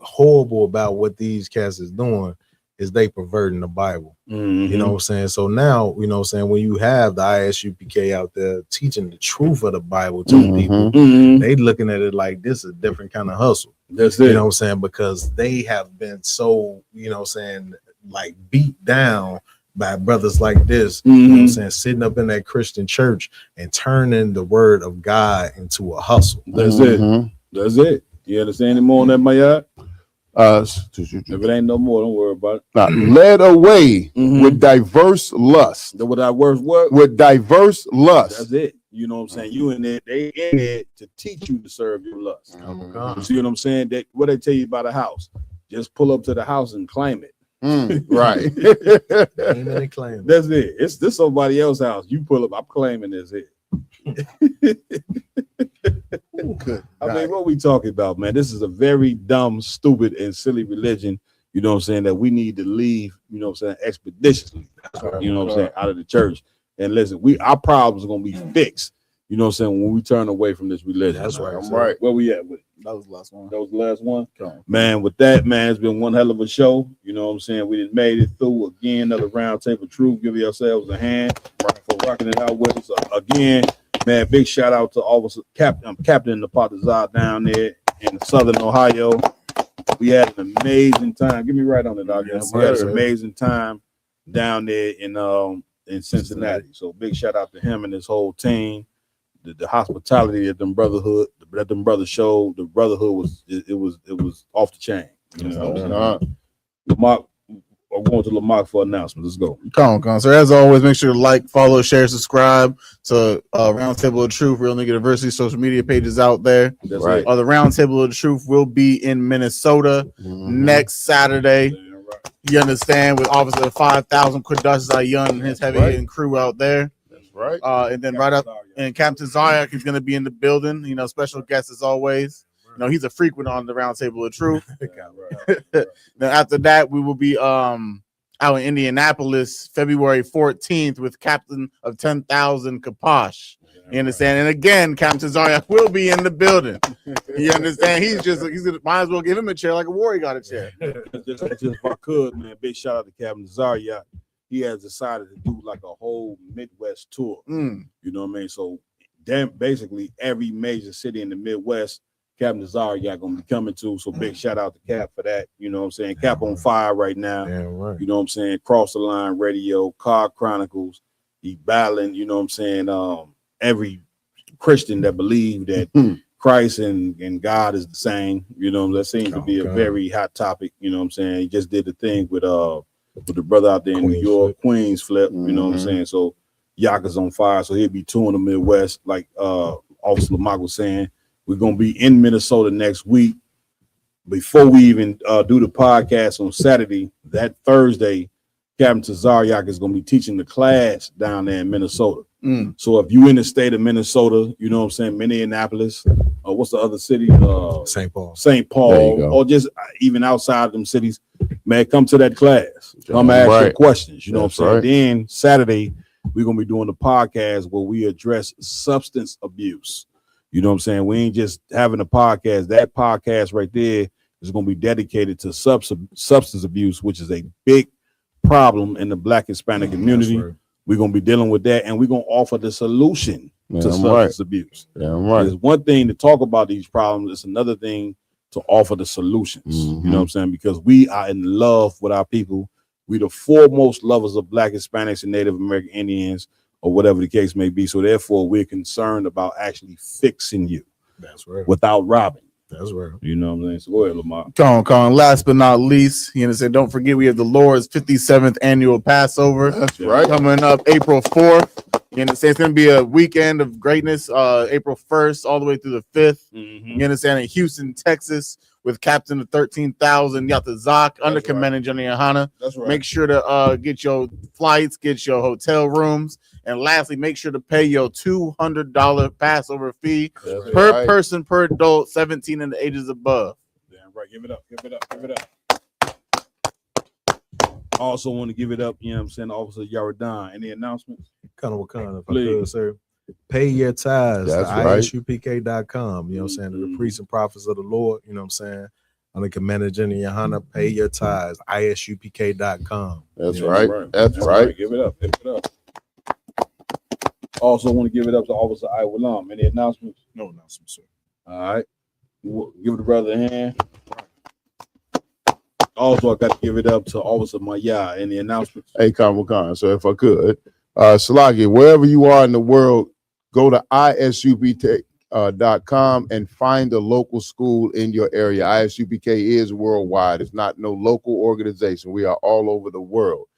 horrible about what these cats is doing is they perverting the Bible. You know what I'm saying? So now, you know what I'm saying, when you have the ISUPK out there teaching the truth of the Bible to the people, they looking at it like this is a different kind of hustle. That's it. You know what I'm saying? Because they have been so, you know what I'm saying, like beat down by brothers like this, you know what I'm saying, sitting up in that Christian church and turning the word of God into a hustle. That's it. That's it. You understand any more on that, my yard? If it ain't no more, don't worry about it. Led away with diverse lust. With diverse what? With diverse lust. That's it. You know what I'm saying? You in there, they in there to teach you to serve your lust. You see what I'm saying? That what they tell you about a house. Just pull up to the house and claim it. Right. Ain't any claim. That's it. It's this somebody else's house. You pull up, I'm claiming this here. I mean, what we talking about, man? This is a very dumb, stupid, and silly religion, you know what I'm saying, that we need to leave, you know what I'm saying, expeditiously, you know what I'm saying, out of the church. And listen, our problems are gonna be fixed, you know what I'm saying, when we turn away from this religion. That's right. I'm right. Where we at with it? That was the last one. That was the last one. Man, with that, man, it's been one hell of a show. You know what I'm saying? We just made it through again, another round table of truth. Give yourselves a hand for rocking it out with us. Again, man, big shout out to Officer Captain the Partizan down there in Southern Ohio. We had an amazing time. Give me right on it, dog. We had an amazing time down there in Cincinnati. So big shout out to him and his whole team. The hospitality that them brothers showed, the brotherhood was off the chain. You know, Lamar, I'm going to Lamar for announcement. Let's go. Come on. So as always, make sure to like, follow, share, subscribe to Roundtable of Truth, Real Nigga University social media pages out there. That's right. The Roundtable of Truth will be in Minnesota next Saturday. You understand? With Officer 5,000 Quadash Young and his heavy hitting crew out there. Right. And then right up, and Captain Zaryak is going to be in the building. You know, special guest as always. You know, he's a frequent on the Roundtable of Truth. Then after that, we will be out in Indianapolis February 14th with Captain of 10,000 Kaposh. You understand? And again, Captain Zaryak will be in the building. You understand? He's gonna might as well give him a chair like a warrior got a chair. Just if I could, man, big shout out to Captain Zaryak. He has decided to do like a whole Midwest tour. You know what I mean? So basically every major city in the Midwest, Captain Zaryak gonna be coming to. So big shout out to Cap for that. You know what I'm saying? Cap on fire right now. You know what I'm saying? Cross the Line Radio, Car Chronicles. He battling, you know what I'm saying? Every Christian that believe that Christ and God is the same. You know, that seems to be a very hot topic. You know what I'm saying? He just did the thing with the brother out there in New York, Queens Flip. You know what I'm saying? So Yaka's on fire. So he'll be touring the Midwest, like Officer Lamont was saying. We're gonna be in Minnesota next week. Before we even do the podcast on Saturday, that Thursday, Captain Tazariak is going to be teaching the class down there in Minnesota. So if you in the state of Minnesota, you know what I'm saying, Minneapolis, what's the other city? St. Paul. St. Paul, or just even outside of them cities, man, come to that class. Come ask your questions. You know what I'm saying? Then Saturday, we're going to be doing the podcast where we address substance abuse. You know what I'm saying? We ain't just having a podcast. That podcast right there is going to be dedicated to substance abuse, which is a big problem in the Black Hispanic community. Right. We're going to be dealing with that, and we're going to offer the solution to substance abuse. There's one thing to talk about these problems. It's another thing to offer the solutions. You know what I'm saying? Because we are in love with our people. We're the foremost lovers of Black Hispanics and Native American Indians, or whatever the case may be. So therefore, we're concerned about actually fixing you. That's right. Without robbing. That's right. You know what I'm saying? So go ahead, Lamar. Con. Last but not least, you know, say don't forget we have the Lord's 57th annual Passover. That's right. Coming up April 4th. You know, say it's gonna be a weekend of greatness, April 1st all the way through the 5th. You understand, in Houston, Texas, with Captain of 13,000 Yatazak under Commanding General Yohana. That's right. Make sure to get your flights, get your hotel rooms, and lastly, make sure to pay your $200 Passover fee per person per adult, 17 and the ages above. Damn right. Give it up. I also want to give it up, you know what I'm saying, Officer Yaradan. Any announcements? Kind of if I could, sir. Pay your tithes to isupk.com. You know what I'm saying? To the priests and prophets of the Lord, you know what I'm saying? Under Commander General Yohana, pay your tithes, isupk.com. That's right. That's right. Give it up. Also want to give it up to Officer Iwalam. Any announcements? No announcements, sir. All right. Give the brother a hand. Also, I got to give it up to Officer Maya. Any announcements? Hey, Con. So if I could, Salagi, wherever you are in the world, go to isupk.com and find a local school in your area. ISUPK is worldwide. It's not no local organization. We are all over the world.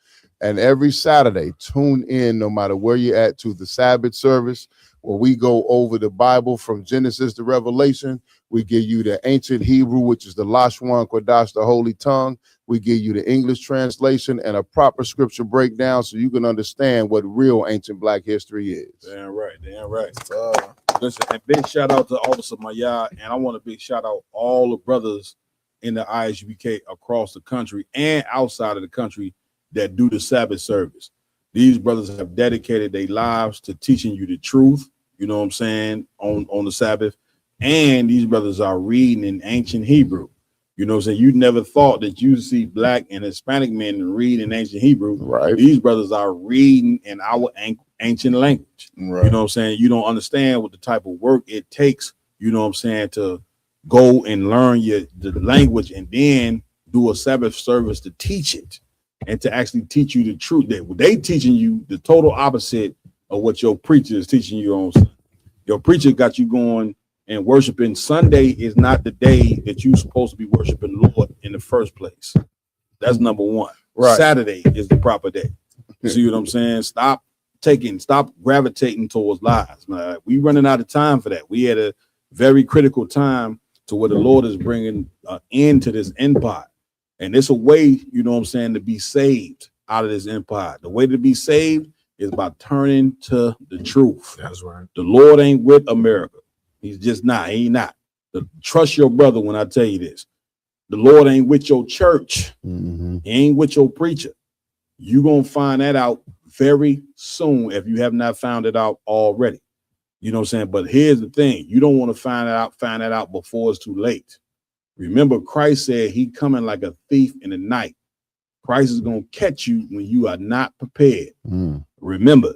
And every Saturday, tune in, no matter where you're at, to the Sabbath service, where we go over the Bible from Genesis to Revelation. We give you the ancient Hebrew, which is the Lashwan Kodash, the Holy Tongue. We give you the English translation and a proper scripture breakdown so you can understand what real ancient Black history is. Damn right. Listen, and big shout out to Officer Maya, and I want a big shout out all the brothers in the ISUPK across the country and outside of the country that do the Sabbath service. These brothers have dedicated their lives to teaching you the truth, you know what I'm saying, on the Sabbath. And these brothers are reading in ancient Hebrew. You know what I'm saying? You never thought that you see Black and Hispanic men read in ancient Hebrew. Right. These brothers are reading in our ancient language. Right. You know what I'm saying? You don't understand what the type of work it takes, you know what I'm saying, to go and learn the language and then do a Sabbath service to teach it and to actually teach you the truth. They teaching you the total opposite of what your preacher is teaching you on Sunday. Your preacher got you going and worshiping. Sunday is not the day that you're supposed to be worshiping Lord in the first place. That's number one. Right. Saturday is the proper day. See what I'm saying? Stop gravitating towards lies. Man, we running out of time for that. We had a very critical time to where the Lord is bringing an end to this empire. And it's a way, you know what I'm saying, to be saved out of this empire. The way to be saved is by turning to the truth. That's right. The Lord ain't with America. He's just not. He ain't not. Trust your brother when I tell you this. The Lord ain't with your church. He ain't with your preacher. You're going to find that out very soon if you have not found it out already. You know what I'm saying? But here's the thing. You don't want to find that out before it's too late. Remember, Christ said he coming like a thief in the night. Christ is going to catch you when you are not prepared. Remember,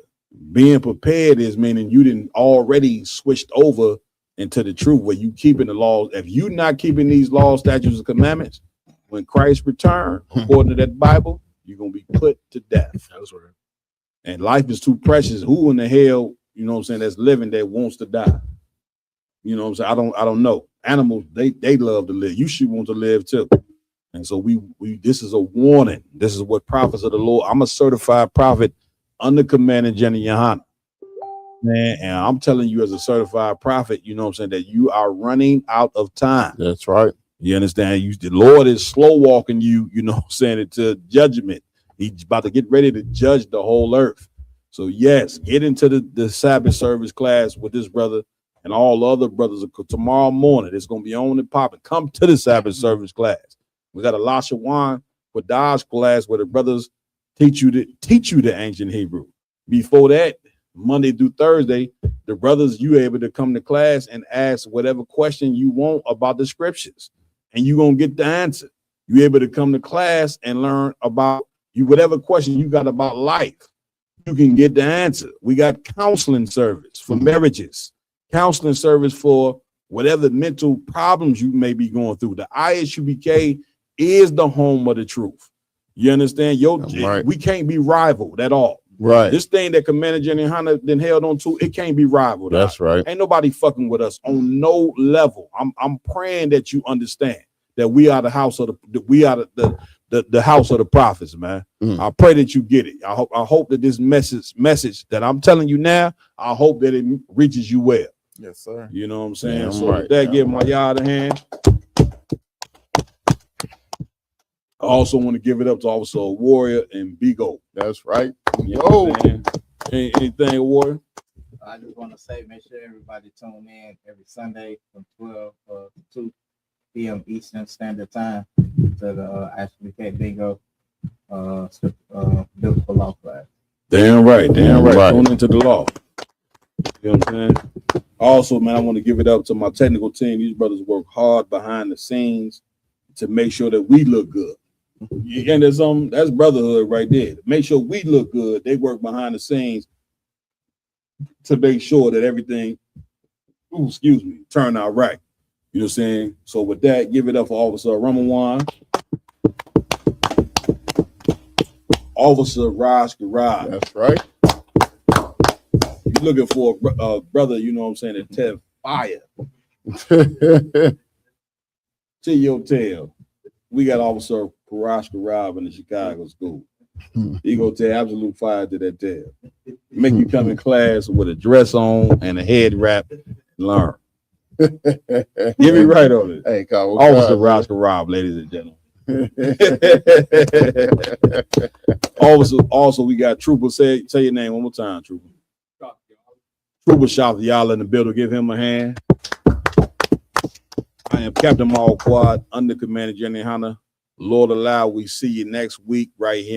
being prepared is meaning you didn't already switched over into the truth where you keeping the laws. If you're not keeping these laws, statutes, and commandments, when Christ return, according to that Bible, you're going to be put to death. That's right. And life is too precious. Who in the hell, you know what I'm saying, that's living that wants to die? You know what I'm saying? I don't know. Animals, they love to live. You should want to live too. And so we this is a warning. This is what prophets of the Lord. I'm a certified prophet under Commander General Yohana. Man, and I'm telling you as a certified prophet, you know what I'm saying, that you are running out of time. That's right. You understand? The Lord is slow walking you, you know what I'm saying, into judgment. He's about to get ready to judge the whole earth. So yes, get into the Sabbath service class with this brother and all the other brothers. Tomorrow morning, it's going to be on and popping. Come to the Sabbath service class. We got a Lashawan for Dodge class where the brothers teach you the ancient Hebrew. Before that, Monday through Thursday, the brothers, you able to come to class and ask whatever question you want about the scriptures, and you're gonna get the answer. You able to come to class and learn about whatever question you got about life, you can get the answer. We got counseling service for marriages, counseling service for whatever mental problems you may be going through. The ISUBK is the home of the truth. You understand? Right. We can't be rivaled at all. Right. This thing that Commander Jenny Hunter then held on to, it can't be rivaled. That's right. Ain't nobody fucking with us on no level. I'm praying that you understand that we are the house of the house of the prophets, man. I pray that you get it. I hope that this message that I'm telling you now, I hope that it reaches you well. Yes, sir. You know what I'm saying? Yeah, so right. that give my yard a hand. I also want to give it up to Officer Warrior and Bigo. That's right. You know what I'm saying? Anything, Warrior? I just want to say, make sure everybody tune in every Sunday from 12 to 2 p.m. Eastern Standard Time to the Ashley K. Bingo biblical law class. Damn right. Tune into the law. You know what I'm saying? Also, man, I want to give it up to my technical team. These brothers work hard behind the scenes to make sure that we look good. And that's brotherhood right there. Make sure we look good. They work behind the scenes to make sure that everything, turn out right. You know what I'm saying? So with that, give it up for Officer Ramawan, Officer Raj Garaj. That's right. You're looking for a brother, you know what I'm saying, that tell fire to your tail. We got Officer Parash Garab in the Chicago school. He gonna tell absolute fire to that tail. Make you come in class with a dress on and a head wrap and learn. Get me right on it. Hey, Carl, Officer Parash Garab, ladies and gentlemen. Also, we got Trooper. Say your name one more time, Trooper. Trooper Shop, y'all in the building. Give him a hand. I am Captain Mal Quad, under Commander Jenny Hunter. Lord allow, we see you next week right here.